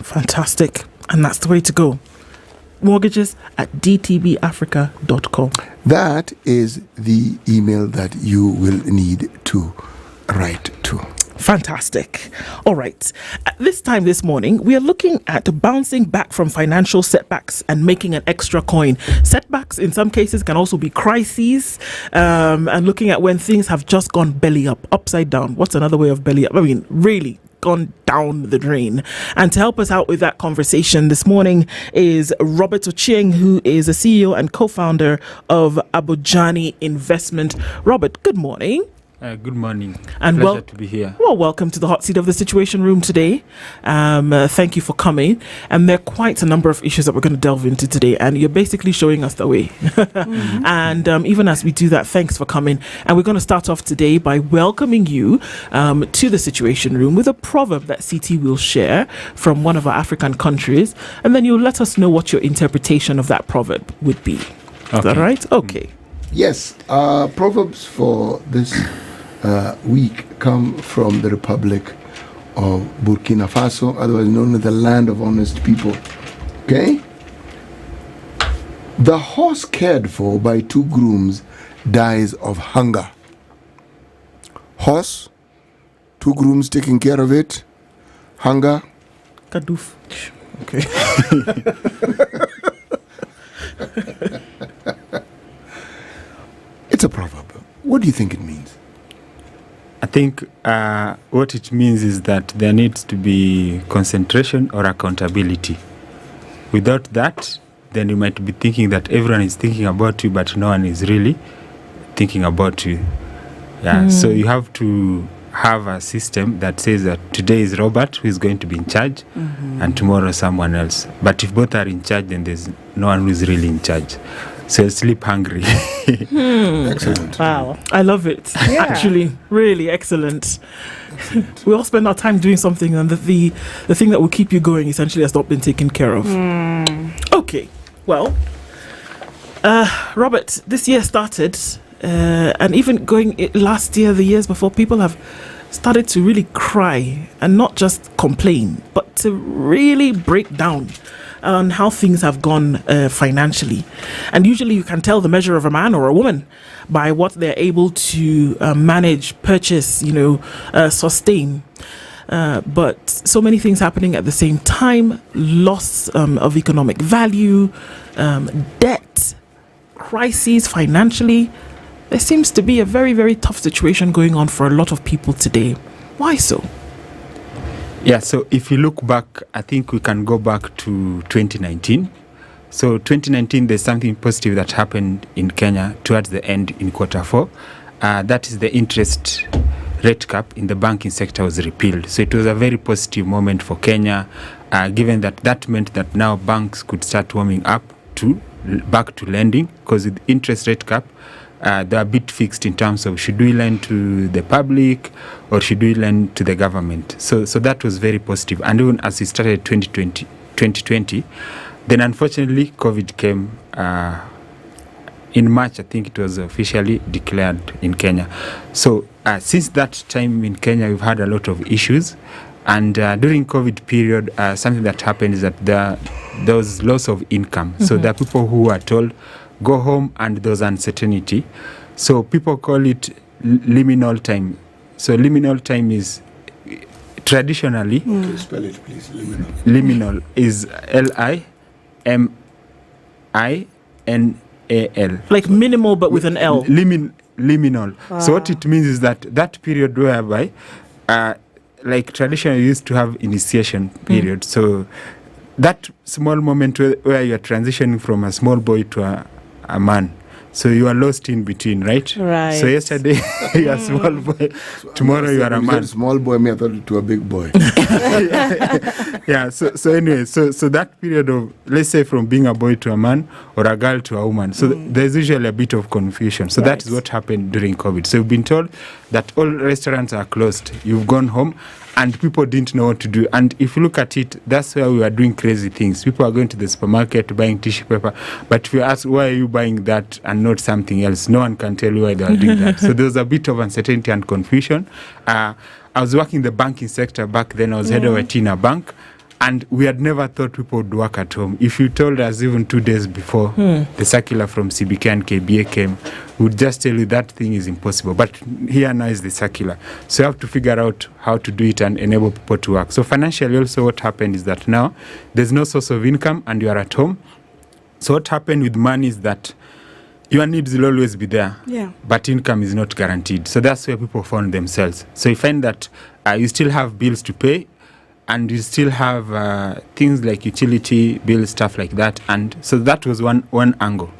Fantastic. And that's the way to go. mortgages@dtbafrica.com. That is the email that you will need to write to. Fantastic. All right. At this time this morning, we are looking at bouncing back from financial setbacks and making an extra coin. Setbacks in some cases can also be crises, and looking at when things have just gone belly up, upside down. What's another way of belly up? I mean, really gone down the drain. And to help us out with that conversation this morning is Robert Ochieng, who is a CEO and co-founder of Abujani Investment. Robert, good morning. Good morning. And pleasure to be here. Well, welcome to the hot seat of the Situation Room today. Thank you for coming. And there are quite a number of issues that we're going to delve into today. And you're basically showing us the way. Mm-hmm. And even as we do that, thanks for coming. And we're going to start off today by welcoming you to the Situation Room with a proverb that CT will share from one of our African countries. And then you'll let us know what your interpretation of that proverb would be. Okay. Is that right? Okay. Yes. Proverbs for this week come from the Republic of Burkina Faso, otherwise known as the land of honest people. Okay? The horse cared for by two grooms dies of hunger. Horse, two grooms taking care of it, hunger. Kadoof. Okay. It's a proverb. What do you think it means? I think what it means is that there needs to be concentration or accountability. Without that, then you might be thinking that everyone is thinking about you, but no one is really thinking about you. Yeah. So you have to have a system that says that today is Robert who is going to be in charge, and tomorrow someone else. But if both are in charge, then there's no one who is really in charge. So sleep hungry. Excellent. Wow. I love it. Yeah. Actually, really excellent. We all spend our time doing something, and the thing that will keep you going essentially has not been taken care of. Okay. Well, Robert, this year started, and even going last year, the years before, people have started to really cry and not just complain, but to really break down on how things have gone financially. And usually you can tell the measure of a man or a woman by what they're able to manage, purchase, sustain. But so many things happening at the same time, loss of economic value, debt, crises financially. There seems to be a very, very tough situation going on for a lot of people today. Why so? Yeah, so if you look back, I think we can go back to 2019. So 2019, there's something positive that happened in Kenya towards the end in Q4. That is the interest rate cap in the banking sector was repealed. So it was a very positive moment for Kenya, given that meant that now banks could start warming up back to lending, because with interest rate cap, they're a bit fixed in terms of should we lend to the public or should we lend to the government. So that was very positive. And even as we started 2020, then unfortunately COVID came in March. I think it was officially declared in Kenya. So since that time in Kenya, we've had a lot of issues. And during COVID period, something that happened is that there was loss of income. Mm-hmm. So there are people who are told, go home, and there's uncertainty. So people call it liminal time. So liminal time is traditionally... Can you spell it, please? Liminal. Liminal is L-I-M-I-N-A-L. Like minimal, but with an L. Liminal. So what it means is that period whereby, like traditionally used to have initiation period. So that small moment where you're transitioning from a small boy to a man. So you are lost in between, right? Right. So yesterday you are a small boy, tomorrow you are a man. Small boy, I thought to a big boy. Yeah. So anyway, so that period of, let's say, from being a boy to a man or a girl to a woman. So there's usually a bit of confusion. So that is what happened during COVID. So you've been told that all restaurants are closed. You've gone home. And people didn't know what to do. And if you look at it, that's where we were doing crazy things. People are going to the supermarket buying tissue paper. But if you ask, why are you buying that and not something else? No one can tell you why they are doing that. So there was a bit of uncertainty and confusion. I was working in the banking sector back then. I was head of IT in a bank. And we had never thought people would work at home. If you told us even 2 days before the circular from CBK and KBA came, we would just tell you that thing is impossible. But here now is the circular. So you have to figure out how to do it and enable people to work. So financially also what happened is that now there's no source of income and you are at home. So what happened with money is that your needs will always be there, but income is not guaranteed. So that's where people found themselves. So you find that you still have bills to pay, and you still have things like utility bills, stuff like that. And so that was one angle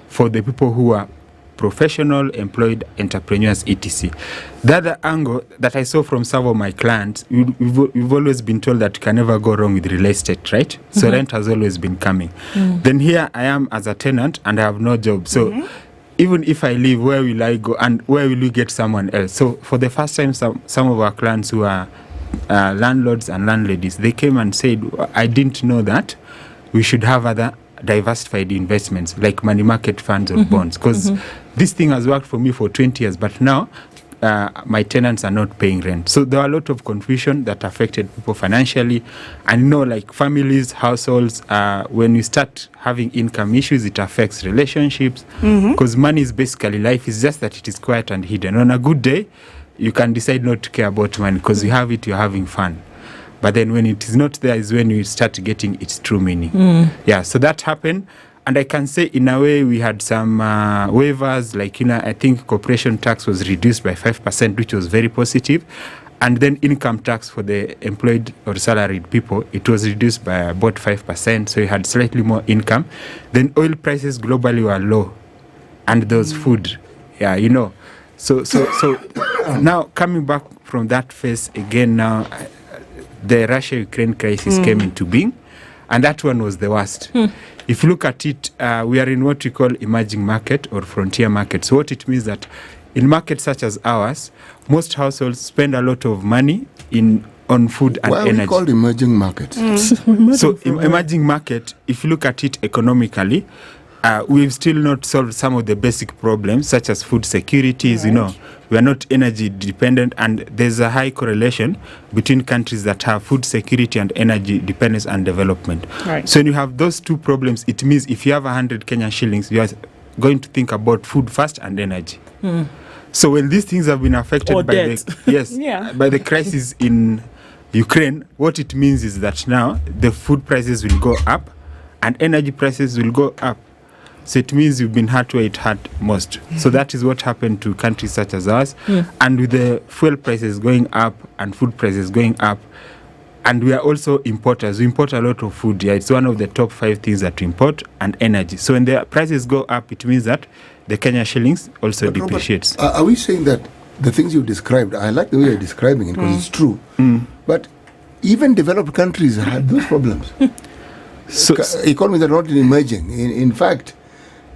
for the people who are professional, employed entrepreneurs, etc. The other angle that I saw from some of my clients, we've always been told that you can never go wrong with real estate, right? So rent has always been coming. Then here I am as a tenant and I have no job. So even if I leave, where will I go and where will we get someone else? So for the first time, some of our clients who are landlords and landladies, they came and said, I didn't know that we should have other diversified investments like money market funds or bonds, because this thing has worked for me for 20 years, but now my tenants are not paying rent. So there are a lot of confusion that affected people financially. And like families, households, when you start having income issues, it affects relationships, because money is basically life. It's just that it is quiet and hidden. On a good day, you can decide not to care about money because you have it, you're having fun. But then when it is not there is when you start getting its true meaning. Yeah, so that happened. And I can say in a way we had some waivers, like, I think corporation tax was reduced by 5%, which was very positive. And then income tax for the employed or salaried people, it was reduced by about 5%. So you had slightly more income. Then oil prices globally were low. And there was food. Yeah, So now coming back from that phase again now, the Russia-Ukraine crisis came into being, and that one was the worst. If you look at it, we are in what we call emerging market or frontier market. So what it means that in markets such as ours, most households spend a lot of money on food and energy. Why are we called emerging markets? So emerging market, if you look at it economically, we've still not solved some of the basic problems, such as food securities. We are not energy dependent, and there's a high correlation between countries that have food security and energy dependence and development. Right. So when you have those two problems, it means if you have 100 Kenyan shillings, you are going to think about food first and energy. So when these things have been affected by by the crisis in Ukraine, what it means is that now the food prices will go up and energy prices will go up. So it means you've been hurt where it hurt most. So that is what happened to countries such as ours. And with the fuel prices going up and food prices going up, And we are also importers. We import a lot of food. Yeah, it's one of the top 5 things that we import, and energy. So when the prices go up, it means that the Kenya shillings also depreciates. Are we saying that the things you described, I like the way you're describing it because it's true, but even developed countries had those problems. So economies are not emerging. In fact,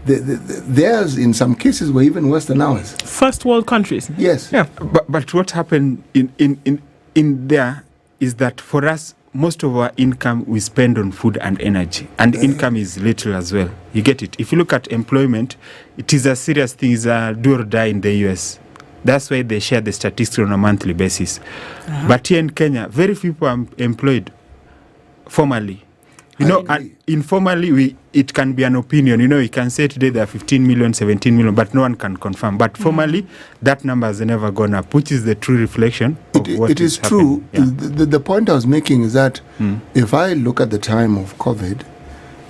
theirs in some cases were even worse than ours. First world countries. Yes. Yeah. But what happened in there is that for us, most of our income we spend on food and energy, and income is little as well. You get it? If you look at employment, it is a serious thing. It's a do or die in the US. That's why they share the statistics on a monthly basis. But here in Kenya, very few people are employed formally. You know, and informally, it can be an opinion. You know, you can say today there are 15 million, 17 million, but no one can confirm. But formally, that number has never gone up, which is the true reflection of what is true. Yeah. The point I was making is that if I look at the time of COVID,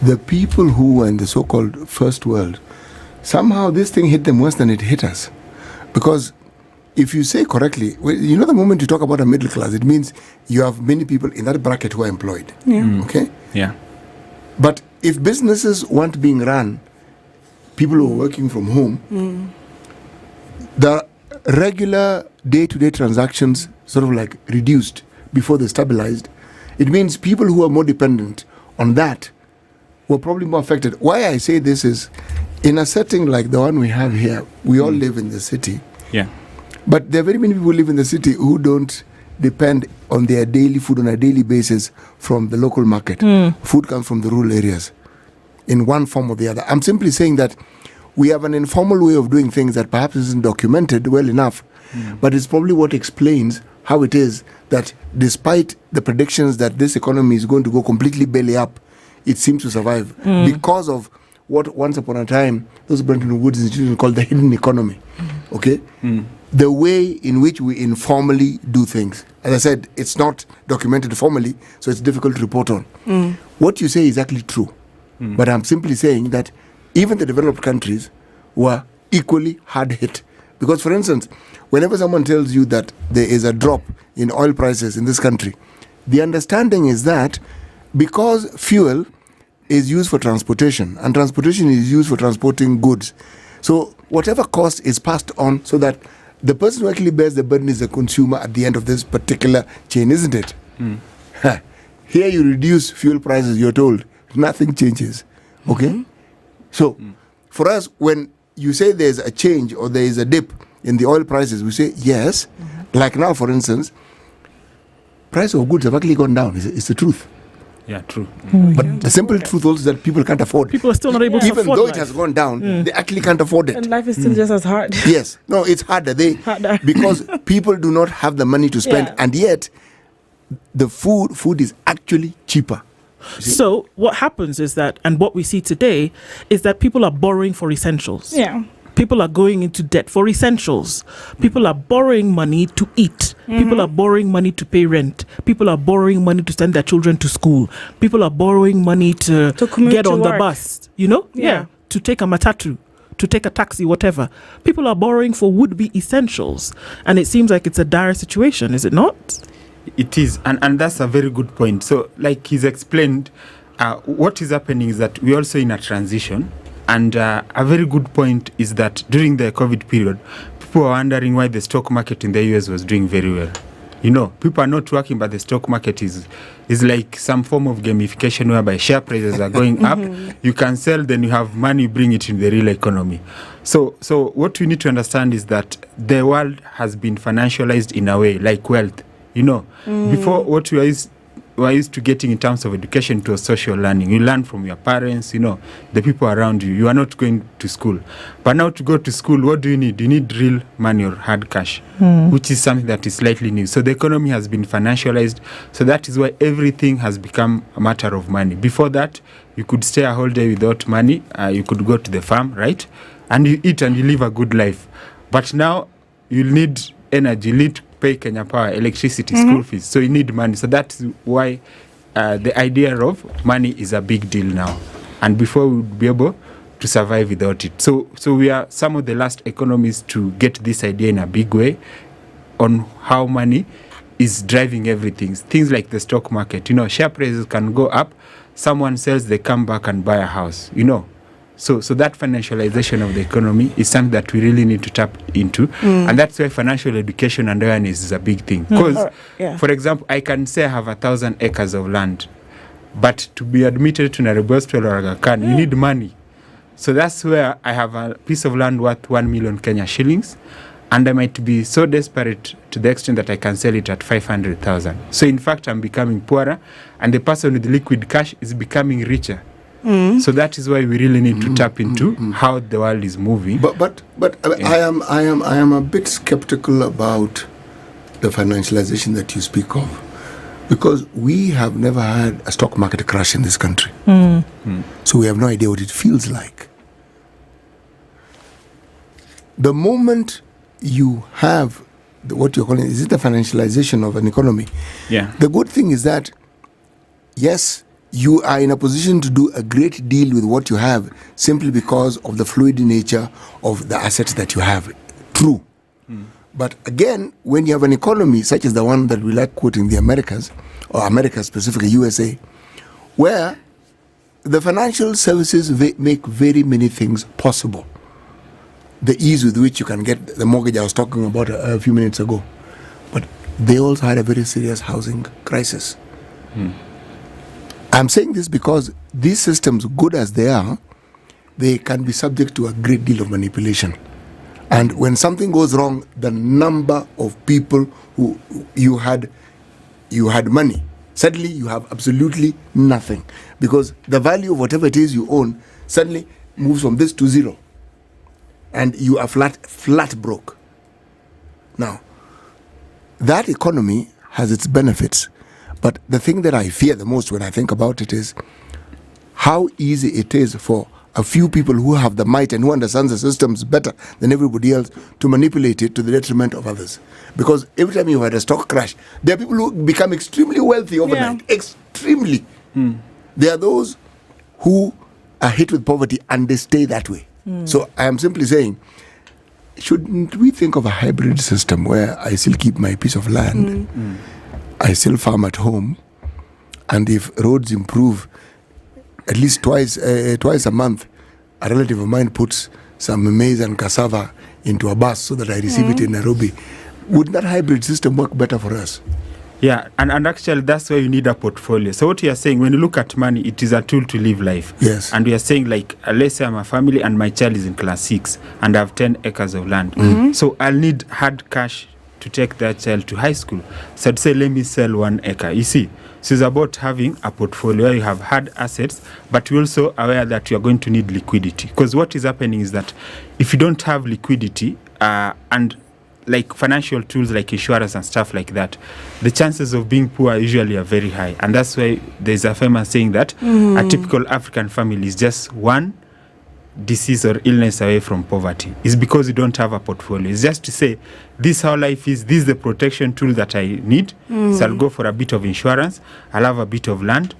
the people who were in the so-called first world, somehow this thing hit them worse than it hit us. Because if you say correctly, you know, the moment you talk about a middle class, it means you have many people in that bracket who are employed. Okay? Yeah. But if businesses weren't being run, people who are working from home, the regular day-to-day transactions sort of like reduced before they stabilized. It means people who are more dependent on that were probably more affected. Why I say this is, in a setting like the one we have here, we all live in the city. Yeah. But there are very many people who live in the city who don't depend on their daily food on a daily basis from the local market. Food comes from the rural areas in one form or the other. I'm simply saying that we have an informal way of doing things that perhaps isn't documented well enough, but it's probably what explains how it is that despite the predictions that this economy is going to go completely belly up, it seems to survive because of what once upon a time those Bretton Woods institutions called the hidden economy. Okay? The way in which we informally do things. As I said, it's not documented formally, so it's difficult to report on. What you say is actually true. But I'm simply saying that even the developed countries were equally hard hit. Because, for instance, whenever someone tells you that there is a drop in oil prices in this country, the understanding is that because fuel is used for transportation, and transportation is used for transporting goods, so whatever cost is passed on so that the person who actually bears the burden is the consumer at the end of this particular chain, isn't it? Here you reduce fuel prices, you're told, nothing changes. Okay? So, for us, when you say there's a change or there is a dip in the oil prices, we say yes. Like now, for instance, price of goods have actually gone down. It's the truth. Yeah, true. But the simple truth also is that people can't afford. People are still not able to afford. Even though life. it has gone down, they actually can't afford it. And life is still just as hard. Yes. No, it's harder. Because people do not have the money to spend, and yet the food is actually cheaper. So what happens is that, and what we see today, is that people are borrowing for essentials. Yeah. People are going into debt for essentials. People are borrowing money to eat. People are borrowing money to pay rent. People are borrowing money to send their children to school. People are borrowing money to get on the bus, you know? Yeah. To take a matatu, to take a taxi, whatever. People are borrowing for would-be essentials. And it seems like it's a dire situation, is it not? It is. And that's a very good point. So, like he's explained, what is happening is that we're also in a transition. And a very good point is that during the COVID period, people are wondering why the stock market in the US was doing very well. You know, people are not working, but the stock market is like some form of gamification whereby share prices are going up. You can sell, then you have money, bring it in the real economy. So what we need to understand is that the world has been financialized in a way, like wealth. You know, before what we are used to getting in terms of education to a social learning. You learn from your parents, you know, the people around you. You are not going to school. But now to go to school, what do you need? You need real money or hard cash, which is something that is slightly new. So the economy has been financialized. So that is why everything has become a matter of money. Before that, you could stay a whole day without money. You could go to the farm, right? And you eat and you live a good life. But now you need energy, you need pay Kenya Power, electricity, school fees. So you need money. So that's why the idea of money is a big deal now. And before we would be able to survive without it. So we are some of the last economies to get this idea in a big way on how money is driving everything. Things like the stock market, share prices can go up, someone sells, they come back and buy a house, So that financialization of the economy is something that we really need to tap into. And that's why financial education and awareness is a big thing. Because, for example, I can say I have 1,000 acres of land, but to be admitted to Nairobi Hospital or Aga Khan, you need money. So that's where I have a piece of land worth 1 million Kenya shillings, and I might be so desperate to the extent that I can sell it at 500,000. So in fact, I'm becoming poorer, and the person with liquid cash is becoming richer. So that is why we really need to tap into how the world is moving. But I am a bit skeptical about the financialization that you speak of, because we have never had a stock market crash in this country. So we have no idea what it feels like. The moment you have what you're calling, is it the financialization of an economy? Yeah. The good thing is that, yes, you are in a position to do a great deal with what you have simply because of the fluid nature of the assets that you have. True. But again, when you have an economy such as the one that we like quoting, the Americas, or America specifically, USA, where the financial services make very many things possible. The ease with which you can get the mortgage I was talking about a few minutes ago. But they also had a very serious housing crisis. I'm saying this because these systems, good as they are, they can be subject to a great deal of manipulation. And when something goes wrong, the number of people who you had money, suddenly you have absolutely nothing. Because the value of whatever it is you own suddenly moves from this to zero. And you are flat broke. Now, that economy has its benefits. But the thing that I fear the most when I think about it is how easy it is for a few people who have the might and who understand the systems better than everybody else to manipulate it to the detriment of others. Because every time you had a stock crash, there are people who become extremely wealthy overnight. Yeah. Extremely. There are those who are hit with poverty and they stay that way. So I am simply saying, shouldn't we think of a hybrid system where I still keep my piece of land, I still farm at home, and if roads improve, at least twice a month, a relative of mine puts some maize and cassava into a bus so that I receive it in Nairobi. Wouldn't that hybrid system work better for us? Yeah, and actually that's why you need a portfolio. So what you are saying, when you look at money, it is a tool to live life. Yes. And we are saying, like, let's say I'm a family and my child is in class 6 and I have 10 acres of land. So I'll need hard cash to take that child to high school. So I'd say, let me sell 1 acre. You see, so it's about having a portfolio where you have hard assets, but you're also aware that you are going to need liquidity. Because what is happening is that if you don't have liquidity and like financial tools like insurance and stuff like that, the chances of being poor usually are very high. And that's why there's a famous saying that a typical African family is just one disease or illness away from poverty. It's because you don't have a portfolio. It's just to say, this is how life is, this is the protection tool that I need. So I'll go for a bit of insurance, I'll have a bit of land,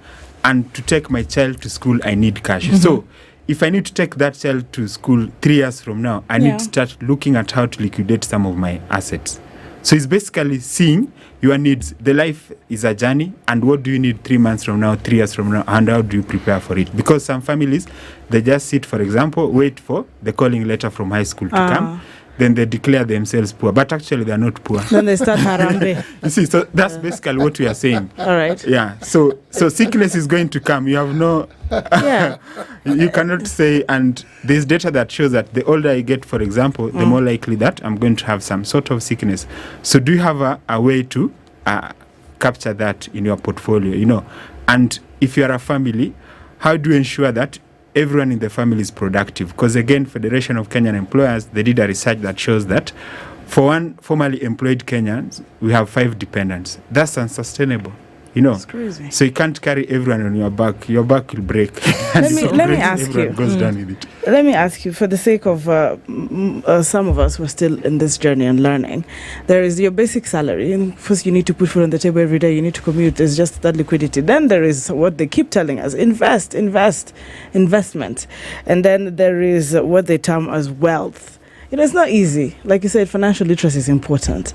and to take my child to school, I need cash. So if I need to take that child to school 3 years from now, I need to start looking at how to liquidate some of my assets. So it's basically seeing your needs. The life is a journey, and what do you need 3 months from now, 3 years from now, and how do you prepare for it? Because some families, they just sit, for example, wait for the calling letter from high school to come. Then they declare themselves poor, but actually they are not poor. Then they start harambe. You see, so that's basically what we are saying. All right. Yeah. So sickness is going to come. You have no. You cannot say, and there's data that shows that the older I get, for example, the more likely that I'm going to have some sort of sickness. So do you have a way to capture that in your portfolio? And if you are a family, how do you ensure that everyone in the family is productive? Because again, Federation of Kenyan Employers, they did a research that shows that for one formally employed Kenyans, we have 5 dependents. That's unsustainable. It's crazy. So you can't carry everyone on your back. Your back will break. Let me ask you. Goes down with it. Let me ask you, for the sake of some of us who are still in this journey and learning, there is your basic salary. And first, you need to put food on the table every day. You need to commute. There's just that liquidity. Then there is what they keep telling us: investment. And then there is what they term as wealth. it's not easy. Like you said, financial literacy is important.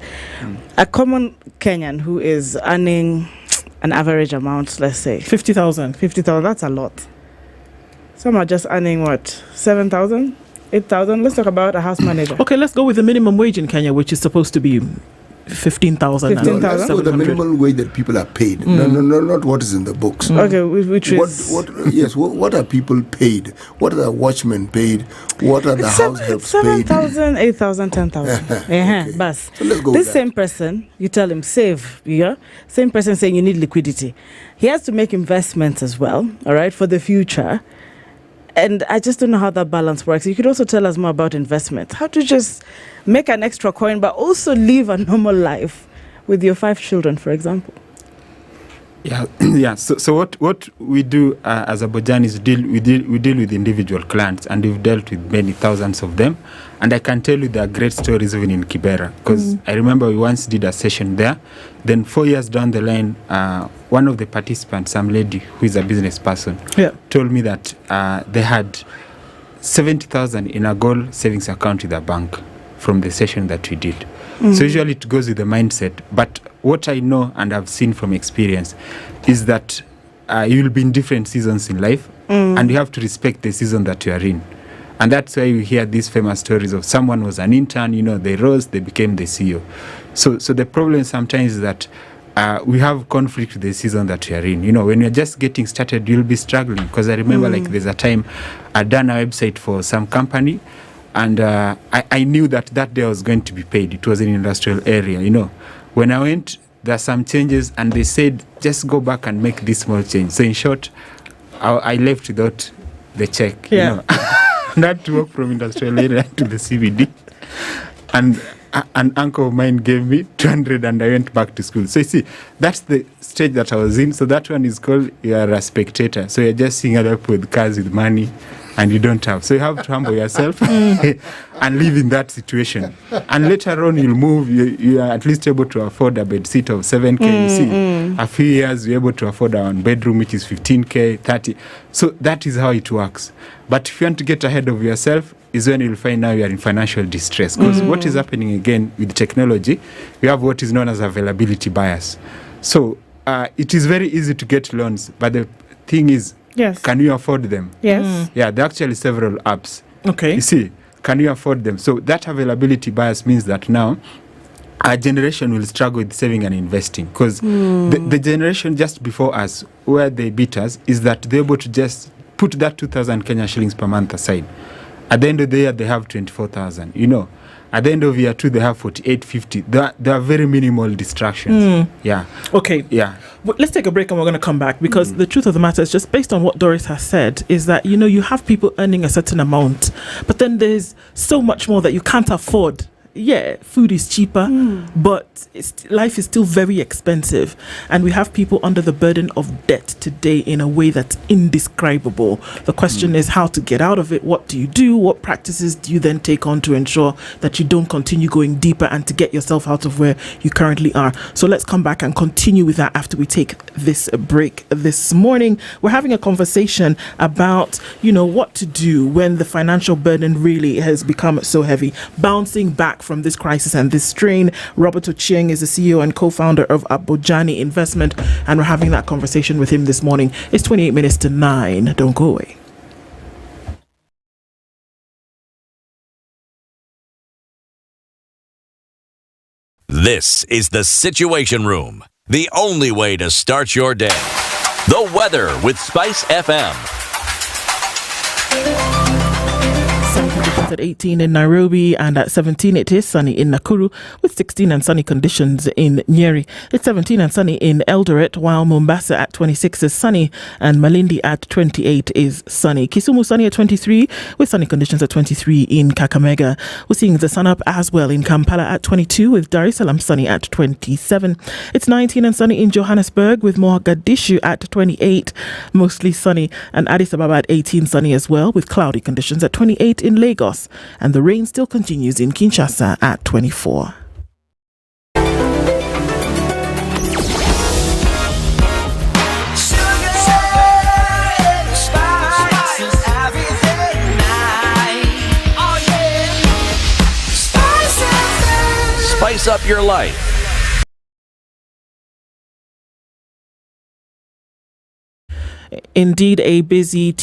A common Kenyan who is earning an average amount, let's say 50,000. 50,000, that's a lot. Some are just earning what, 7,000, 8,000. Let's talk about a house manager. Okay, let's go with the minimum wage in Kenya, which is supposed to be 15,000. Let's go with the minimum wage that people are paid. No, not what is in the books. Okay, which is what are people paid? What are the watchmen paid? What are the house helps paid? 7,000, 8,000, 10,000. Okay. Bas. So let's go This with that. same person, you tell him save, same person saying you need liquidity. He has to make investments as well, all right, for the future. And I just don't know how that balance works. You could also tell us more about investment. How to just make an extra coin, but also live a normal life with your 5 children, for example. Yeah. So what we do as a Bojani is we deal with individual clients, and we've dealt with many thousands of them. And I can tell you there are great stories even in Kibera, because I remember we once did a session there. Then 4 years down the line, one of the participants, some lady who is a business person, told me that they had 70,000 in a gold savings account with a bank from the session that we did. So usually it goes with the mindset. But what I know and I've seen from experience is that you'll be in different seasons in life, and you have to respect the season that you are in. And that's why we hear these famous stories of someone was an intern, they rose, they became the CEO. So the problem sometimes is that we have conflict with the season that we are in. When you're just getting started, you'll be struggling. Because I remember there's a time I'd done a website for some company, and I knew that day I was going to be paid. It was in an industrial area, When I went, there are some changes, and they said, just go back and make this small change. So in short, I left without the check, Not to work from industrial area to the CBD. And an uncle of mine gave me 200 and I went back to school. So you see, that's the stage that I was in. So that one is called you're a spectator. So you're just seeing other people with cars, with money, and you don't have. So you have to humble yourself and live in that situation. And later on, you'll move. You are at least able to afford a bed seat of 7K. You see, a few years, you're able to afford a one bedroom, which is 15K, 30. So that is how it works. But if you want to get ahead of yourself, is when you'll find now you are in financial distress. Because what is happening again with technology, we have what is known as availability bias. So it is very easy to get loans, but the thing is, can you afford them? Yes. Yeah, there are actually several apps. Okay. You see, can you afford them? So that availability bias means that now our generation will struggle with saving and investing. Because the generation just before us, where they beat us, is that they're able to just put that 2,000 Kenya shillings per month aside. At the end of the year, they have 24,000. At the end of year 2, they have 4850. There are very minimal distractions. Yeah. Okay. Yeah. Well, let's take a break and we're going to come back, because the truth of the matter is, just based on what Dorice has said, is that, you have people earning a certain amount, but then there's so much more that you can't afford. Yeah, food is cheaper, but life is still very expensive. And we have people under the burden of debt today in a way that's indescribable. The question is how to get out of it. What do you do? What practices do you then take on to ensure that you don't continue going deeper and to get yourself out of where you currently are? So let's come back and continue with that after we take this break this morning. We're having a conversation about, what to do when the financial burden really has become so heavy. Bouncing back from this crisis and this strain. Robert Ochieng is the CEO and co-founder of Bojani Investment, and we're having that conversation with him this morning. It's 28 minutes to 9. Don't go away. This is the Situation Room, the only way to start your day. The weather with SpiceFM. At 18 in Nairobi, and at 17 it is sunny in Nakuru, with 16 and sunny conditions in Nyeri. It's 17 and sunny in Eldoret, while Mombasa at 26 is sunny, and Malindi at 28 is sunny. Kisumu sunny at 23, with sunny conditions at 23 in Kakamega. We're seeing the sun up as well in Kampala at 22, with Dar es Salaam sunny at 27. It's 19 and sunny in Johannesburg, with Mogadishu at 28, mostly sunny, and Addis Ababa at 18, sunny as well, with cloudy conditions at 28 in Lagos. And the rain still continues in Kinshasa at 24. spice up your life. Indeed, a busy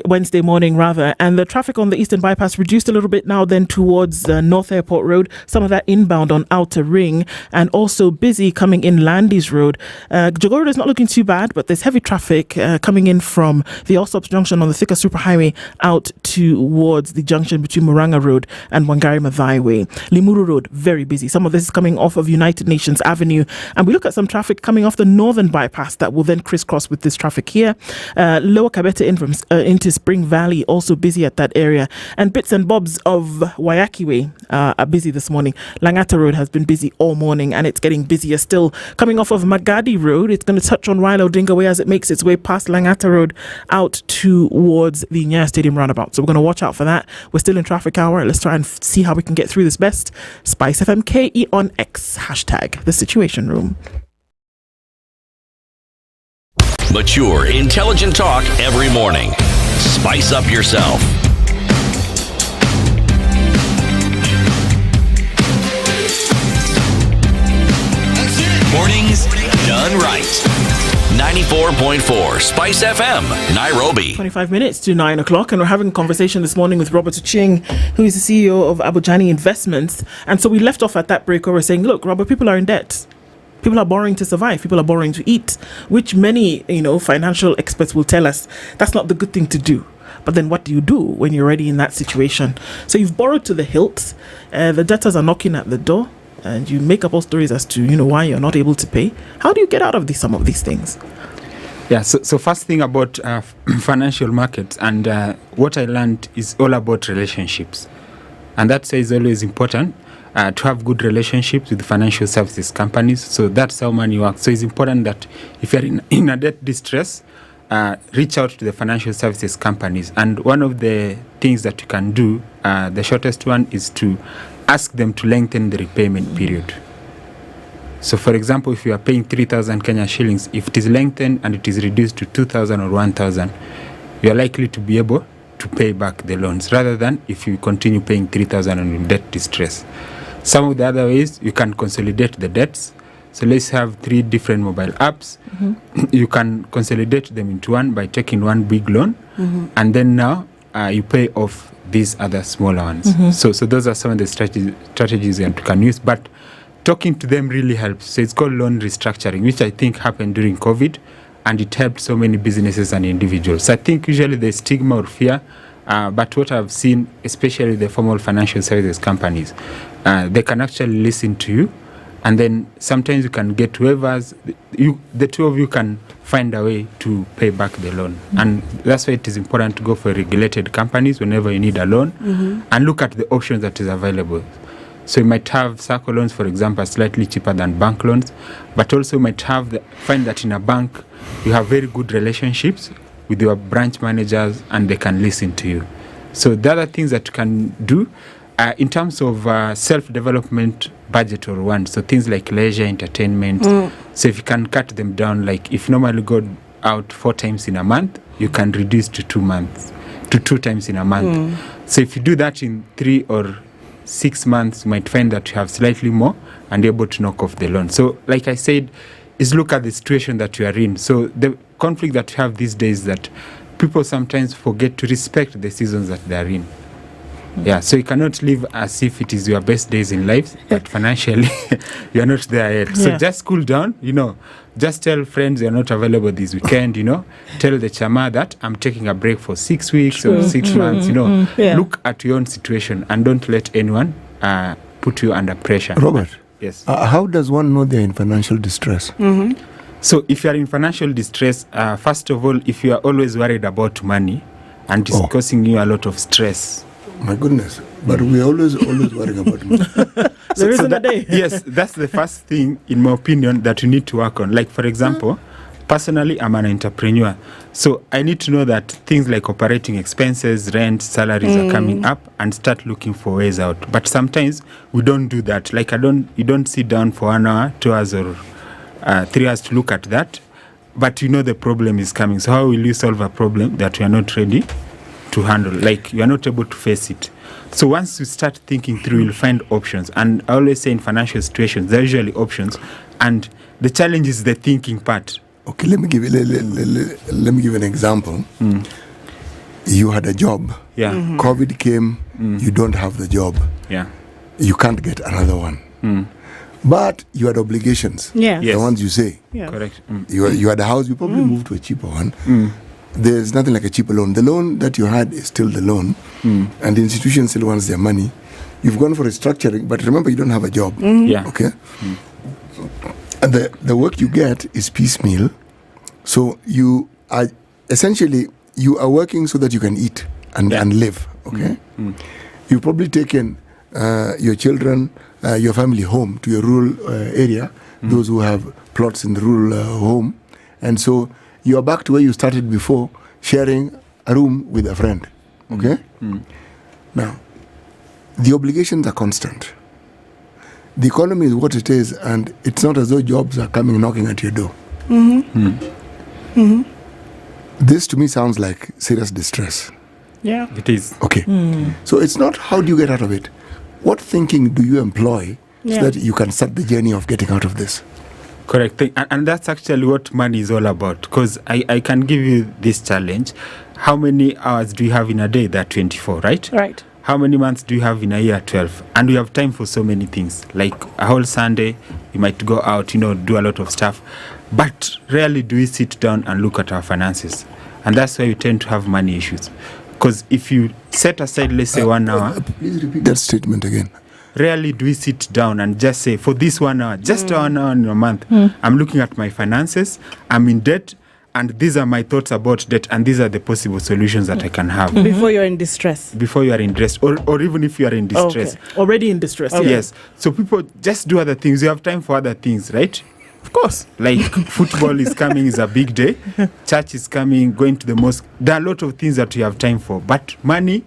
Wednesday morning rather, and the traffic on the Eastern Bypass reduced a little bit now then towards North Airport Road, some of that inbound on Outer Ring, and also busy coming in Landys Road. Jogoro is not looking too bad, but there's heavy traffic coming in from the Allsops Junction on the Thika Superhighway out towards the junction between Muranga Road and Wangari Maathai Way. Limuru Road, very busy. Some of this is coming off of United Nations Avenue, and we look at some traffic coming off the Northern Bypass that will then crisscross with this traffic here. Lower Kabete into Spring Valley, also busy at that area. And bits and bobs of Wayaki Way are busy this morning. Langata Road has been busy all morning, and it's getting busier still. Coming off of Magadi Road, it's going to touch on Raila Odinga Way as it makes its way past Langata Road out towards the Nyaya Stadium roundabout. So we're going to watch out for that. We're still in traffic hour. Let's try and see how we can get through this best. SpiceFM KE on X, hashtag The Situation Room. Mature, intelligent talk every morning. Spice up yourself. Mornings done right. 94.4 Spice FM, Nairobi. 25 minutes to 9 o'clock, and we're having a conversation this morning with Robert Uching, who is the CEO of Abujani Investments. And so we left off at that break where we're saying, look, Robert, people are in debt. People are borrowing to survive. People are borrowing to eat, which many, financial experts will tell us that's not the good thing to do. But then what do you do when you're already in that situation? So you've borrowed to the hilt. The debtors are knocking at the door, and you make up all stories as to, why you're not able to pay. How do you get out of some of these things? Yeah, so first thing about financial markets and what I learned is all about relationships. And that is always important. To have good relationships with financial services companies. So that's how money works. So it's important that if you're in a debt distress, reach out to the financial services companies. And one of the things that you can do, the shortest one, is to ask them to lengthen the repayment period. So for example, if you are paying 3,000 Kenya shillings, if it is lengthened and it is reduced to 2,000 or 1,000, you are likely to be able to pay back the loans, rather than if you continue paying 3,000 and in debt distress. Some of the other ways, you can consolidate the debts. So let's have 3 different mobile apps. Mm-hmm. You can consolidate them into one by taking one big loan, and then now you pay off these other smaller ones. Mm-hmm. So those are some of the strategies that you can use. But talking to them really helps. So it's called loan restructuring, which I think happened during COVID, and it helped so many businesses and individuals. So I think usually there's stigma or fear. But what I've seen, especially the formal financial services companies, they can actually listen to you, and then sometimes you can get waivers. The two of you can find a way to pay back the loan. Mm-hmm. And that's why it is important to go for regulated companies whenever you need a loan, and look at the options that is available. So you might have circle loans, for example, slightly cheaper than bank loans, but also you might find that in a bank you have very good relationships with your branch managers, and they can listen to you. So the other things that you can do in terms of self-development budget or one, so things like leisure, entertainment. So if you can cut them down, like if you normally go out 4 times in a month, you can reduce to 2 times in a month. So if you do that in 3 or 6 months, you might find that you have slightly more and able to knock off the loan. So like I said, is look at the situation that you are in. So the conflict that you have these days, that people sometimes forget to respect the seasons that they are in. Yeah, so you cannot live as if it is your best days in life, but financially you are not there yet. So just cool down, just tell friends you're not available this weekend, tell the chama that I'm taking a break for 6 weeks or 6 months, Look at your own situation and don't let anyone put you under pressure. Robert, yes. How does one know they're in financial distress? So if you are in financial distress, first of all, if you are always worried about money and it's causing you a lot of stress. My goodness, but we're always worrying about money. There isn't a day. Yes, that's the first thing, in my opinion, that you need to work on. Like, for example, personally, I'm an entrepreneur. So I need to know that things like operating expenses, rent, salaries are coming up, and start looking for ways out. But sometimes we don't do that. Like, you don't sit down for 1 hour, 2 hours, or 3 hours to look at that. But the problem is coming. So how will you solve a problem that you are not ready to handle. Like you are not able to face it. So once you start thinking through, you'll find options. And I always say in financial situations, there are usually options. And the challenge is the thinking part. Okay, let me give you an example. You had a job. Yeah. COVID came. You don't have the job. Yeah. You can't get another one. But you had obligations. Yeah. The ones you say. Yeah. Correct. You had a house. You probably moved to a cheaper one. There's nothing like a cheaper loan. The loan that you had is still the loan, and the institution still wants their money. You've gone for restructuring, but remember, you don't have a job. Yeah. Okay. And the work you get is piecemeal. So you are essentially working so that you can eat and live. Okay. You've probably taken your children, your family home to a rural area. Those who have plots in the rural home, and so you are back to where you started before, sharing a room with a friend. Okay? Now, the obligations are constant. The economy is what it is, and it's not as though jobs are coming knocking at your door. This to me sounds like serious distress. Yeah. It is. Okay. So it's not how do you get out of it? What thinking do you employ so that you can start the journey of getting out of this? Correct. And that's actually what money is all about. Because I can give you this challenge. How many hours do you have in a day? That 24, right? Right. How many months do you have in a year? 12. And we have time for so many things. Like a whole Sunday, you might go out, do a lot of stuff. But rarely do we sit down and look at our finances. And that's why we tend to have money issues. Because if you set aside, let's say 1 hour. Please repeat that statement again. Rarely do we sit down and just say, for this 1 hour, just 1 hour in a month, I'm looking at my finances, I'm in debt, and these are my thoughts about debt, and these are the possible solutions that I can have. Before you're in distress. Before you are in distress, or even if you are in distress. Okay. Already in distress. Okay. Yes. So people just do other things. You have time for other things, right? Of course. Like football is coming, is a big day. Church is coming, going to the mosque. There are a lot of things that you have time for. But money,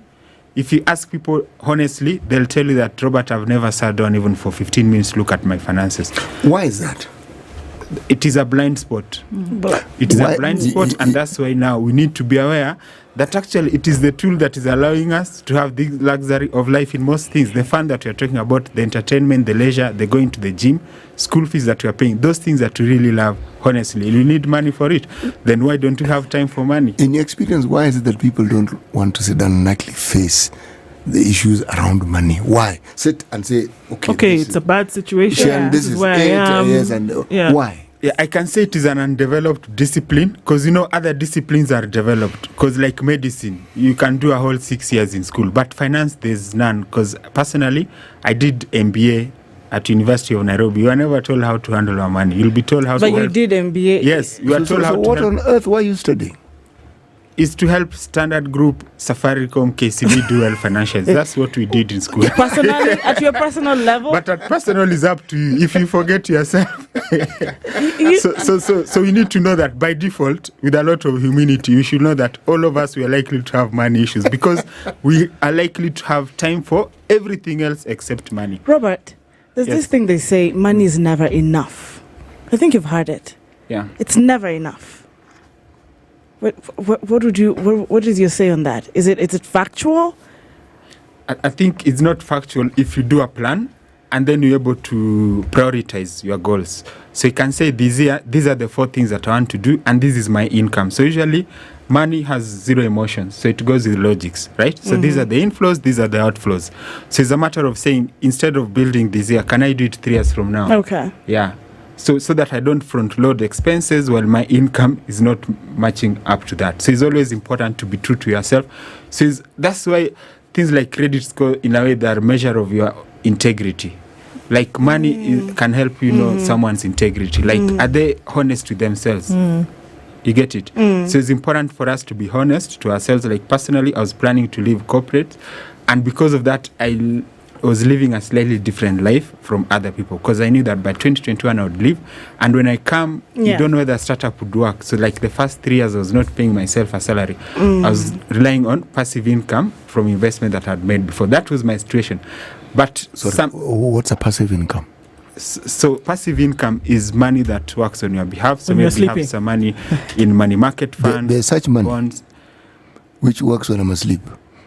if you ask people honestly, they'll tell you that, Robert, I've never sat down even for 15 minutes to look at my finances. Why is that? It is a blind spot. It is a blind spot, and that's why now we need to be aware that actually it is the tool that is allowing us to have the luxury of life in most things. The fun that we are talking about, the entertainment, the leisure, the going to the gym, school fees that we are paying, those things that we really love, honestly, you need money for it. Then why don't you have time for money? In your experience, why is it that people don't want to sit down and actually face the issues around money? Why? Sit and say, okay, it's a bad situation. This is where I am. Yes, and why? Yeah, I can say it is an undeveloped discipline because, other disciplines are developed. Because like medicine, you can do a whole 6 years in school. But finance, there's none. Because personally, I did MBA at University of Nairobi. You are never told how to handle our money. You'll be told how to help. But you did MBA? Yes. You are told how to what help. On earth, why are you studying? Is to help Standard Group, Safaricom, KCB do well financials. That's what we did in school. Personally, at your personal level? But at personal is up to you. If you forget yourself. So you need to know that by default, with a lot of humility, you should know that all of us, we are likely to have money issues because we are likely to have time for everything else except money. Robert, there's this thing they say, money is never enough. I think you've heard it. Yeah. It's never enough. What is your say on that? Is it factual? I think it's not factual if you do a plan and then you're able to prioritize your goals. So you can say these are the 4 things that I want to do and this is my income. So usually money has 0 emotions, so it goes with logics, right? So these are the inflows, these are the outflows. So it's a matter of saying, instead of building this year, can I do it 3 years from now? Okay. Yeah. So that I don't front load expenses while my income is not matching up to that. So it's always important to be true to yourself. So that's why things like credit score, in a way, they are a measure of your integrity. Like money can help you know someone's integrity. Like, are they honest with themselves? You get it? So it's important for us to be honest to ourselves. Like personally, I was planning to leave corporate. And because of that, I was living a slightly different life from other people because I knew that by 2021 I would leave. And when I come, you don't know whether a startup would work. So like the first 3 years, I was not paying myself a salary. I was relying on passive income from investment that I had made before. That was my situation. But what's a passive income? So passive income is money that works on your behalf. So when maybe you have some money in money market funds. There's such money. Bonds. which works when I'm asleep.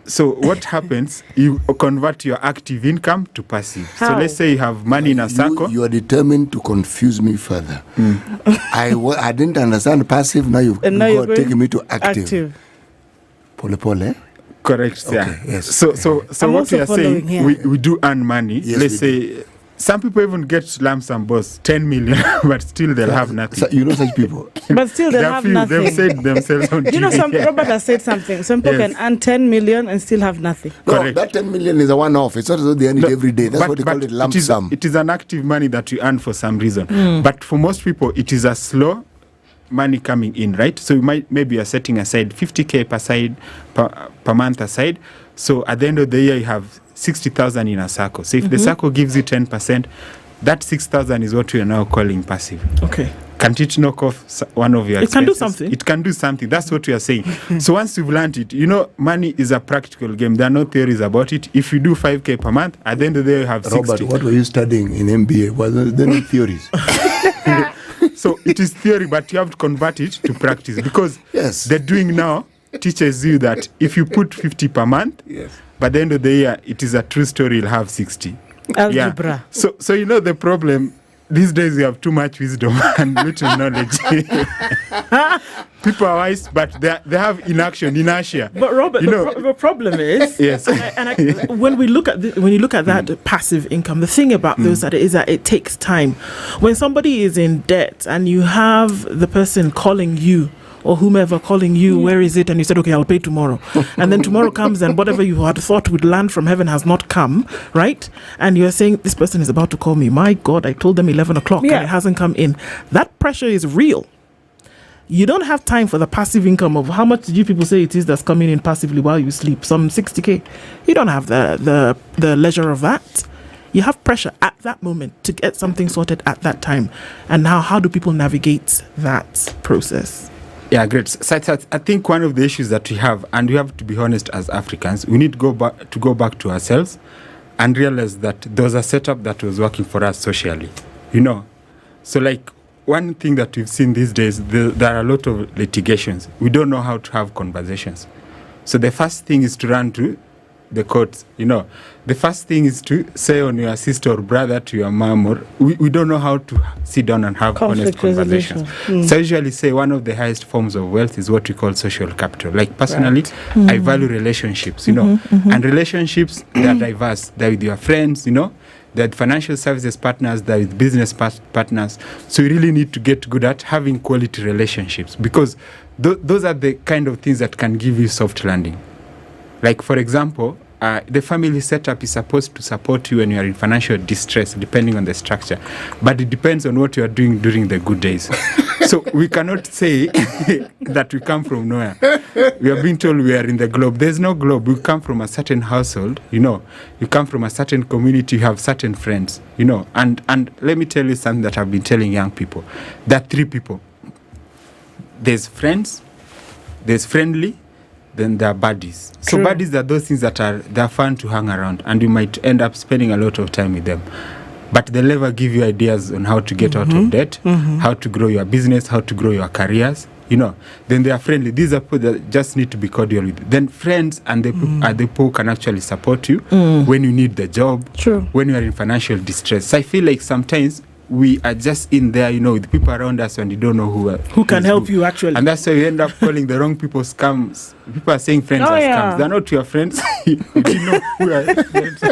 So what happens, you convert your active income to passive. How? So let's say you have money in a circle. You are determined to confuse me further. I didn't understand passive, now you're taking me to active. Pole pole. Correct, okay, yeah. Yes. So what we are saying, we do earn money. Yes, let's say some people even get lump sum boss 10 million, but still they'll have nothing. So, you know such people. But still they'll have nothing. They've said themselves on You know, TV. Robert has said something. Some people can earn 10 million and still have nothing. No, that 10 million is a one-off. It's not as though they earn it every day. That's what they call it, lump sum. It is an active money that you earn for some reason. But for most people, it is a slow money coming in, right? So maybe you're setting aside 50K per month aside. So at the end of the year, you have 60,000 in a circle. So if the circle gives you 10%, that 6,000 is what we are now calling passive. Okay. Can't it knock off one of your expenses? It can do something. It can do something. That's what we are saying. So once you've learned it, money is a practical game. There are no theories about it. If you do 5K per month, at the end of the day, you have 60. Robert, what were you studying in MBA? Was there no theories? So it is theory, but you have to convert it to practice, because the doing now teaches you that if you put 50 per month, by the end of the year, it is a true story, you'll have 60. Algebra. Yeah. So the problem, these days we have too much wisdom and little knowledge. People are wise, but they have inertia. But Robert, the problem is, when you look at that passive income, the thing about those is that it takes time. When somebody is in debt and you have the person calling you, or whomever calling you, where is it? And you said, okay, I'll pay tomorrow. And then tomorrow comes and whatever you had thought would land from heaven has not come, right? And you're saying, this person is about to call me. My God, I told them 11 o'clock and it hasn't come in. That pressure is real. You don't have time for the passive income of how much did you people say it is that's coming in passively while you sleep? Some 60K. You don't have the leisure of that. You have pressure at that moment to get something sorted at that time. And now, how do people navigate that process? Yeah, great. So I think one of the issues that we have, and we have to be honest as Africans, we need to go back to ourselves and realize that there was a setup that was working for us socially. So like one thing that we've seen these days, there are a lot of litigations. We don't know how to have conversations. So the first thing is to run to the courts. The first thing is to say on your sister or brother to your mom, or we don't know how to sit down and have honest conversations. So I usually say one of the highest forms of wealth is what we call social capital. Like personally, I value relationships, and relationships, they are diverse. They're with your friends, they're with financial services partners, they're with business partners. So you really need to get good at having quality relationships, because those are the kind of things that can give you soft landing. Like, for example, the family setup is supposed to support you when you are in financial distress, depending on the structure. But it depends on what you are doing during the good days. So we cannot say that we come from nowhere. We are being told we are in the globe. There's no globe. We come from a certain household, You come from a certain community, you have certain friends, And let me tell you something that I've been telling young people. There are three people. There's friends, there's friendly, then there are buddies. So buddies are those things that they're fun to hang around, and you might end up spending a lot of time with them. But they'll never give you ideas on how to get out of debt, how to grow your business, how to grow your careers. Then they are friendly. These are people that just need to be cordial with. Then friends are the people who can actually support you when you need the job, when you are in financial distress. So I feel like sometimes we are just in there, with people around us, and you don't know who can help you actually. And that's why you end up calling the wrong people scams. People are saying friends are scams. They're not your friends. You know who are friends.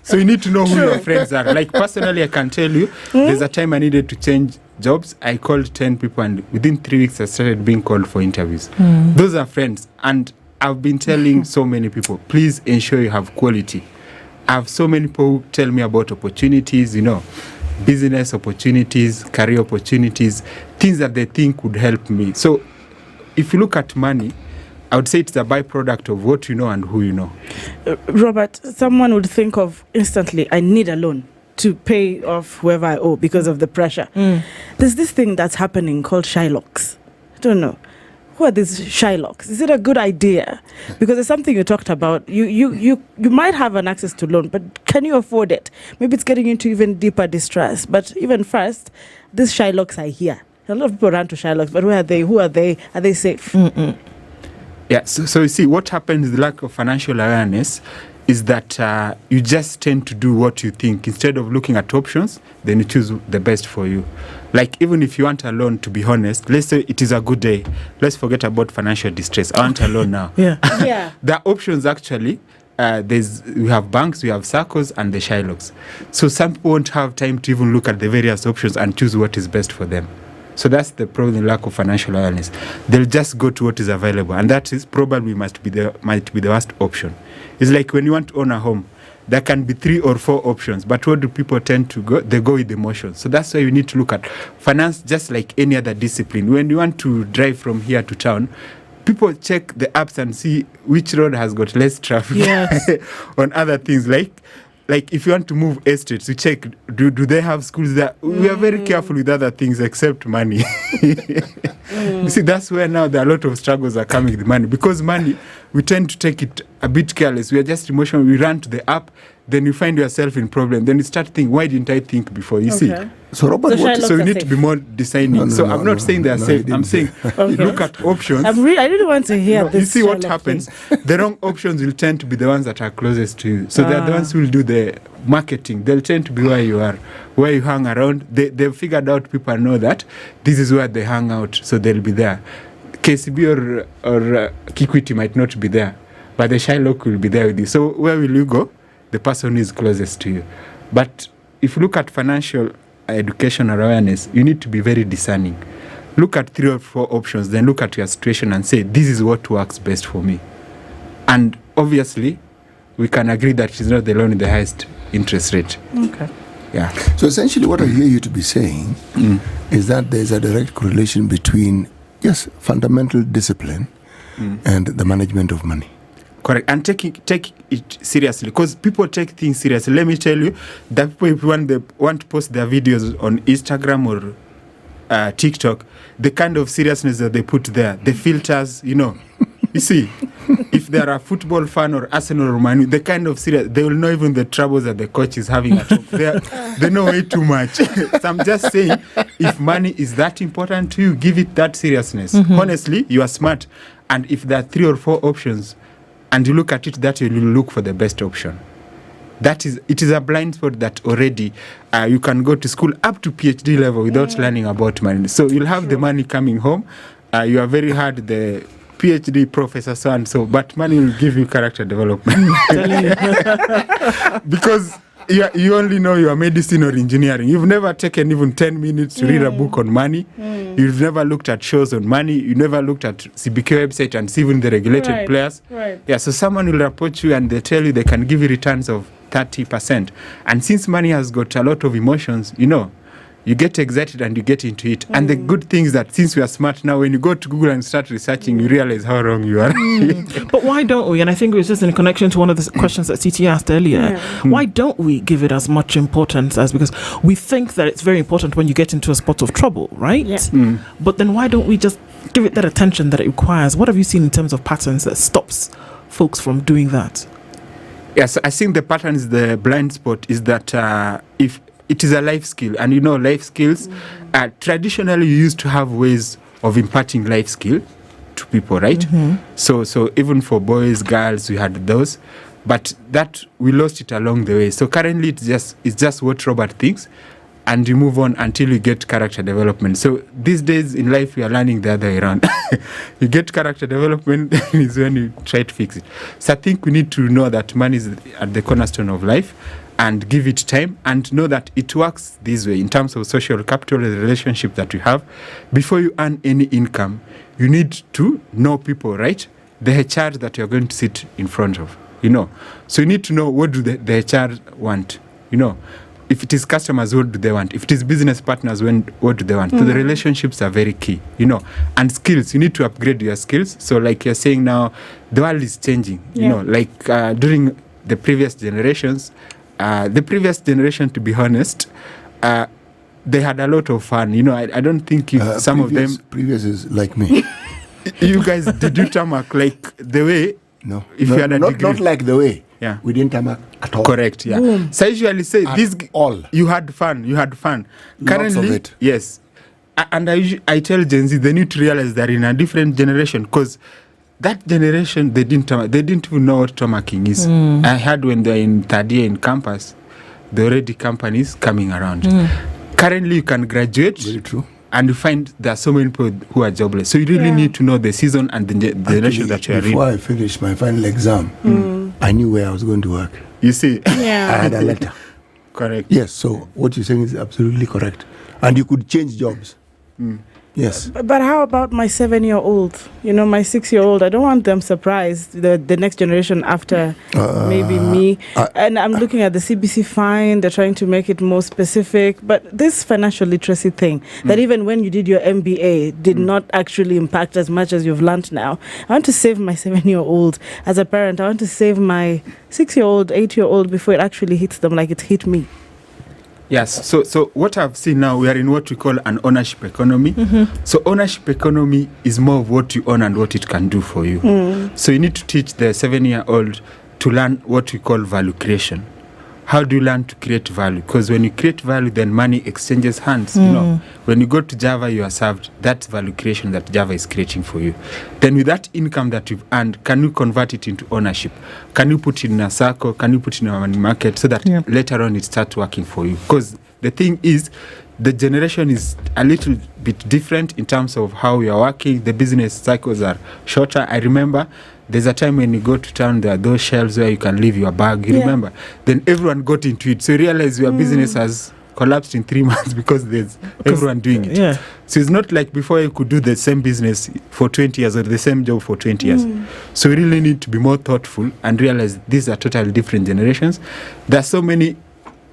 So you need to know who your friends are. Like personally, I can tell you, there's a time I needed to change jobs. I called 10 people, and within 3 weeks I started being called for interviews. Those are friends. And I've been telling so many people, please ensure you have quality. I have so many people who tell me about opportunities, business opportunities, career opportunities, things that they think would help me. So if you look at money, I would say it's a byproduct of what you know and who you know. Robert, someone would think of instantly, I need a loan to pay off whoever I owe because of the pressure. There's this thing that's happening called Shylocks. I don't know. Who are these Shylocks? Is it a good idea? Because it's something you talked about. You might have an access to loan, but can you afford it? Maybe it's getting into even deeper distress. But even first, these Shylocks are here. A lot of people run to Shylocks, but where are they? Who are they? Are they safe? Yeah, so you see, what happens, the lack of financial awareness, is that you just tend to do what you think. Instead of looking at options, then you choose the best for you. Like, even if you want a loan, to be honest, let's say it is a good day. Let's forget about financial distress. I want a loan now. Yeah. There are options, actually. We have banks, we have circles, and the Shylocks. So some people won't have time to even look at the various options and choose what is best for them. So that's the problem, lack of financial awareness. They'll just go to what is available, and that is probably might be the worst option. It's like when you want to own a home, there can be 3 or 4 options, but what do people tend to go? They go with emotions. So that's why you need to look at finance just like any other discipline. When you want to drive from here to town, people check the apps and see which road has got less traffic. Yes. On other things, like if you want to move estates, you check, do they have schools there? We are very careful with other things except money. You see, that's where now there are a lot of struggles are coming with money. Because money, we tend to take it a bit careless. We are just emotional. We run to the app, then you find yourself in problem. Then you start thinking, why didn't I think before? You see? So Robert, so you need to be more discerning. I'm not saying they are safe. I'm saying look at options. I really want to hear this. You see what happens? The wrong options will tend to be the ones that are closest to you. So they're the ones who will do the marketing. They'll tend to be where you are, where you hang around. They've figured out, people know that this is where they hang out, so they'll be there. KCB or Kikwiti might not be there, but the Shylock will be there with you. So where will you go? The person who is closest to you. But if you look at financial education or awareness, you need to be very discerning. Look at 3 or 4 options, then look at your situation and say, this is what works best for me. And obviously, we can agree that it's not the loan with the highest interest rate. Okay. Yeah. So essentially what I hear you to be saying is that there's a direct correlation between, yes, fundamental discipline and the management of money. Correct. And take it seriously, because people take things seriously. Let me tell you that people, if they want to post their videos on Instagram or TikTok, the kind of seriousness that they put there, the filters, you see, if they're a football fan or Arsenal or Man U, the kind of serious, they will know even the troubles that the coach is having at home. They know way too much. So I'm just saying, if money is that important to you, give it that seriousness. Honestly, you are smart. And if there are 3 or 4 options, and you look at it, that you will look for the best option. It is a blind spot that already you can go to school up to PhD level without learning about money. So you'll have the money coming home. You are very hard, the PhD professor, so and so, but money will give you character development. Because you only know your medicine or engineering. You've never taken even 10 minutes to read a book on money. You've never looked at shows on money. You never looked at CBK website and see even the regulated players. Right. Yeah, so someone will approach you and they tell you they can give you returns of 30%. And since money has got a lot of emotions, you get excited and you get into it. And the good thing is that since we are smart now, when you go to Google and start researching, you realize how wrong you are. But why don't we? And I think it was just in connection to one of the questions that CT asked earlier. Why don't we give it as much importance as, because we think that it's very important when you get into a spot of trouble, right? Yeah. But then why don't we just give it that attention that it requires? What have you seen in terms of patterns that stops folks from doing that? Yes, I think the pattern is the blind spot is that if it is a life skill, and life skills, traditionally you used to have ways of imparting life skill to people, right? So even for boys, girls, we had those, but that we lost it along the way. So currently it's just what Robert thinks, and you move on until you get character development. So these days in life we are learning the other way around. You get character development is when you try to fix it. So I think we need to know that money is at the cornerstone of life, and give it time, and know that it works this way in terms of social capital, the relationship that you have. Before you earn any income, you need to know people, right? The HR that you're going to sit in front of, So you need to know, what do the HR want, If it is customers, what do they want? If it is business partners, what do they want? So the relationships are very key, And skills, you need to upgrade your skills. So like you're saying now, the world is changing, during the previous generations, to be honest, they had a lot of fun. I don't think some of them... Previous is like me. You guys, did you tarmac like the way? No. If you had a degree. Not like the way. Yeah. We didn't tarmac at all. Correct, yeah. Boom. So I usually say, all. You had fun. Currently, lots of it. Yes. And I tell Gen Z, they need to realize they're in a different generation, because that generation, they didn't even know what tomarking is. I heard when they're in third year in campus, there are already companies coming around. Currently, you can graduate. Very true. And you find there are so many people who are jobless. So you really need to know the season and the generation that you are in. Before I finished my final exam, I knew where I was going to work. You see? Yeah. I had a letter. Correct. Yes, so what you're saying is absolutely correct. And you could change jobs. Yes. But how about my 7-year-old? You know, my 6-year-old. I don't want them surprised, the next generation after maybe me. And I'm looking at the CBC fine. They're trying to make it more specific. But this financial literacy thing, that even when you did your MBA, did not actually impact as much as you've learned now. I want to save my 7-year-old. As a parent, I want to save my 6-year-old, 8-year-old before it actually hits them like it hit me. Yes, so what I've seen now, we are in what we call an ownership economy. So ownership economy is more of what you own and what it can do for you. So you need to teach the 7-year-old to learn what we call value creation. How do you learn to create value? Because when you create value, then money exchanges hands. You know, when you go to Java, you are served that value creation that Java is creating for you. Then with that income that you've earned, can you convert it into ownership? Can you put it in a circle? Can you put it in a money market so that later on it starts working for you? Because the thing is, the generation is a little bit different in terms of how we are working. The business cycles are shorter. I remember there's a time when you go to town, there are those shelves where you can leave your bag. You remember? Then everyone got into it. So you realize your business has collapsed in 3 months because there's everyone doing it. Yeah. So it's not like before you could do the same business for 20 years or the same job for 20 years. So we really need to be more thoughtful and realize these are totally different generations. There are so many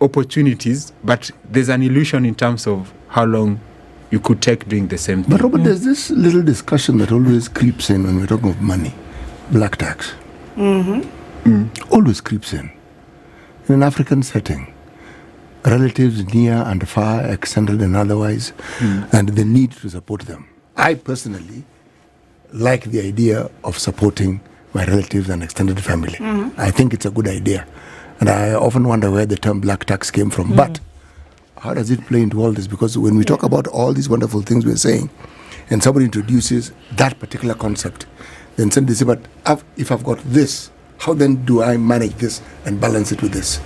opportunities, but there's an illusion in terms of how long you could take doing the same thing. But Robert, there's this little discussion that always creeps in when we're talking of money. Black tax. Always creeps in an African setting. Relatives near and far, extended and otherwise, and the need to support them. I personally like the idea of supporting my relatives and extended family. I think it's a good idea. And I often wonder where the term black tax came from. But how does it play into all this? Because when we talk about all these wonderful things we're saying, and somebody introduces that particular concept, then they say, but if I've got this, how then do I manage this and balance it with this?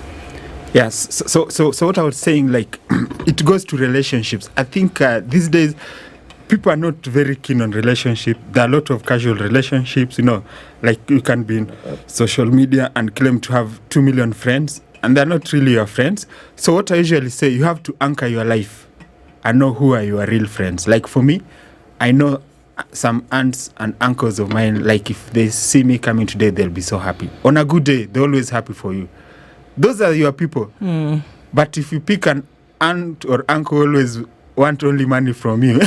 Yes. So what I was saying, like, it goes to relationships. I think these days, people are not very keen on relationship. There are a lot of casual relationships, you know, like you can be in social media and claim to have 2 million friends, and they're not really your friends. So what I usually say, you have to anchor your life and know who are your real friends. Like for me, I know some aunts and uncles of mine, like if they see me coming today, they'll be so happy. On a good day, they're always happy for you. Those are your people. But if you pick an aunt or uncle who always want only money from you,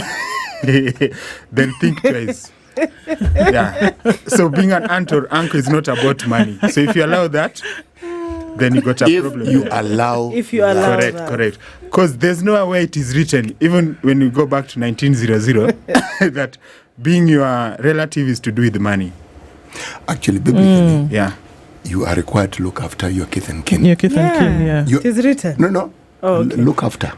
then think twice. Yeah. So being an aunt or uncle is not about money. So if you allow that, then you got a problem. If you allow Correct. Because there's no way it is written, even when you go back to 1900, that being your relative is to do with money. Actually, biblically, you are required to look after your kith and kin. Your kith and kin, It is written. No. Oh, okay. Look after.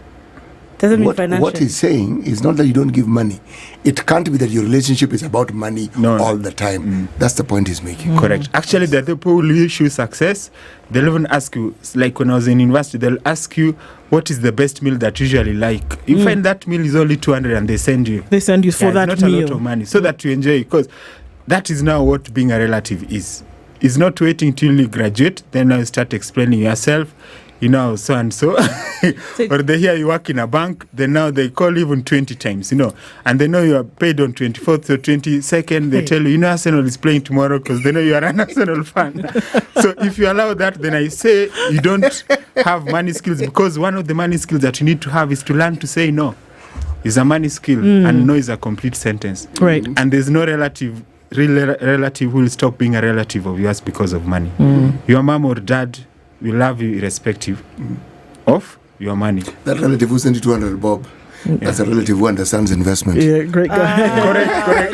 Doesn't mean financial. What he's saying is not that you don't give money. It can't be that your relationship is about money all the time. That's the point he's making. Correct. Actually, the people who issue success, they'll even ask you, like when I was in university, they'll ask you, what is the best meal that you usually like? You find that meal is only 200 and they send you. They send you for that not meal. A lot of money, so that you enjoy it. Because that is now what being a relative is. It's not waiting till you graduate, then now you start explaining yourself, you know, so and so. Or they hear you work in a bank, then now they call even 20 times, you know, and they know you are paid on 24th or 22nd. They tell you, you know, Arsenal is playing tomorrow because they know you are an Arsenal fan. So if you allow that, then I say you don't have money skills, because one of the money skills that you need to have is to learn to say no. It's a money skill, and no is a complete sentence. Right. And there's no relative who will stop being a relative of yours because of money. Your mom or dad will love you irrespective of your money. That relative who sent you 200 bob, That's a relative who understands investment. Yeah, great guy. Correct.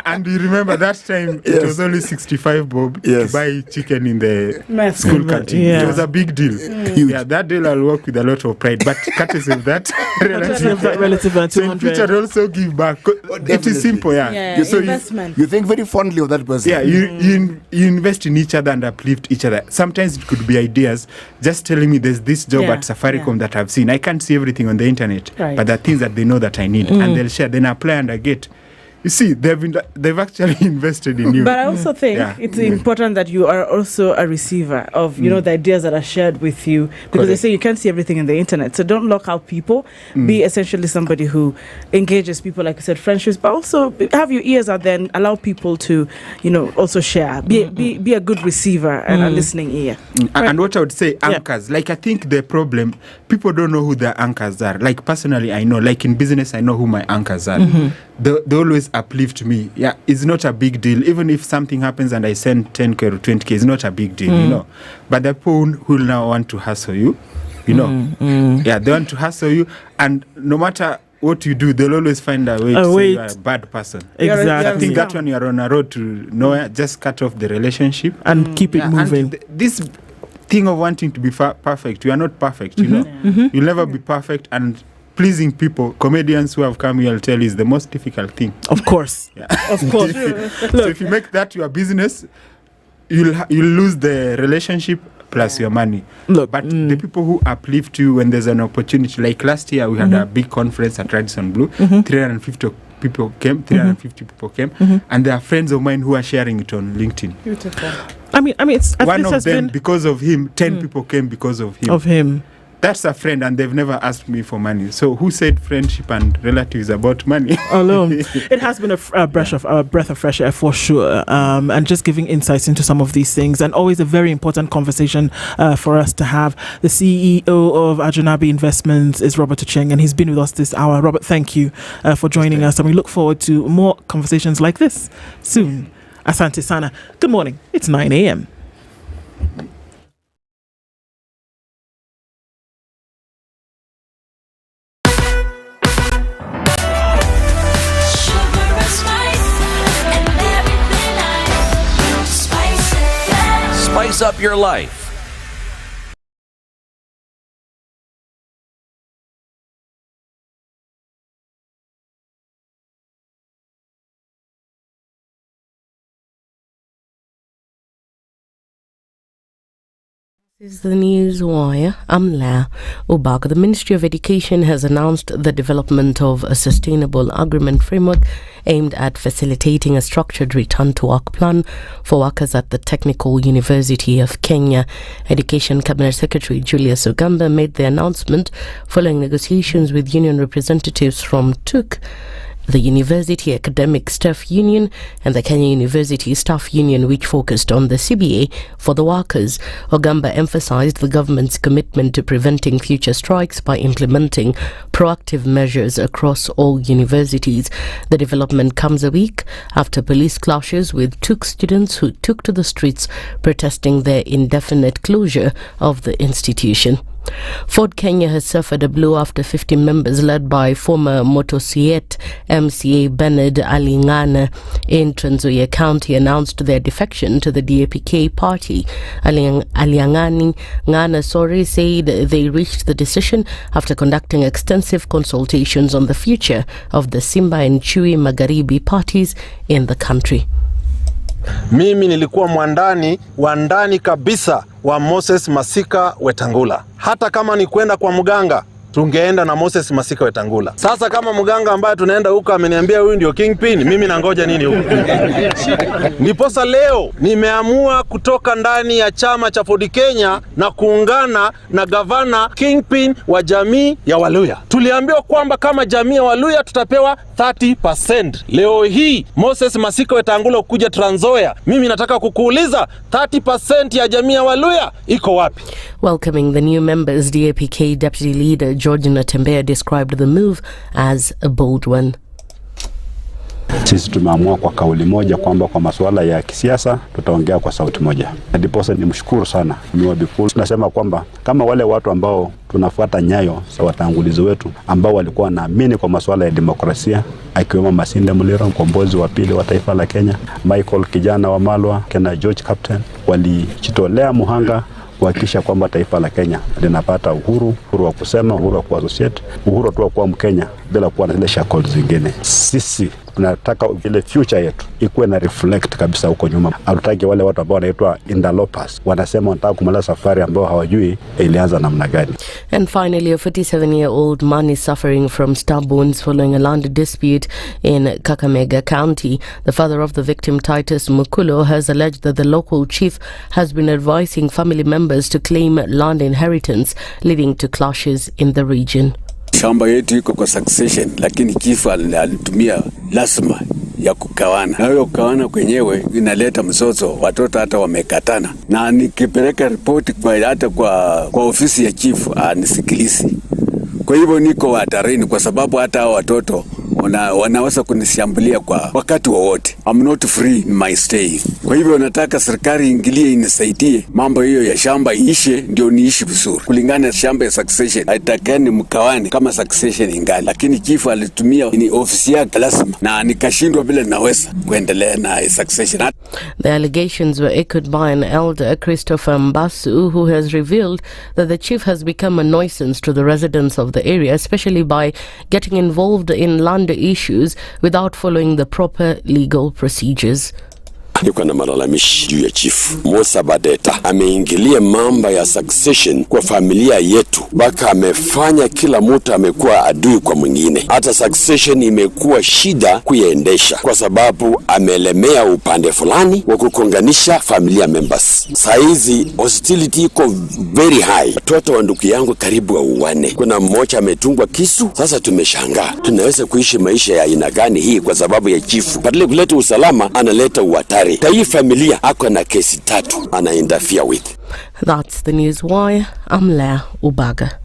And you remember that time it was only 65 bob to buy chicken in the school canteen. Yeah. It was a big deal. Yeah, that deal I'll work with a lot of pride. But courtesy of that relative, so in future also give back. It is simple, So investment. You think very fondly of that person. Yeah, you invest in each other and uplift each other. Sometimes it could be ideas. Just telling me there's this job at Safaricom that I've seen. I can't see everything on the internet, but there are things that they know that I need, and they'll share. Then I apply and I get. You see, they've actually invested in you. But I also think it's important that you are also a receiver of the ideas that are shared with you, because they say you can't see everything in the internet. So don't lock out people. Be essentially somebody who engages people, like I said, friendships, but also have your ears out there and allow people to, also share. Be a good receiver and a listening ear. And what I would say, anchors. Like I think the problem, people don't know who their anchors are. Like personally, I know. Like in business, I know who my anchors are. They always uplift me. Yeah, it's not a big deal. Even if something happens and I send 10k or 20k, it's not a big deal, But the people who now want to hustle you, yeah, they want to hustle you, and no matter what you do, they'll always find a way to say you are a bad person. Exactly. I think that when you are on a road to nowhere, just cut off the relationship and keep it moving. This thing of wanting to be perfect, you are not perfect, You'll never be perfect, and pleasing people, comedians who have come here will tell you is the most difficult thing. Of course. Of course. So if you make that your business, you'll lose the relationship plus your money. But the people who uplift you when there's an opportunity, like last year we had a big conference at Radisson Blue, 350 people came, and there are friends of mine who are sharing it on LinkedIn. Beautiful. I mean, it's one of them because of him. 10 people came because of him. That's a friend, and they've never asked me for money. So who said friendship and relatives about money? Alone. It has been a breath of fresh air for sure, and just giving insights into some of these things, and always a very important conversation for us to have. The CEO of Ajanabi Investments is Robert Ocheng, and he's been with us this hour. Robert, thank you for joining us, and we look forward to more conversations like this soon. Asante Sana. Good morning. It's 9 a.m. Spice up your life. This is the News Wire. I'm La Obaka. The Ministry of Education has announced the development of a sustainable agreement framework aimed at facilitating a structured return to work plan for workers at the Technical University of Kenya. Education Cabinet Secretary Julius Ogamba made the announcement following negotiations with union representatives from TUK, the University Academic Staff Union, and the Kenya University Staff Union, which focused on the CBA for the workers. Ogamba emphasized the government's commitment to preventing future strikes by implementing proactive measures across all universities. The development comes a week after police clashes with TUK students who took to the streets protesting their indefinite closure of the institution. Ford Kenya has suffered a blow after 50 members led by former Motosiet MCA Bernard Alingana in Trans Nzoia County announced their defection to the DAPK party. Aliangani Ngana said they reached the decision after conducting extensive consultations on the future of the Simba and Chui Magharibi parties in the country. Mimi nilikuwa wa ndani kabisa wa Moses Masika Wetangula. Hata kama ni kwenda kwa mganga, tungeenda na Moses Masika Wetangula. Sasa kama mganga ambaye tunaenda huko ameniambia huyu ndio kingpin, mimi nangoja nini huko? Niposa leo nimeamua kutoka ndani ya chama cha Ford Kenya na kuungana na gavana kingpin wa jamii ya Waluya. Tuliambiwa kwamba kama jamii ya Waluya tutapewa 30%. Leo hii Moses Masika Wetangula kuja Trans Nzoia. Mimi nataka kukuuliza 30% ya jamii ya Waluya iko wapi? Welcoming the new members, DAPK Deputy Leader George Natembea described the move as a bold one. Sisi tumeamua kwa kauli moja kwamba kwa masuala ya kisiasa tutaongea kwa sauti moja. Ndiposa nimshukuru sana Mheshimiwa Bikulu. Tunasema kwamba kama wale watu ambao tunafuata nyayo za watangulizi wetu ambao walikuwa wanaamini kwa masuala ya demokrasia, akiwemo Masinde Muliro, mkombozi wa pili wa taifa la Kenya, Michael kijana wa Malwa, Kena George Captain, walijitolea muhanga kuhakikisha kwamba taifa la Kenya linapata uhuru wa kusema, uhuru wa kuassociate, uhuru tu wa kuwa Mkenya bila kuwa na zile shackles zingine. Sisi tunataka ile future yetu ikuwe na reflect kabisa huko nyuma. Hatutaki wale watu ambao wanaitwa interlopers wanasema wanataka kumaliza safari ambao hawajui ilianza namna gani. And finally, a 47-year-old man is suffering from stab wounds following a land dispute in Kakamega County. The father of the victim, Titus Mukulo, has alleged that the local chief has been advising family members to claim land inheritance, leading to clashes in the region. Shamba yetu iko kwa succession, lakini chief alitumia lazima ya kukawana. Na hiyo kukawana kwenyewe inaleta mzozo, watoto hata wamekatana. Na nikipeleka ripoti kwa ofisi ya chief anisikilizi. Kwa hivyo niko hatarini kwa sababu hata watoto wanaweza kunishambulia kwa wakati wowote. I'm not free in my stay. Kwa hivyo nataka serikali ingilie inisaidie mambo hiyo ya shamba iishe ndio niishi vizuri. Kulingana na shamba ya succession, haitakani mkawane kama succession ingali. Lakini chief alitumia ni ofisi yake lazima na nikashindwa bila naweza kuendelea na succession. The allegations were echoed by an elder, Christopher Ombaso, who has revealed that the chief has become a nuisance to the residents of the area, especially by getting involved in land issues without following the proper legal procedures. Niko na malalamishi juu ya chief Musa Badeta. Ameingilia mambo ya succession kwa familia yetu, baka amefanya kila mtu amekuwa adui kwa mwingine. Hata succession imekuwa shida kuiendesha kwa sababu amelemea upande fulani wa kukonganisha familia members. Saizi hostility iko very high. Watoto wa ndugu yangu karibu wauane. Kuna mmoja ametungwa kisu. Sasa tumeshangaa tunaweza kuishi maisha ya aina gani hii kwa sababu ya chief. Badala kuleta usalama analeta uhatari. Hii familia ako na kesi 3 ana interfere with. That's the news wire. I'm Lea Ubaga.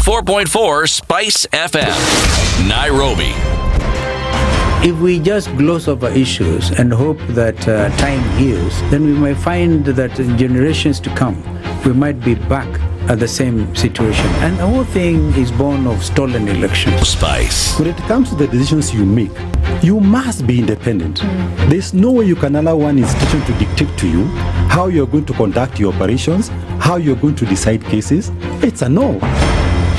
.4 Spice FM, Nairobi. If we just gloss over issues and hope that time heals, then we might find that in generations to come, we might be back at the same situation. And the whole thing is born of stolen elections. Spice. When it comes to the decisions you make, you must be independent. There's no way you can allow one institution to dictate to you how you're going to conduct your operations, how you're going to decide cases. It's a no.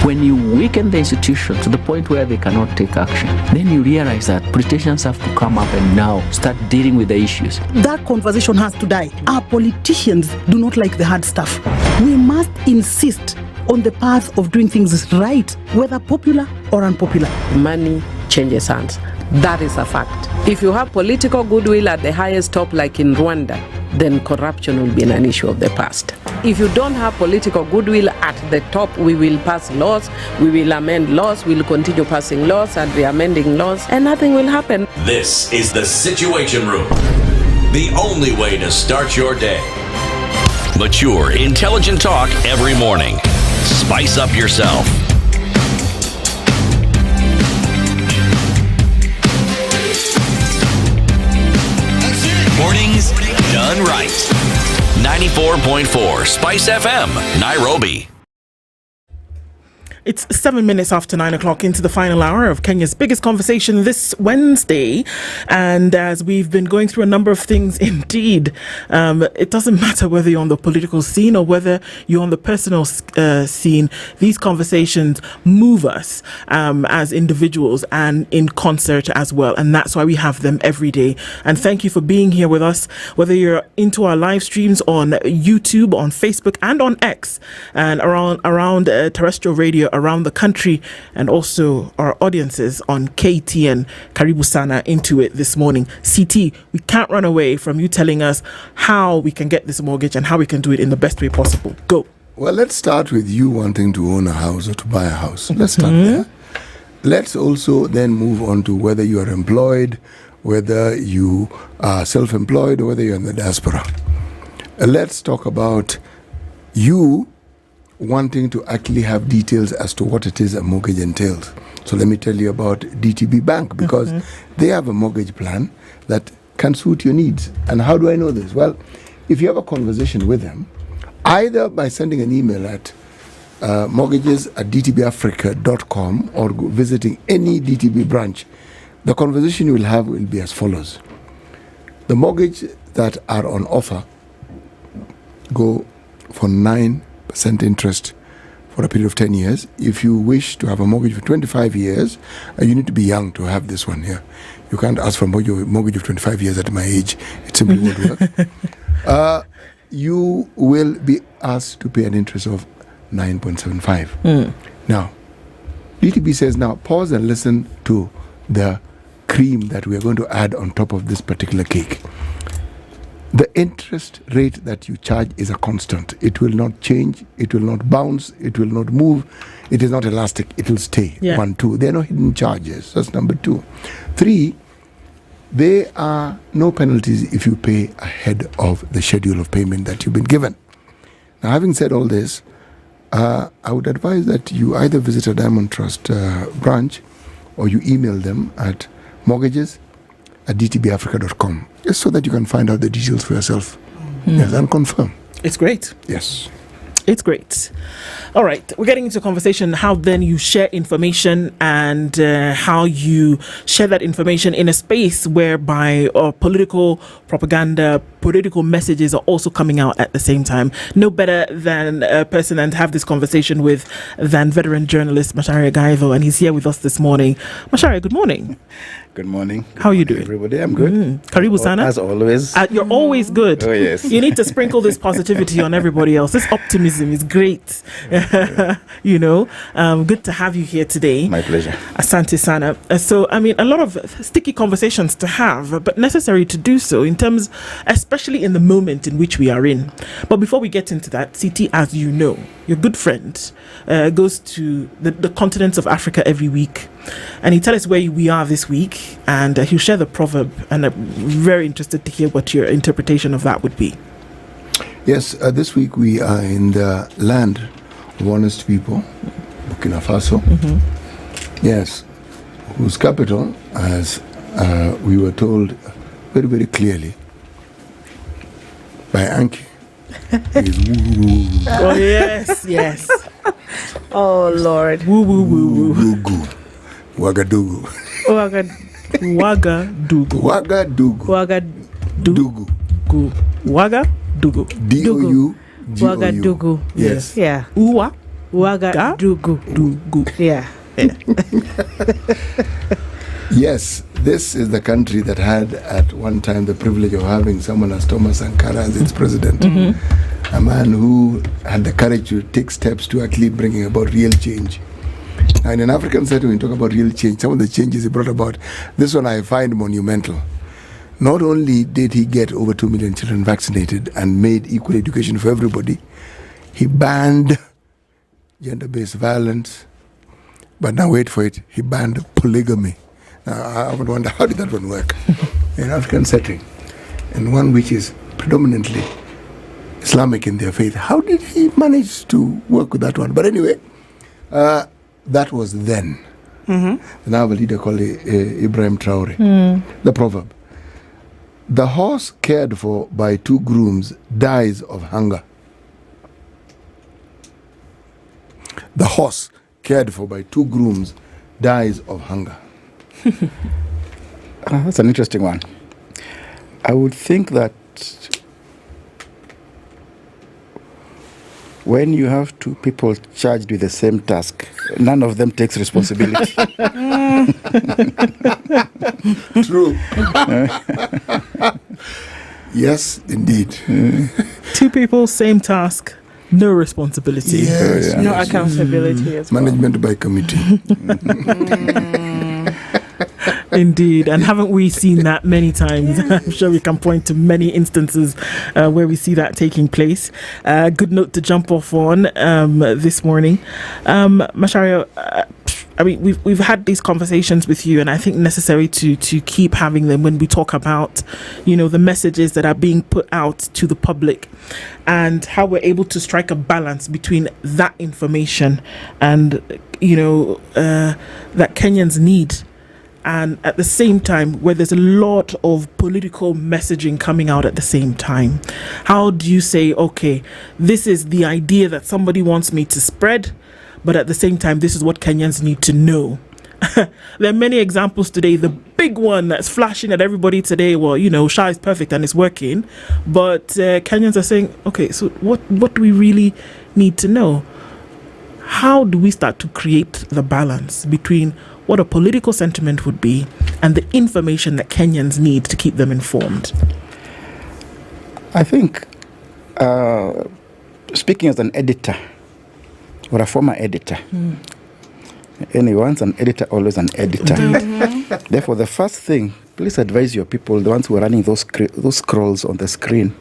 When you weaken the institution to the point where they cannot take action, then you realize that politicians have to come up and now start dealing with the issues. That conversation has to die. Our politicians do not like the hard stuff. We must insist on the path of doing things right, whether popular or unpopular. Money changes hands. That is a fact. If you have political goodwill at the highest top, like in Rwanda, then corruption will be an issue of the past. If you don't have political goodwill at the top, we will pass laws, we will amend laws, we will continue passing laws and re-amending laws, and nothing will happen. This is the Situation Room, the only way to start your day. Mature, intelligent talk every morning. Spice up yourself. Mornings done right. 94.4 Spice FM, Nairobi. It's 7 minutes after 9 o'clock into the final hour of Kenya's biggest conversation this Wednesday. And as we've been going through a number of things, indeed, it doesn't matter whether you're on the political scene or whether you're on the personal scene. These conversations move us as individuals and in concert as well. And that's why we have them every day. And thank you for being here with us, whether you're into our live streams on YouTube, on Facebook, and on X, and around terrestrial radio around the country, and also our audiences on KTN. Karibu sana into it this morning. CT, we can't run away from you telling us how we can get this mortgage and how we can do it in the best way possible. Go. Well, let's start with you wanting to own a house or to buy a house. Let's start there. Let's also then move on to whether you are employed, whether you are self-employed, or whether you're in the diaspora. Let's talk about you wanting to actually have details as to what it is a mortgage entails. So let me tell you about DTB Bank, because they have a mortgage plan that can suit your needs. And how do I know this? Well, if you have a conversation with them, either by sending an email at mortgages@dtbafrica.com or visiting any DTB branch, the conversation you will have will be as follows. The mortgage that are on offer go for 9% interest for a period of 10 years. If you wish to have a mortgage for 25 years, you need to be young to have this one here. You can't ask for a mortgage of 25 years at my age. It simply won't work. You will be asked to pay an interest of 9.75. Now, DTB says, now pause and listen to the cream that we are going to add on top of this particular cake. The interest rate that you charge is a constant. It will not change. It will not bounce. It will not move. It is not elastic. It will stay. 1, 2. There are no hidden charges. That's number 2. 3, there are no penalties if you pay ahead of the schedule of payment that you've been given. Now, having said all this, I would advise that you either visit a Diamond Trust branch or you email them at mortgages@dtbafrica.com, just so that you can find out the details for yourself. Yes, and confirm. It's great. Yes. It's great. All right, we're getting into a conversation how then you share information and how you share that information in a space whereby political propaganda, political messages are also coming out at the same time. No better than a person and have this conversation with than veteran journalist Macharia Gaivo, and he's here with us this morning. Macharia, good morning. Good morning. How are you doing? Everybody, I'm good. Karibu sana. As always. You're always good. Oh, yes. You need to sprinkle this positivity on everybody else. This optimism is great. You know, good to have you here today. My pleasure. Asante sana. So, I mean, a lot of sticky conversations to have, but necessary to do so in terms, especially in the moment in which we are in. But before we get into that, CT, as you know, your good friend goes to the continents of Africa every week, and he tells us where we are this week, and he'll share the proverb, and I'm very interested to hear what your interpretation of that would be. Yes, this week we are in the land of honest people, Burkina Faso. Yes, whose capital, as we were told very, very clearly by Anki, is Woo. Oh, yes, yes. Oh, Lord. Woo, woo, woo, woo. Woo. Ouagadougou. Ouagadougou. Ouagadougou. Ouagadougou. D-O-U. Ouagadougou. Yes. Yeah. Ouagadougou. Yeah. Yes, this is the country that had at one time the privilege of having someone as Thomas Sankara as its president. A man who had the courage to take steps to actually bringing about real change. And in African setting, when we talk about real change, some of the changes he brought about, this one I find monumental. Not only did he get over 2 million children vaccinated and made equal education for everybody, he banned gender-based violence, but now wait for it, he banned polygamy. Now I would wonder, how did that one work in an African setting, and one which is predominantly Islamic in their faith? How did he manage to work with that one? But anyway, that was then. Now have a leader called Ibrahim Traore. The proverb: the horse cared for by 2 grooms dies of hunger. The horse cared for by 2 grooms dies of hunger. That's an interesting one. I would think that when you have 2 people charged with the same task, none of them takes responsibility. True. Yes, indeed. 2 people, same task, no responsibility. Yes, no accountability as well. Management by committee. Indeed, and haven't we seen that many times? I'm sure we can point to many instances where we see that taking place. Good note to jump off on this morning. Macharia, I mean, we've had these conversations with you, and I think necessary to keep having them when we talk about, the messages that are being put out to the public, and how we're able to strike a balance between that information and that Kenyans need, and at the same time where there's a lot of political messaging coming out at the same time. How do you say, okay, this is the idea that somebody wants me to spread, but at the same time, this is what Kenyans need to know? There are many examples today. The big one that's flashing at everybody today, Sha is perfect and it's working. But Kenyans are saying, okay, so what do we really need to know? How do we start to create the balance between what a political sentiment would be and the information that Kenyans need to keep them informed? I think, speaking as an editor, or a former editor. Once an editor, always an editor. Therefore, the first thing, please advise your people, the ones who are running those scrolls on the screen,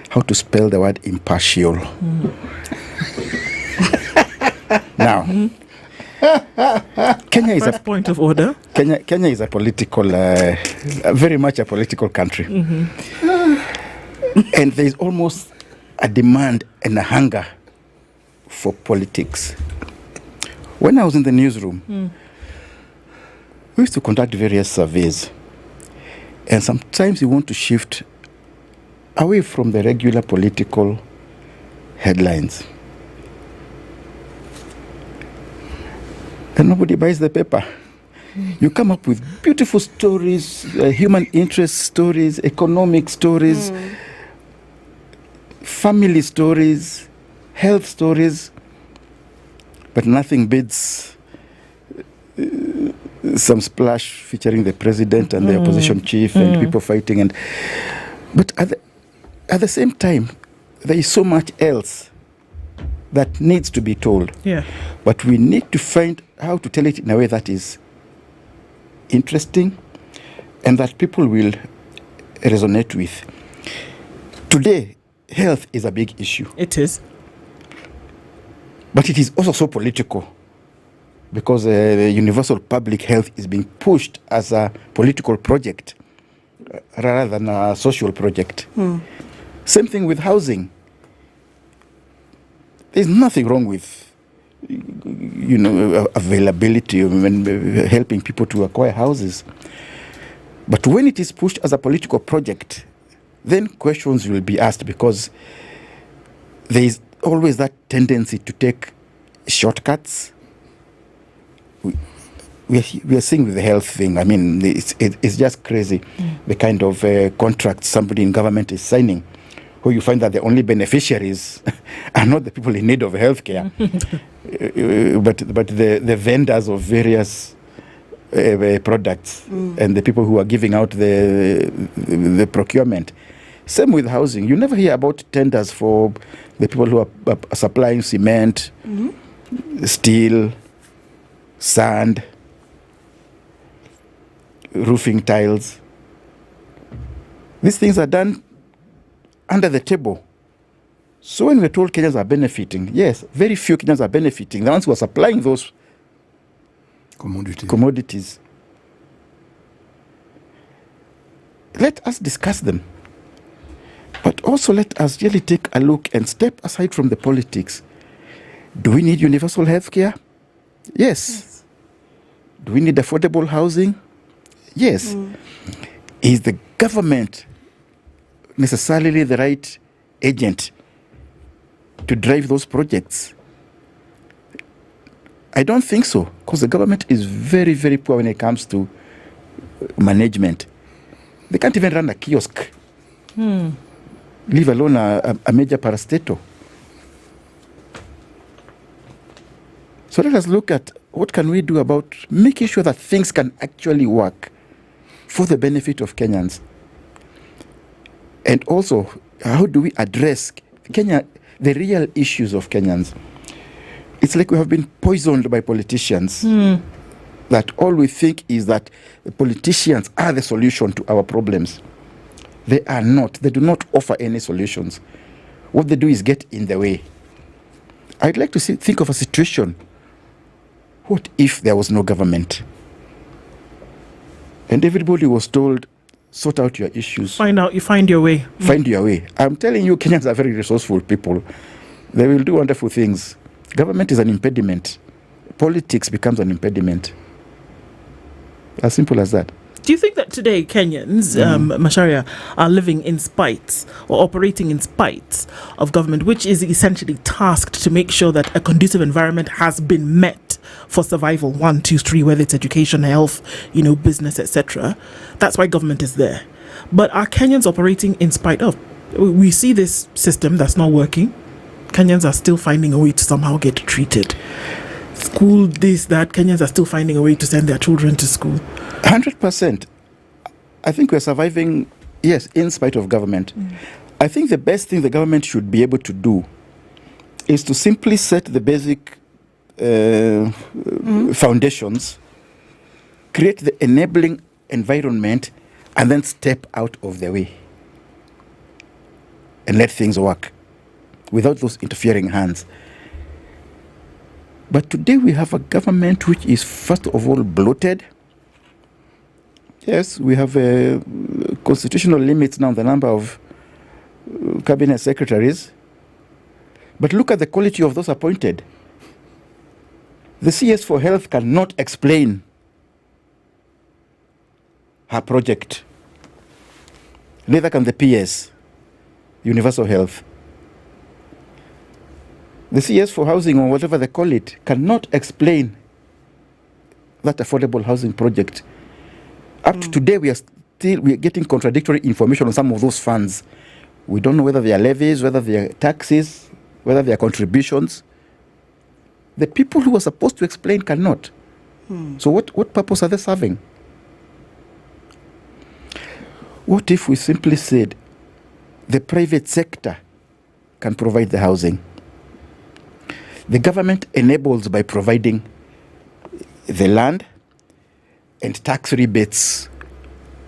how to spell the word impartial. Now, Kenya is first point of order. Kenya is a political, very much a political country. And there is almost a demand and a hunger for politics. When I was in the newsroom, we used to conduct various surveys, and sometimes you want to shift away from the regular political headlines, and nobody buys the paper. You come up with beautiful stories, human interest stories, economic stories, family stories, health stories, but nothing beats some splash featuring the president and the opposition chief and people fighting. But at the same time, there is so much else that needs to be told. Yeah. But we need to find how to tell it in a way that is interesting and that people will resonate with. Today, health is a big issue. It is. But it is also so political, because the universal public health is being pushed as a political project rather than a social project. Same thing with housing. There's nothing wrong with availability and helping people to acquire houses. But when it is pushed as a political project, then questions will be asked, because there is always that tendency to take shortcuts. We are seeing with the health thing. I mean, it's just crazy, the kind of contracts somebody in government is signing, where you find that the only beneficiaries are not the people in need of healthcare, but the vendors of various products and the people who are giving out the procurement. Same with housing. You never hear about tenders for the people who are supplying cement, steel, sand, roofing tiles. These things are done under the table. So when we're told Kenyans are benefiting, yes, very few Kenyans are benefiting. The ones who are supplying those commodities. Let us discuss them. But also let us really take a look and step aside from the politics. Do we need universal health care? Yes. Do we need affordable housing? Yes. Is the government necessarily the right agent to drive those projects? I don't think so, because the government is very, very poor when it comes to management. They can't even run a kiosk, leave alone a major parastatal. So let us look at what can we do about making sure that things can actually work for the benefit of Kenyans. And also, how do we address the real issues of Kenyans? It's like we have been poisoned by politicians. That all we think is that politicians are the solution to our problems. They are not. They do not offer any solutions. What they do is get in the way. I'd like to think of a situation What if there was no government? And everybody was told, sort out your issues. You find your way. Find your way. I'm telling you, Kenyans are very resourceful people. They will do wonderful things. Government is an impediment. Politics becomes an impediment. As simple as that. Do you think that today Kenyans, Macharia, are living in spite or operating in spite of government, which is essentially tasked to make sure that a conducive environment has been met for survival, 1, 2, 3, whether it's education, health, business, etc. That's why government is there. But are Kenyans operating in spite of? We see this system that's not working. Kenyans are still finding a way to somehow get treated. School, this, that. Kenyans are still finding a way to send their children to school. 100%. I think we're surviving, yes, in spite of government. I think the best thing the government should be able to do is to simply set the basic foundations, create the enabling environment, and then step out of the way and let things work without those interfering hands. But today we have a government which is, first of all, bloated. Yes, we have constitutional limits now on the number of cabinet secretaries. But look at the quality of those appointed. The CS for Health cannot explain her project. Neither can the PS, Universal Health. The CS for Housing, or whatever they call it, cannot explain that affordable housing project. Up to today, we are getting contradictory information on some of those funds. We don't know whether they are levies, whether they are taxes, whether they are contributions. The people who are supposed to explain cannot. So what purpose are they serving? What if we simply said the private sector can provide the housing? The government enables by providing the land and tax rebates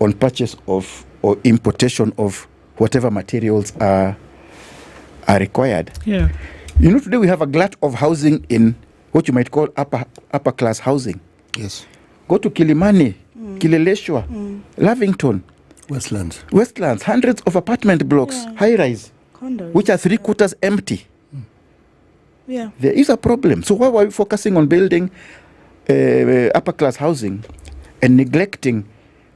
on purchase of or importation of whatever materials are required. Yeah. Today we have a glut of housing in what you might call upper class housing. Yes. Go to Kilimani, Kileleshwa, Lavington, Westlands, hundreds of apartment blocks, high rise, Condos, which are 3/4 empty. Yeah. There is a problem. So why are we focusing on building upper class housing and neglecting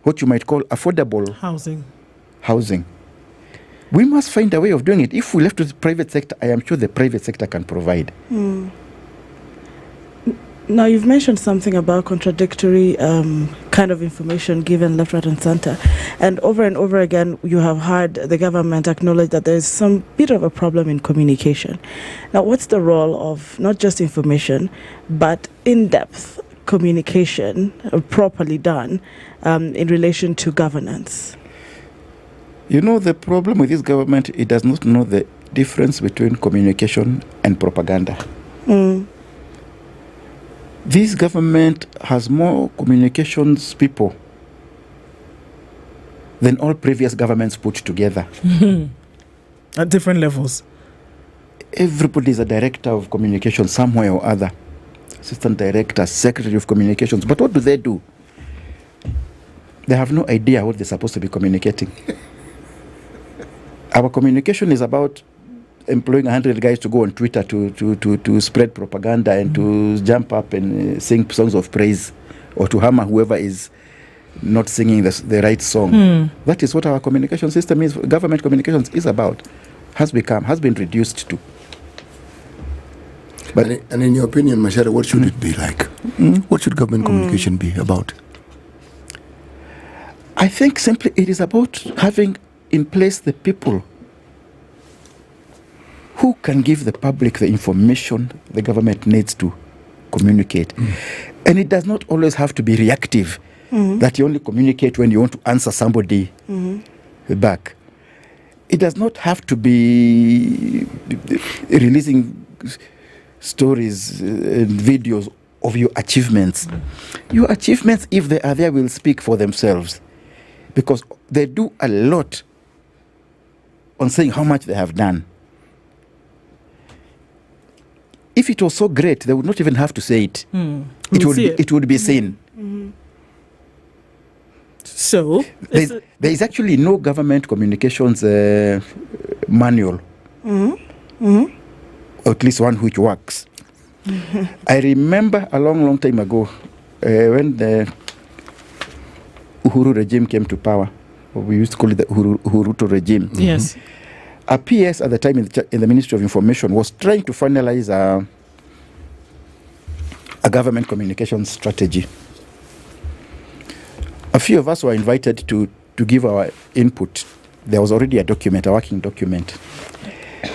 what you might call affordable housing? We must find a way of doing it. If we left to the private sector, I am sure the private sector can provide. Now, you've mentioned something about contradictory kind of information given left, right, and center. And over again, you have heard the government acknowledge that there's some bit of a problem in communication. Now, what's the role of not just information, but in-depth communication properly done in relation to governance? The problem with this government, it does not know the difference between communication and propaganda. This government has more communications people than all previous governments put together. At different levels. Everybody is a director of communications somewhere or other. Assistant director, secretary of communications. But what do? They have no idea what they're supposed to be communicating. Our communication is about employing 100 guys to go on Twitter to spread propaganda and to jump up and sing songs of praise, or to hammer whoever is not singing the right song. That is what our communication system is. Government communications is about. Has been reduced to. But and in your opinion, Mashara, what should it be like? What should government communication be about? I think simply it is about having in place the people who can give the public the information the government needs to communicate. And it does not always have to be reactive, that you only communicate when you want to answer somebody back. It does not have to be releasing stories and videos of your achievements. Your achievements, if they are there, will speak for themselves, because they do a lot on saying how much they have done. if it was so great, they would not even have to say it. It would be seen. So there is actually no government communications manual, or at least one which works. I remember a long time ago when the Uhuru regime came to power, or we used to call it the Uhuruto regime. Yes. A PS at the time in the Ministry of Information was trying to finalize a government communications strategy. A few of us were invited to give our input. There was already a working document.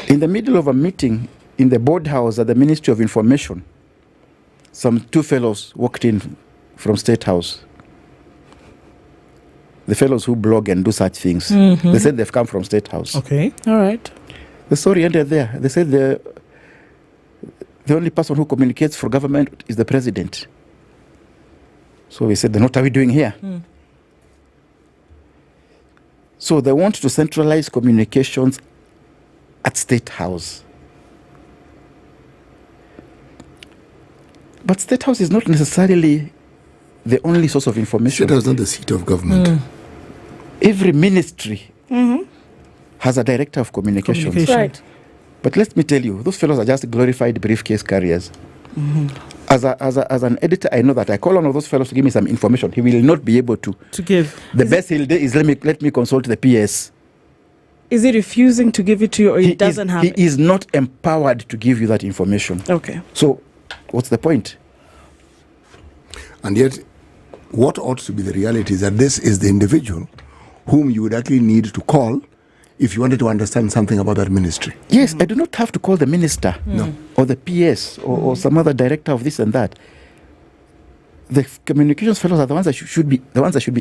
In the middle of a meeting in the board house at the Ministry of Information, some two fellows walked in from State House. The fellows who blog and do such things. They said they've come from State House. Okay, all right. The story ended there. They said the only person who communicates for government is the president. So we said, then what are we doing here? So they want to centralize communications at State House. But State House is not necessarily the only source of information. State House is not the seat of government. Every ministry has a director of communications. Right. But let me tell you, those fellows are just glorified briefcase carriers. As an editor, I know that I call on all those fellows to give me some information. He will not be able to give. The best he'll do is let me consult the PS. Is he refusing to give it to you, or he doesn't have it? He is not empowered to give you that information. Okay. So, what's the point? And yet, what ought to be the reality is that this is the individual whom you would actually need to call if you wanted to understand something about that ministry. Yes, I do not have to call the minister or the PS or some other director of this and that. The communications fellows are the ones that should be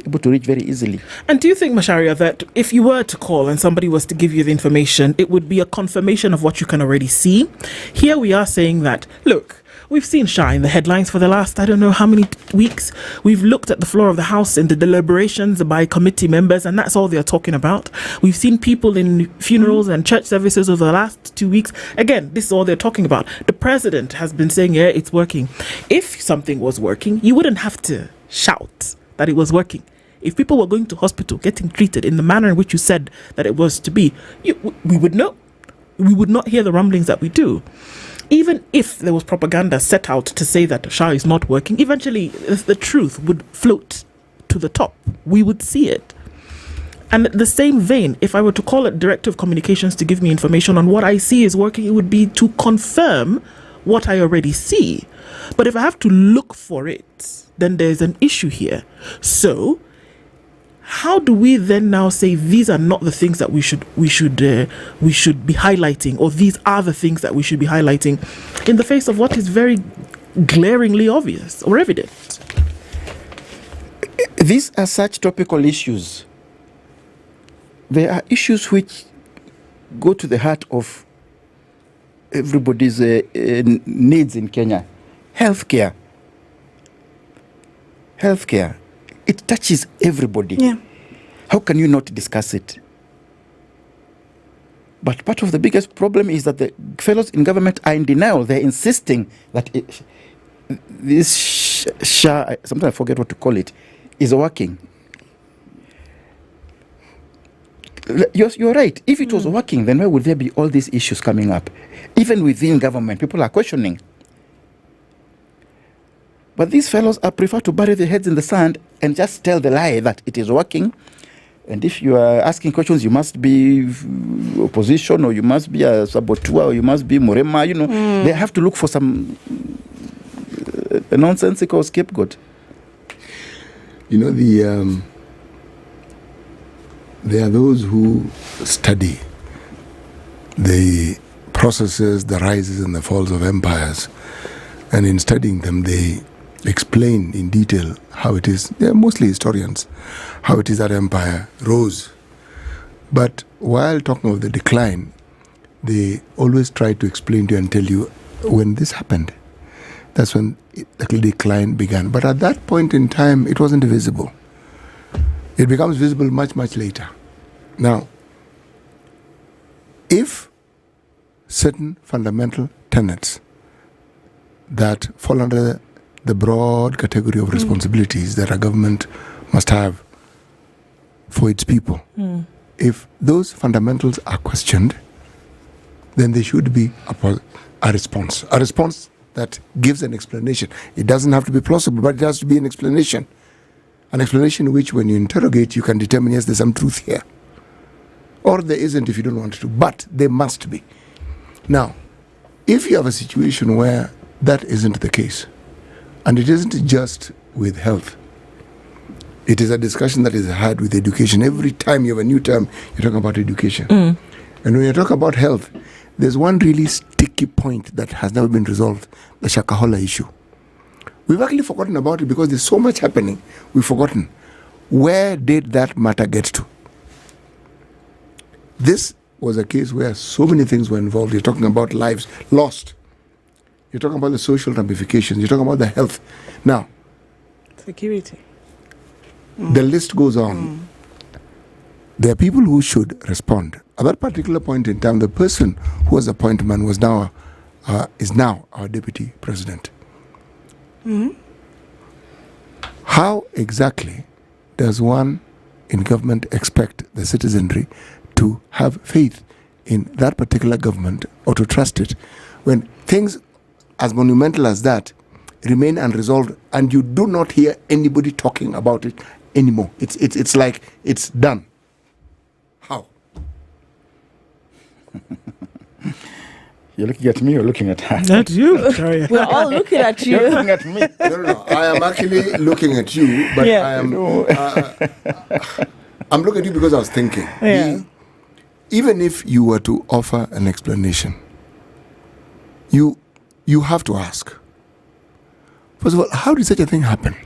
able to reach very easily. And do you think, Macharia, that if you were to call and somebody was to give you the information, it would be a confirmation of what you can already see? Here we are saying that, look, we've seen Shah in the headlines for the last, I don't know how many weeks. We've looked at the floor of the House in the deliberations by committee members, and that's all they're talking about. We've seen people in funerals and church services over the last 2 weeks. Again, this is all they're talking about. The president has been saying, yeah, it's working. If something was working, you wouldn't have to shout that it was working. If people were going to hospital, getting treated in the manner in which you said that it was to be, we would know. We would not hear the rumblings that we do. Even if there was propaganda set out to say that Shah is not working, eventually the truth would float to the top. We would see it. And the same vein, if I were to call it Director of Communications to give me information on what I see is working, it would be to confirm what I already see. But if I have to look for it, then there's an issue here. So how do we then now say these are not the things that we should be highlighting, or these are the things that we should be highlighting in the face of what is very glaringly obvious or evident? These are such topical issues. There are issues which go to the heart of everybody's needs in Kenya. Healthcare. It touches everybody. Yeah. How can you not discuss it? But part of the biggest problem is that the fellows in government are in denial. They're insisting that this SHA, sometimes I forget what to call it, is working. You're right. If it was working, then why would there be all these issues coming up? Even within government, people are questioning. But these fellows prefer to bury their heads in the sand and just tell the lie that it is working. And if you are asking questions, you must be opposition, or you must be a saboteur, or you must be Murema, They have to look for some nonsensical scapegoat. There are those who study the processes, the rises and the falls of empires. And in studying them, they explain in detail how it is. They're mostly historians, how it is that empire rose. But while talking of the decline, they always try to explain to you and tell you when this happened. That's when the decline began. But at that point in time, it wasn't visible. It becomes visible much, much later. Now, if certain fundamental tenets that fall under the broad category of responsibilities that a government must have for its people. If those fundamentals are questioned, then there should be a response that gives an explanation. It doesn't have to be plausible, but it has to be an explanation which, when you interrogate, you can determine, yes, there's some truth here, or there isn't if you don't want to, but there must be. Now, if you have a situation where that isn't the case, and it isn't just with health, it is a discussion that is had with education. Every time you have a new term, you're talking about education. And when you talk about health, there's one really sticky point that has never been resolved, the Shakahola issue. We've actually forgotten about it because there's so much happening. We've forgotten. Where did that matter get to? This was a case where so many things were involved. You're talking about lives lost. You're talking about the social ramifications. You're talking about the health. Now, security. The list goes on. There are people who should respond. At that particular point in time, the person who was appointed man was now is now our deputy president. How exactly does one in government expect the citizenry to have faith in that particular government or to trust it when things as monumental as that remain unresolved and you do not hear anybody talking about it anymore? It's like it's done. How? You're looking at me or looking at her? Not you. We're all looking at you. You're looking at me. No. I am actually looking at you, but I am. I'm looking at you because I was thinking. Even if you were to offer an explanation, you have to ask. First of all, how did such a thing happen?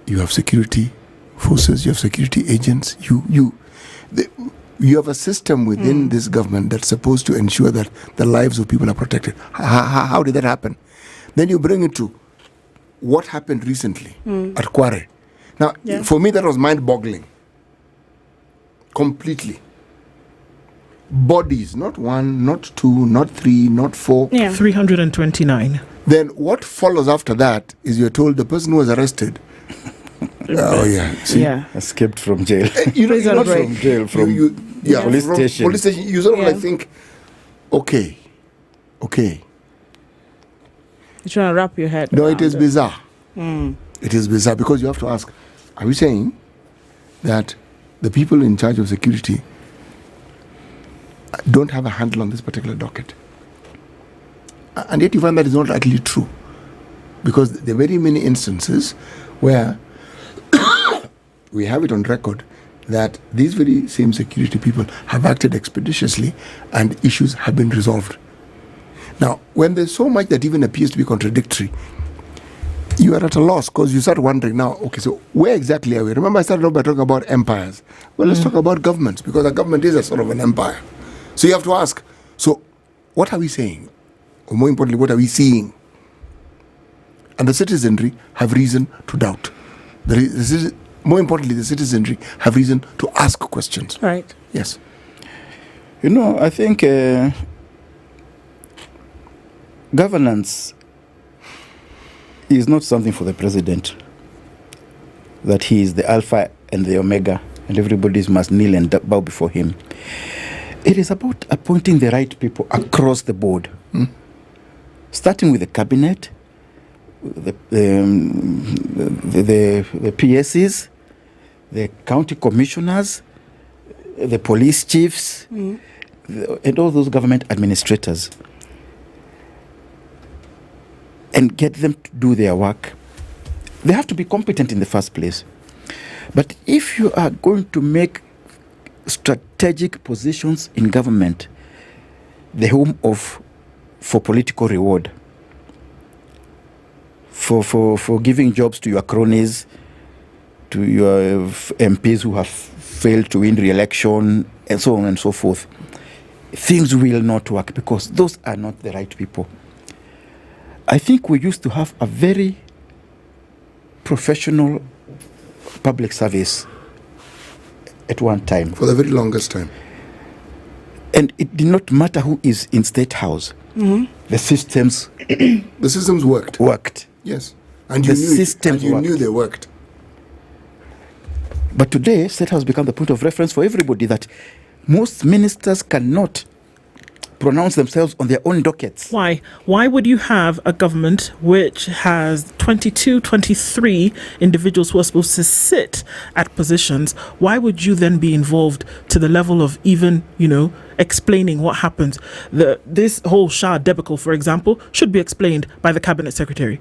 You have security forces, you have security agents, you have a system within this government that's supposed to ensure that the lives of people are protected. How did that happen? Then you bring it to what happened recently at Kware. Now, for me, that was mind-boggling. Completely. Bodies, not one, not two, not three, not four. 329. Then what follows after that is you're told the person who was arrested escaped from jail. Not from jail, from police station. Police station. You sort of like think, okay. You're trying to wrap your head. No, it is bizarre. It is bizarre because you have to ask, are we saying that the people in charge of security don't have a handle on this particular docket? And yet you find that is not actually true, because there are very many instances where we have it on record that these very same security people have acted expeditiously and issues have been resolved. Now, when there's so much that even appears to be contradictory, you are at a loss because you start wondering now, okay, so where exactly are we? Remember I started off by talking about empires. Well, let's talk about governments, because a government is a sort of an empire. So you have to ask, so what are we saying? Or more importantly, what are we seeing? And the citizenry have reason to doubt. More importantly, the citizenry have reason to ask questions. Right. Yes. I think governance is not something for the president, that he is the Alpha and the Omega and everybody must kneel and bow before him. It is about appointing the right people across the board, starting with the cabinet, the PSs, the county commissioners, the police chiefs, and all those government administrators, and get them to do their work. They have to be competent in the first place. But if you are going to make strategic positions in government the home for political reward, for giving jobs to your cronies, to your MPs who have failed to win re-election, and so on and so forth, things will not work because those are not the right people. I think we used to have a very professional public service at one time. For the very longest time. And it did not matter who is in State House. The systems the systems worked. Yes. And you knew they worked. But today, state has become the point of reference for everybody, that most ministers cannot pronounce themselves on their own dockets. Why? Why would you have a government which has 22, 23 individuals who are supposed to sit at positions? Why would you then be involved to the level of even, explaining what happens? This whole Shah debacle, for example, should be explained by the cabinet secretary.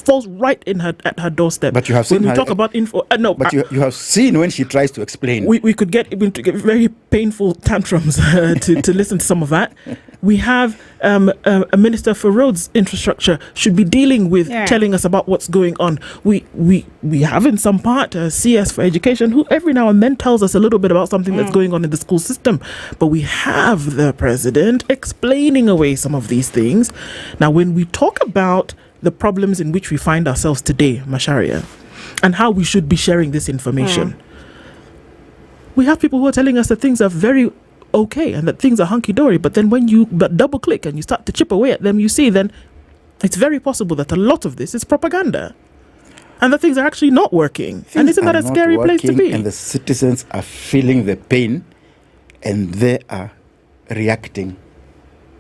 Falls right at her doorstep. But you have seen when we talk about info. No, but you have seen when she tries to explain. We could get very painful tantrums to listen to some of that. We have a minister for roads infrastructure should be dealing with telling us about what's going on. We have in some part a CS for education who every now and then tells us a little bit about something that's going on in the school system. But we have the president explaining away some of these things. Now, when we talk about the problems in which we find ourselves today, Masharia, and how we should be sharing this information. We have people who are telling us that things are very okay and that things are hunky-dory, but then when you double-click and you start to chip away at them, you see then it's very possible that a lot of this is propaganda and that things are actually not working. And isn't that a scary place to be? And the citizens are feeling the pain and they are reacting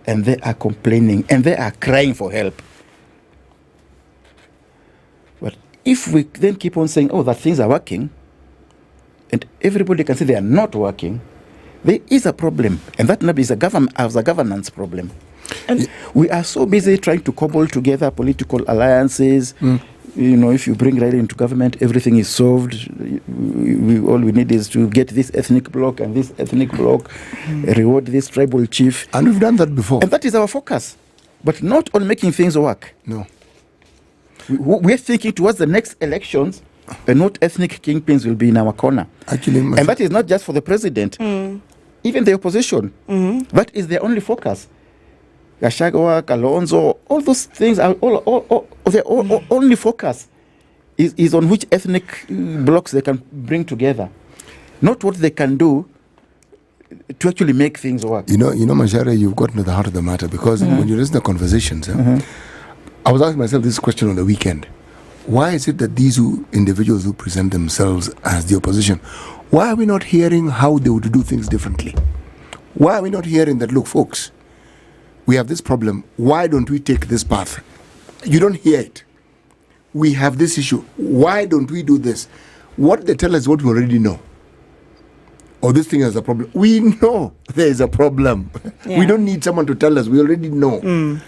and they are complaining and they are crying for help. If we then keep on saying, that things are working, and everybody can say they are not working, there is a problem. And that maybe is a governance problem. And we are so busy trying to cobble together political alliances. If you bring right into government, everything is solved. All we need is to get this ethnic bloc and this ethnic bloc, reward this tribal chief. And we've done that before. And that is our focus. But not on making things work. No. We're thinking towards the next elections, and not ethnic kingpins will be in our corner. Actually, and that is not just for the president, even the opposition. That is their only focus. Gachagua, Kalonzo, all those things are their only focus is on which ethnic blocks they can bring together, not what they can do to actually make things work. Majara, you've gotten to the heart of the matter, because when you listen to conversations, I was asking myself this question on the weekend. Why is it that these individuals who present themselves as the opposition, why are we not hearing how they would do things differently? Why are we not hearing that, look, folks, we have this problem. Why don't we take this path? You don't hear it. We have this issue. Why don't we do this? What they tell us is what we already know. Or this thing has a problem. We know there is a problem. We don't need someone to tell us. We already know.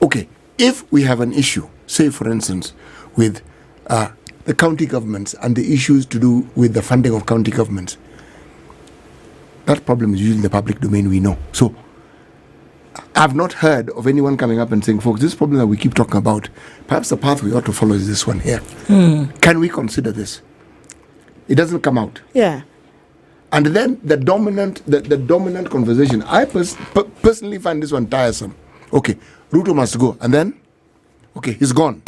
Okay. If we have an issue, say for instance, with the county governments and the issues to do with the funding of county governments, that problem is usually in the public domain, we know. So I've not heard of anyone coming up and saying, folks, this problem that we keep talking about, perhaps the path we ought to follow is this one here. Can we consider this? It doesn't come out. Yeah. And then the dominant conversation, I personally find this one tiresome. Okay, Ruto must go. And then, okay, he's gone.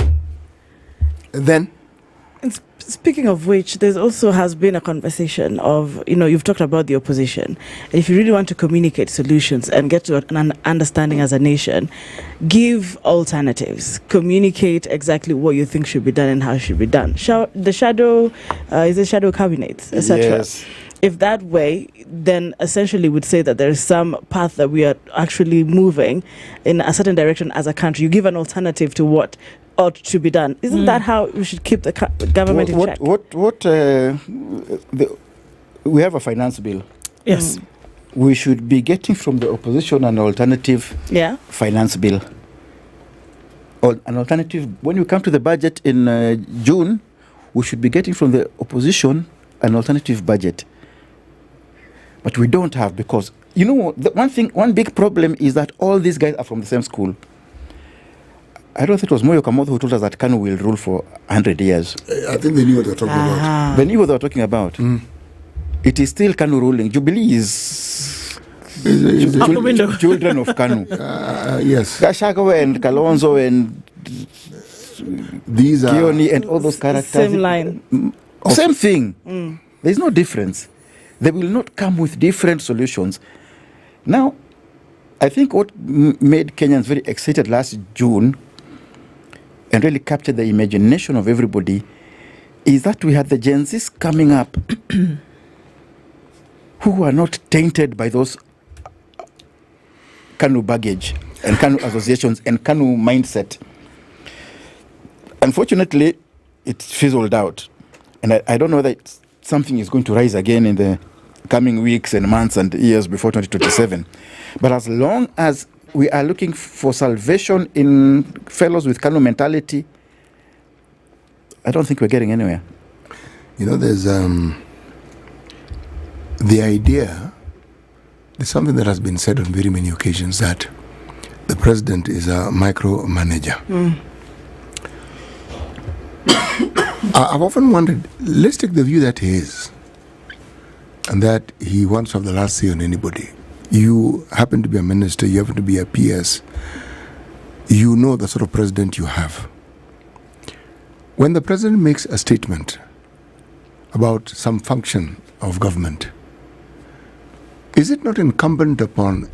And then? And speaking of which, there also has been a conversation of, you've talked about the opposition. And if you really want to communicate solutions and get to an understanding as a nation, give alternatives. Communicate exactly what you think should be done and how it should be done. The shadow, is it shadow cabinets, etc. Yes. If that way, then essentially would say that there is some path that we are actually moving in a certain direction as a country. You give an alternative to what ought to be done. Isn't that how we should keep the government in check? We have a finance bill. Yes. We should be getting from the opposition an alternative finance bill. Or an alternative, when you come to the budget in June, we should be getting from the opposition an alternative budget. But we don't have, because one big problem is that all these guys are from the same school. I don't think it was Moyo Kamoto who told us that Kanu will rule for 100 years. I think they knew what they were talking about. They knew what they were talking about. It is still Kanu ruling. Jubilee is children of Kanu. Yes. Gachagua and Kalonzo and these are Kioni and all those characters. Same line. Same thing. There's no difference. They will not come with different solutions. Now, I think what made Kenyans very excited last June and really captured the imagination of everybody is that we had the Gen Zs coming up who are not tainted by those KANU baggage and KANU associations and KANU mindset. Unfortunately, it fizzled out. And I don't know that something is going to rise again in the coming weeks and months and years before 2027. But as long as we are looking for salvation in fellows with KANU mentality, I don't think we're getting anywhere. You know, there's the idea, there's something that has been said on very many occasions, that the president is a micromanager. I've often wondered, let's take the view that he is, and that he wants to have the last say on anybody. You happen to be a minister, you happen to be a PS, you know the sort of president you have. When the president makes a statement about some function of government, is it not incumbent upon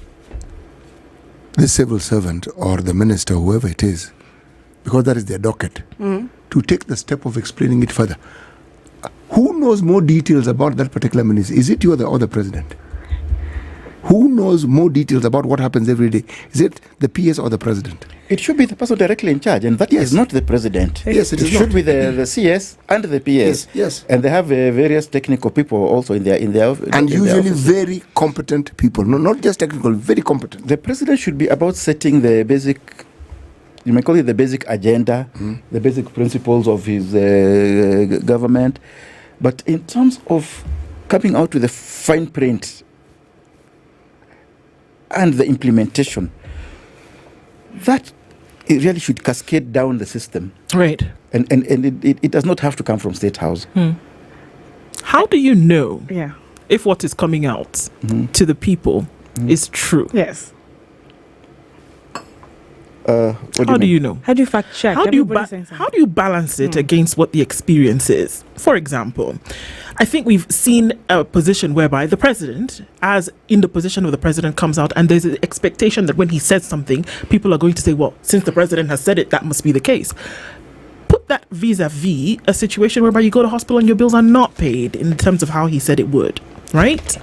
the civil servant or the minister, whoever it is, because that is their docket, to take the step of explaining it further? Who knows more details about that particular minister? Is it you or the president? Who knows more details about what happens every day? Is it the PS or the president? It should be the person directly in charge, and that is not the president. Yes, it should be the CS and the PS. Yes. And they have various technical people also in their and usually very competent people, not just technical, very competent. The president should be about setting the basic, you may call it the basic agenda, the basic principles of his government. But in terms of coming out with the fine print and the implementation, that it really should cascade down the system. Right. And it does not have to come from State House. How do you know if what is coming out to the people is true? Yes. How do you know? How do you fact check? How do you balance it against what the experience is? For example, I think we've seen a position whereby the president, as in the position of the president, comes out and there's an expectation that when he says something, people are going to say, well, since the president has said it, that must be the case. Put that vis-a-vis a situation whereby you go to hospital and your bills are not paid in terms of how he said it would, right?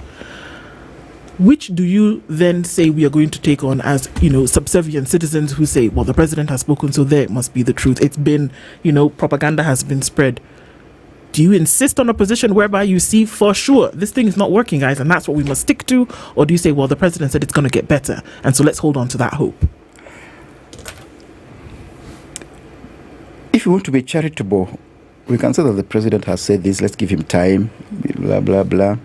Which do you then say we are going to take on as, subservient citizens who say, well, the president has spoken, so there must be the truth. It's been, propaganda has been spread. Do you insist on a position whereby you see for sure this thing is not working, guys, and that's what we must stick to? Or do you say, well, the president said it's going to get better, and so let's hold on to that hope? If you want to be charitable, we can say that the president has said this, let's give him time, blah, blah, blah.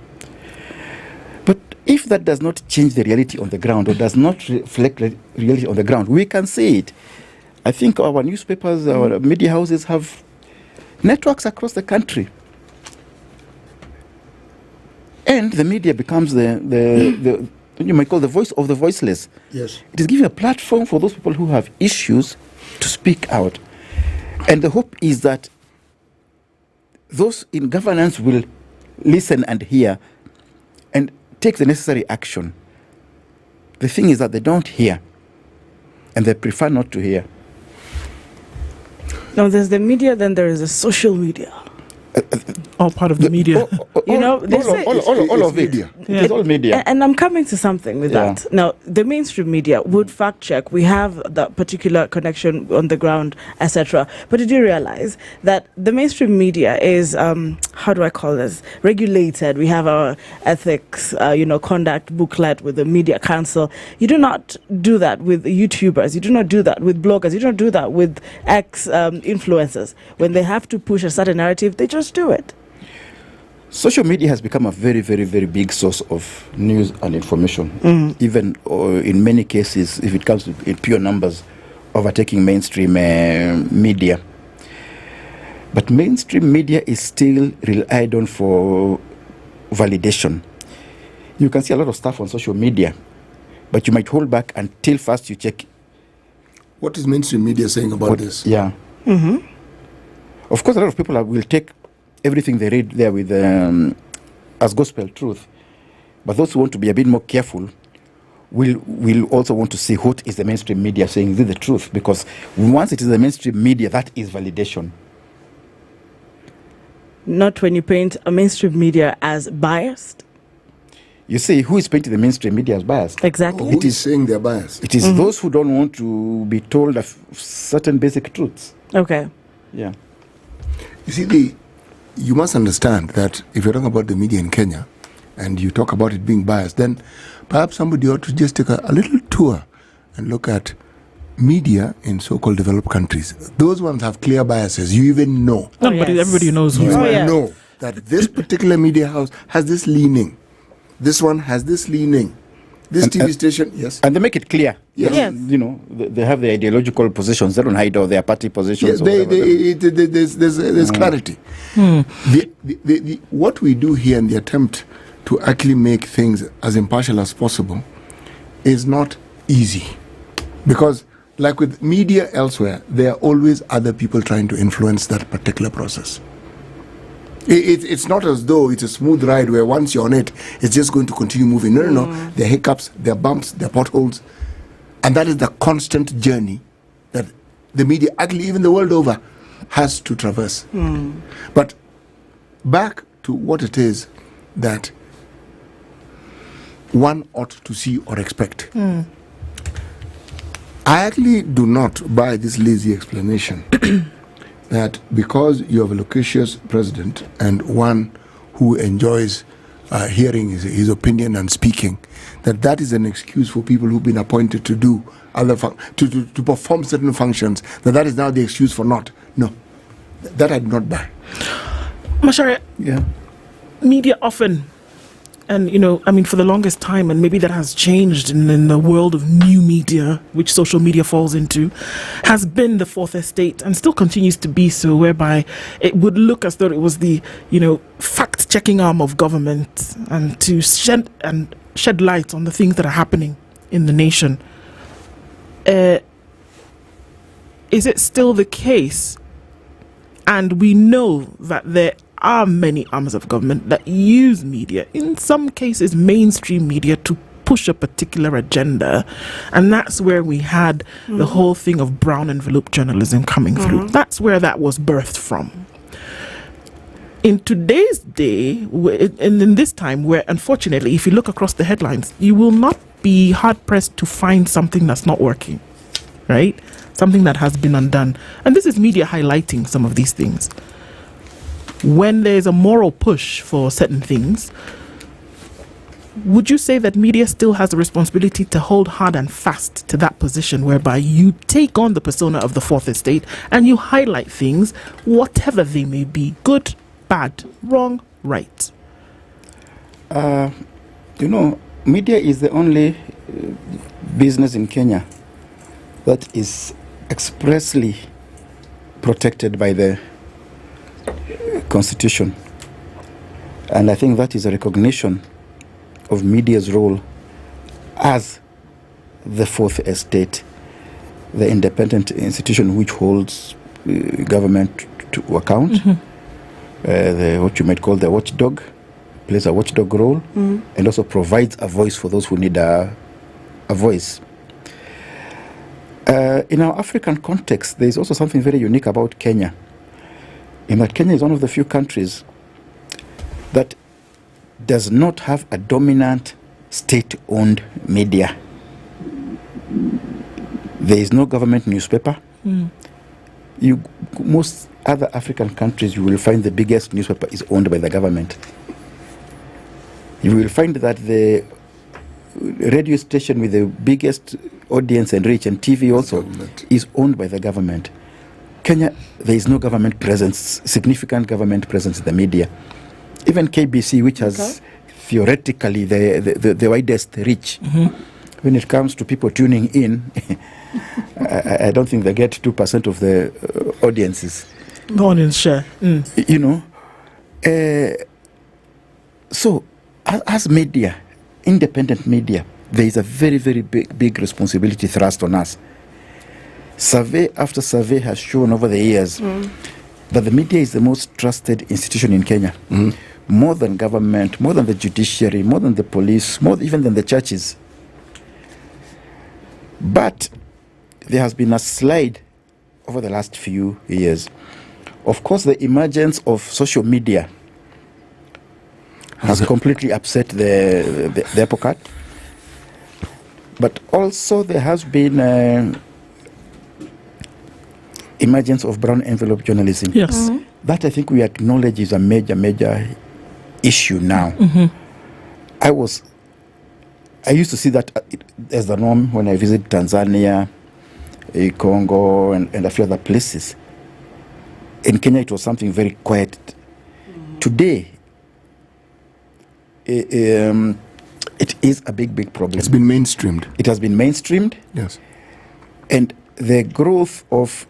But if that does not change the reality on the ground or does not reflect reality on the ground, we can say it. I think our newspapers, our media houses have networks across the country. And the media becomes the you might call the voice of the voiceless. Yes. It is giving a platform for those people who have issues to speak out. And the hope is that those in governance will listen and hear and take the necessary action. The thing is that they don't hear, and they prefer not to hear. Now, there's the media, then there is the social media. All part of the media. All of it. Yeah. It's all media. And I'm coming to something with that. Now, the mainstream media would fact check. We have that particular connection on the ground, etc. But did you realize that the mainstream media is, how do I call this, regulated? We have our ethics, conduct booklet with the Media Council. You do not do that with YouTubers. You do not do that with bloggers. You don't do that with ex-influencers. When they have to push a certain narrative, they just do it. Social media has become a very, very, very big source of news and information. Even in many cases, if it comes to in pure numbers, overtaking mainstream media. But mainstream media is still relied on for validation. You can see a lot of stuff on social media, but you might hold back until first you check. What is mainstream media saying about this? Yeah. Of course, a lot of people will take everything they read there with as gospel truth. But those who want to be a bit more careful we'll also want to see what is the mainstream media saying. Is it the truth? Because once it is the mainstream media, that is validation. Not when you paint a mainstream media as biased. You see, who is painting the mainstream media as biased? Exactly. Who is saying they're biased? It is those who don't want to be told of certain basic truths. Okay. Yeah. You see, you must understand that if you're talking about the media in Kenya and you talk about it being biased, then perhaps somebody ought to just take a little tour and look at media in so-called developed countries. Those ones have clear biases. You even know. Everybody knows who's know that this particular media house has this leaning. This one has this leaning. This TV station, yes. And they make it clear. Yes. You know, they have the ideological positions. They don't hide all their party positions. Yes, there's clarity. What we do here in the attempt to actually make things as impartial as possible is not easy. Because like with media elsewhere, there are always other people trying to influence that particular process. It's not as though it's a smooth ride where once you're on it, it's just going to continue moving. No. There are hiccups, there are bumps, there are potholes. And that is the constant journey that the media, actually even the world over, has to traverse. But back to what it is that one ought to see or expect. I actually do not buy this lazy explanation that because you have a loquacious president and one who enjoys hearing his opinion and speaking, that is an excuse for people who've been appointed to do other to perform certain functions, that is now the excuse for not. No, that I do not buy. Mashari, yeah. Media often, and for the longest time, and maybe that has changed in the world of new media, which social media falls into, has been the fourth estate and still continues to be so, whereby it would look as though it was the, fact-checking arm of government and to shed light on the things that are happening in the nation. Is it still the case? And we know that there are many arms of government that use media, in some cases mainstream media, to push a particular agenda, and that's where we had the whole thing of brown envelope journalism coming through. That's where that was birthed from. In today's day, and in this time where, unfortunately, if you look across the headlines, you will not be hard-pressed to find something that's not working, right? Something that has been undone. And this is media highlighting some of these things. When there's a moral push for certain things, would you say that media still has a responsibility to hold hard and fast to that position whereby you take on the persona of the fourth estate and you highlight things, whatever they may be, good, bad, wrong, right? Media is the only business in Kenya that is expressly protected by the Constitution. And I think that is a recognition of media's role as the fourth estate, the independent institution which holds government to account, what you might call the watchdog, plays a watchdog role, and also provides a voice for those who need a voice. In our African context, there is also something very unique about Kenya, in that Kenya is one of the few countries that does not have a dominant state-owned media. There is no government newspaper. Most other African countries, you will find the biggest newspaper is owned by the government. You will find that the radio station with the biggest audience and reach, and TV also, is owned by the government. Kenya, there is no government presence, significant government presence in the media. Even KBC, which has theoretically the widest reach, when it comes to people tuning in, I don't think they get 2% of the audiences. No audience share. So, as media, independent media, there is a very, very big responsibility thrust on us. Survey after survey has shown over the years that the media is the most trusted institution in Kenya. More than government, more than the judiciary, more than the police, more even than the churches. But there has been a slide over the last few years. Of course, the emergence of social media has completely upset the apple cart. But also there has been emergence of brown envelope journalism. Yes. That I think we acknowledge is a major issue now. I used to see that as the norm when I visit Tanzania, Congo, and a few other places. In Kenya, it was something very quiet. Today, it is a big problem. It's been mainstreamed. It has been mainstreamed. Yes. And the growth of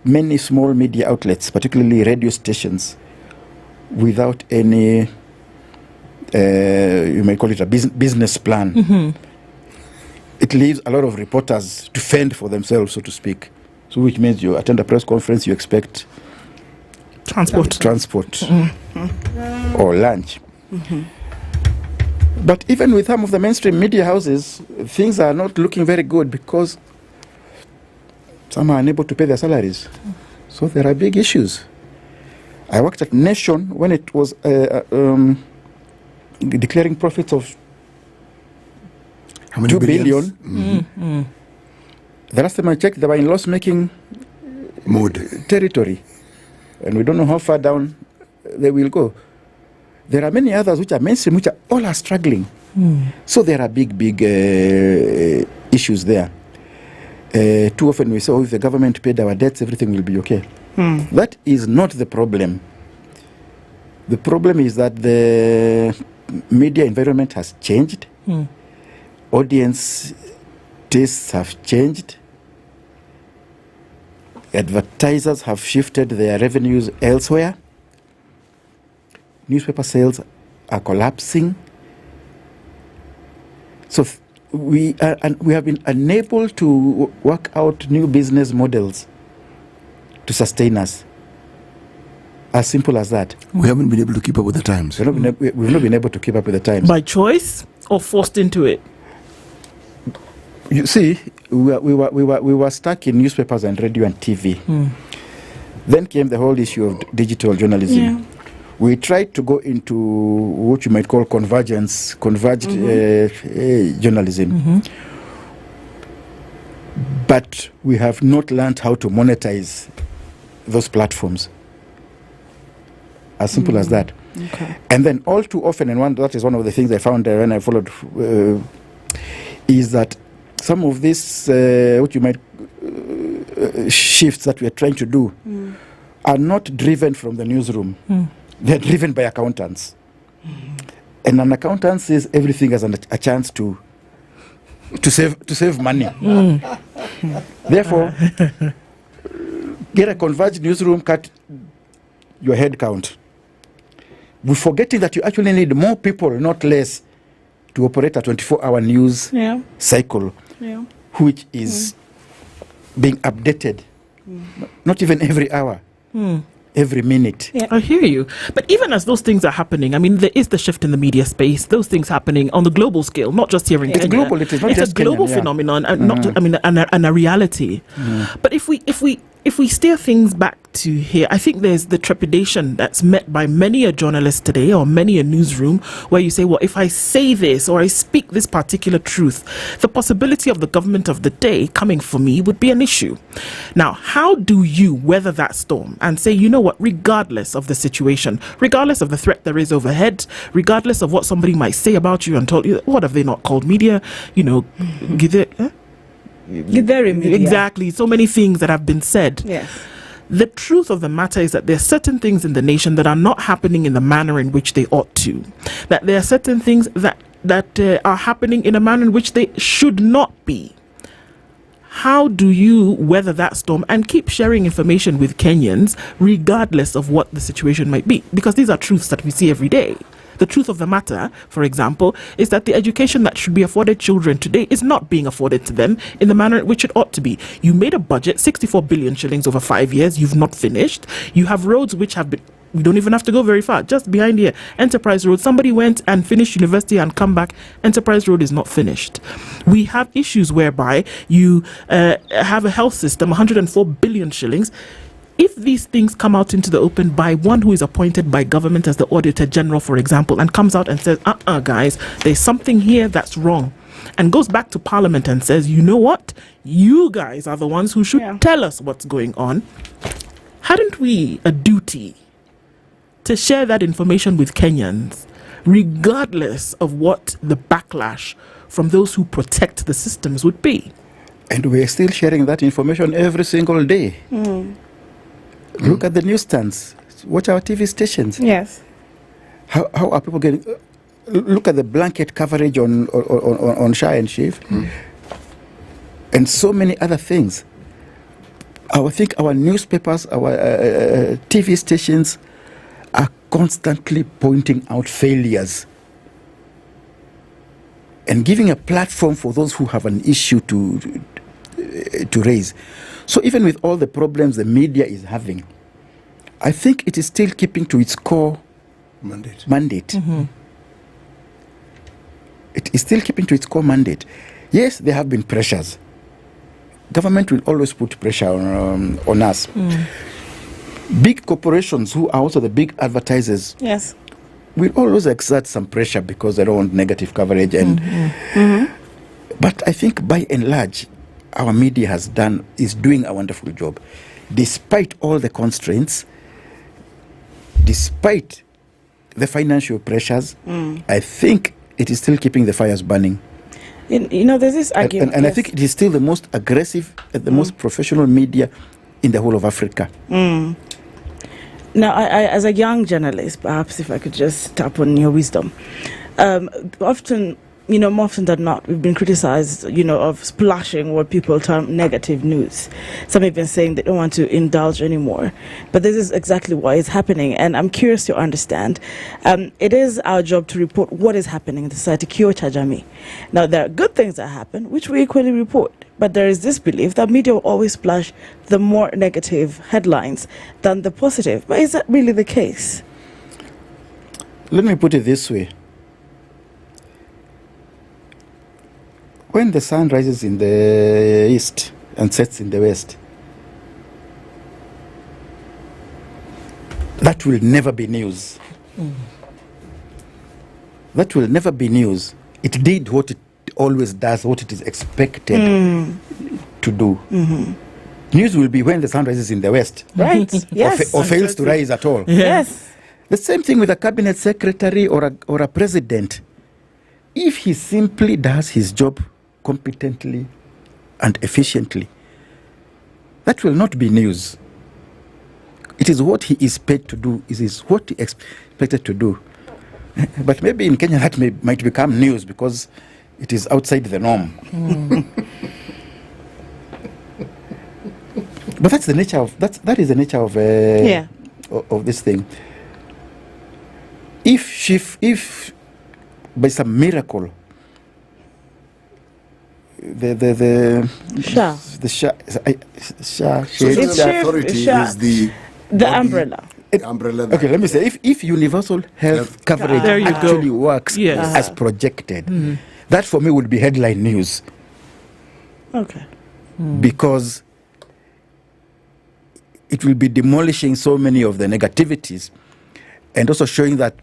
many small media outlets, particularly radio stations, without any, you may call it a business plan, it leaves a lot of reporters to fend for themselves, so to speak. So which means you attend a press conference, you expect transport or lunch. But even with some of the mainstream media houses, things are not looking very good because some are unable to pay their salaries. So there are big issues. I worked at Nation when it was declaring profits of how many 2 billions? billion. The last time I checked, they were in loss-making mode territory. And we don't know how far down they will go. There are many others which are mainstream, which are all are struggling. So there are big issues there. Too often we say, if the government paid our debts, everything will be okay. That is not the problem. The problem is that the media environment has changed. Audience tastes have changed. Advertisers have shifted their revenues elsewhere. Newspaper sales are collapsing. So we have been unable to work out new business models to sustain us. As simple as that. We haven't been able to keep up with the times. We've not been able to keep up with the times. By choice or forced into it? You see, we were stuck in newspapers and radio and TV. Then came the whole issue of digital journalism. Yeah. We tried to go into what you might call converged journalism. But we have not learned how to monetize those platforms. As simple as that. Okay. And then all too often, and that is one of the things I found when I followed, is that some of these, what you might shifts that we are trying to do are not driven from the newsroom. They're driven by accountants. And an accountant says everything has a chance to save money. Therefore, get a converged newsroom, cut your head count. We're forgetting that you actually need more people, not less, to operate a 24-hour news cycle, which is being updated, not even every hour, every minute. I hear you. But even as those things are happening, I mean, there is the shift in the media space, those things happening on the global scale, not just here in Kenya. It's global, it is not it's just a global Kenyan, phenomenon, and a reality. But if we steer things back to here, I think there's the trepidation that's met by many a journalist today or many a newsroom where you say, well, if I say this or I speak this particular truth, the possibility of the government of the day coming for me would be an issue. Now, how do you weather that storm and say, you know what, regardless of the situation, regardless of the threat there is overhead, regardless of what somebody might say about you and told you, what have they not called media? You know, give it... Exactly. So many things that have been said. Yes. The truth of the matter is that there are certain things in the nation that are not happening in the manner in which they ought to. That there are certain things that are happening in a manner in which they should not be. How do you weather that storm and keep sharing information with Kenyans regardless of what the situation might be? Because these are truths that we see every day. The truth of the matter, for example, is that the education that should be afforded children today is not being afforded to them in the manner in which it ought to be. You made a budget, 64 billion shillings over 5 years, you've not finished. You have roads which have been We don't even have to go very far. Just behind here, Enterprise Road. Somebody went and finished university and come back. Enterprise Road is not finished. We have issues whereby you have a health system, 104 billion shillings. If these things come out into the open by one who is appointed by government as the Auditor General, for example, and comes out and says, guys, there's something here that's wrong, and goes back to Parliament and says, you know what? You guys are the ones who should tell us what's going on. Hadn't we a duty to share that information with Kenyans, regardless of what the backlash from those who protect the systems would be? And we're still sharing that information every single day. Look at the newsstands. Watch our TV stations. Yes. How are people getting... Look at the blanket coverage on Shah and Chief. And so many other things. I think our newspapers, our TV stations are constantly pointing out failures and giving a platform for those who have an issue to raise. So even with all the problems the media is having, I think it is still keeping to its core mandate. It is still keeping to its core mandate. Yes, there have been pressures. Government will always put pressure on us. Big corporations who are also the big advertisers will always exert some pressure because they don't want negative coverage. But I think by and large, our media is doing a wonderful job. Despite all the constraints, despite the financial pressures, I think it is still keeping the fires burning. There's this argument. And I think it is still the most aggressive and the most professional media in the whole of Africa. Now, I, as a young journalist, perhaps if I could just tap on your wisdom, often, more often than not, we've been criticized, of splashing what people term negative news. Some have been saying they don't want to indulge anymore. But this is exactly why it's happening. And I'm curious to understand. It is our job to report what is happening in the society. Kiocha Jamii. Now, there are good things that happen, which we equally report. But there is this belief that media will always splash the more negative headlines than the positive. But is that really the case? Let me put it this way. When the sun rises in the east and sets in the west, that will never be news. That will never be news. It did what it always does, what it is expected to do. News will be when the sun rises in the west. Right. Yes. Or fails to rise at all. Yes. The same thing with a cabinet secretary or a president. If he simply does his job competently and efficiently, that will not be news. It is what he is paid to do. It is what he expected to do. But maybe in Kenya that might become news because it is outside the norm. But that's the nature of that is the nature of this thing. If by some miracle the authority is the umbrella. Okay, let me say, if universal health coverage actually works as projected, that for me would be headline news. Okay. Because it will be demolishing so many of the negativities and also showing that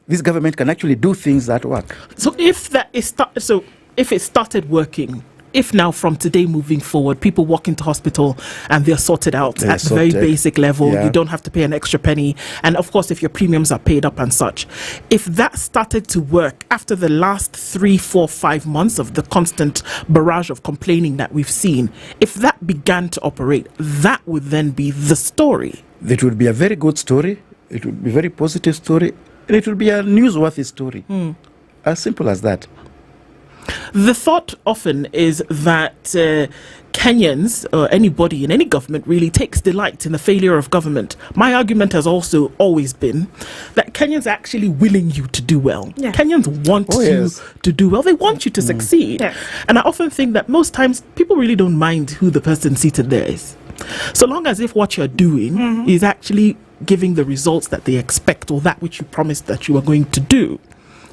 this government can actually do things that work. So if it started working, if now from today moving forward, people walk into hospital and they're sorted out the very basic level, you don't have to pay an extra penny. And of course, if your premiums are paid up and such, if that started to work after the last 3, 4, 5 months of the constant barrage of complaining that we've seen, if that began to operate, that would then be the story. It would be a very good story. It would be a very positive story. And it would be a newsworthy story. As simple as that. The thought often is that Kenyans or anybody in any government really takes delight in the failure of government. My argument has also always been that Kenyans are actually willing you to do well. Yeah. Kenyans want you to do well. They want you to succeed. Yeah. And I often think that most times people really don't mind who the person seated there is. So long as if what you're doing is actually giving the results that they expect, or that which you promised that you were going to do.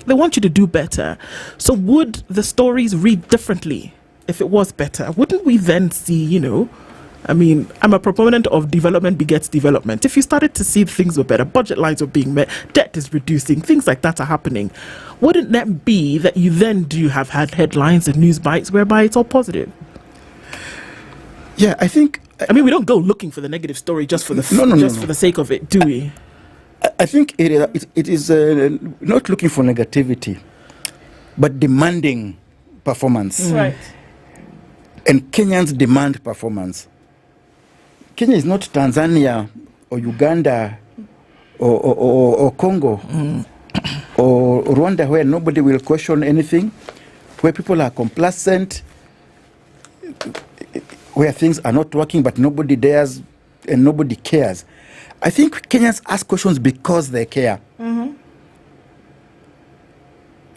They want you to do better. So would the stories read differently if it was better? Wouldn't we then see, I mean, I'm a proponent of development begets development. If you started to see things were better, budget lines were being met, debt is reducing, things like that are happening, wouldn't that be that you then do have had headlines and news bites whereby it's all positive? Yeah, I think... I mean, we don't go looking for the negative story just for the for the sake of it, do we? I think it is not looking for negativity, but demanding performance. Right. And Kenyans demand performance. Kenya is not Tanzania or Uganda or Congo or Rwanda, where nobody will question anything, where people are complacent, where things are not working but nobody dares and nobody cares. I think Kenyans ask questions because they care. Mm-hmm.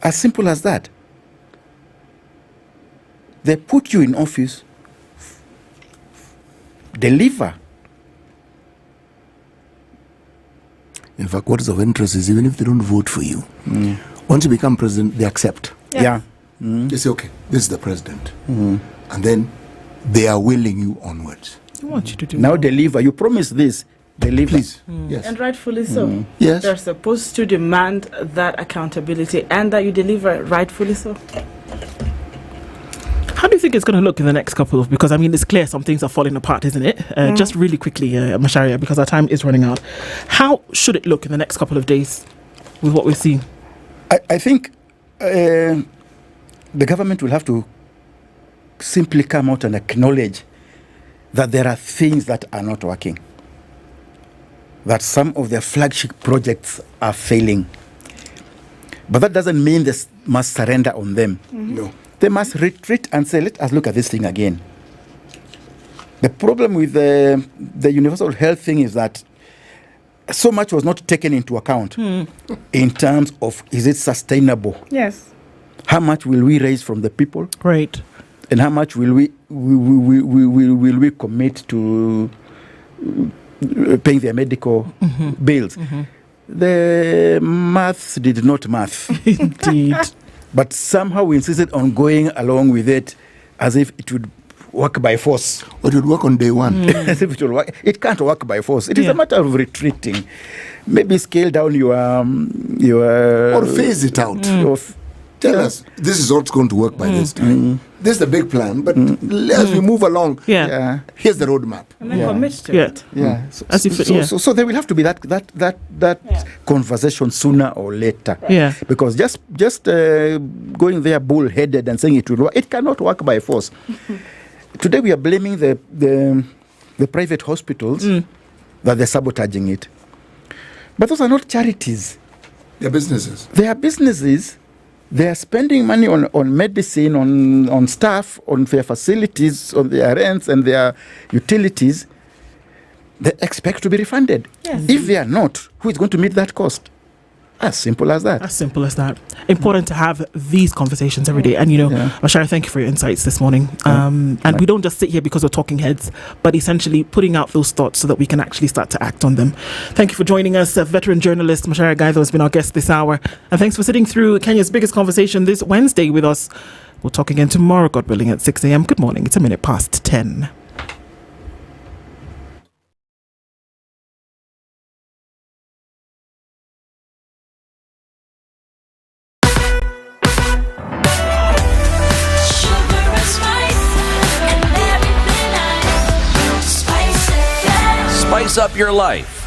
As simple as that. They put you in office, deliver. In fact, what is of interest is even if they don't vote for you, once you become president, they accept. Yes. Yeah. They say, okay, this is the president. And then they are willing you onwards. I want you to do now deliver. You promise this, deliver. Please. Yes. And rightfully so. Yes. They're supposed to demand that accountability and that you deliver, rightfully so. How do you think it's going to look in the next couple of... Because, I mean, it's clear some things are falling apart, isn't it? Just really quickly, Macharia, because our time is running out. How should it look in the next couple of days with what we're seeing? I think the government will have to simply come out and acknowledge that there are things that are not working, that some of their flagship projects are failing. But that doesn't mean they must surrender on them. No. They must retreat and say, let us look at this thing again. The problem with the universal health thing is that so much was not taken into account in terms of, is it sustainable? Yes. How much will we raise from the people? Right. And how much will we commit to paying their medical bills? The maths did not math. Indeed. But somehow we insisted on going along with it as if it would work by force. Or it would work on day one. As if it will work. It can't work by force. It is a matter of retreating. Maybe scale down your or phase it out. Tell us, this is what's going to work by this time. This is the big plan, but as we move along, here's the roadmap. And then commit to it. Yeah. So there will have to be that conversation sooner or later. Yeah. Because just going there bull-headed and saying it will work, it cannot work by force. Today we are blaming the private hospitals that they're sabotaging it. But those are not charities. They're businesses. They are businesses. They are spending money on medicine, on staff, on their facilities, on their rents and their utilities. They expect to be refunded. Yes. If they are not, who is going to meet that cost? As simple as that. As simple as that. Important to have these conversations every day. And, Mashara, thank you for your insights this morning. And we don't just sit here because we're talking heads, but essentially putting out those thoughts so that we can actually start to act on them. Thank you for joining us, veteran journalist Mashara Gaitho has been our guest this hour. And thanks for sitting through Kenya's biggest conversation this Wednesday with us. We'll talk again tomorrow, God willing, at 6 a.m. Good morning. It's 10:01. Spice up your life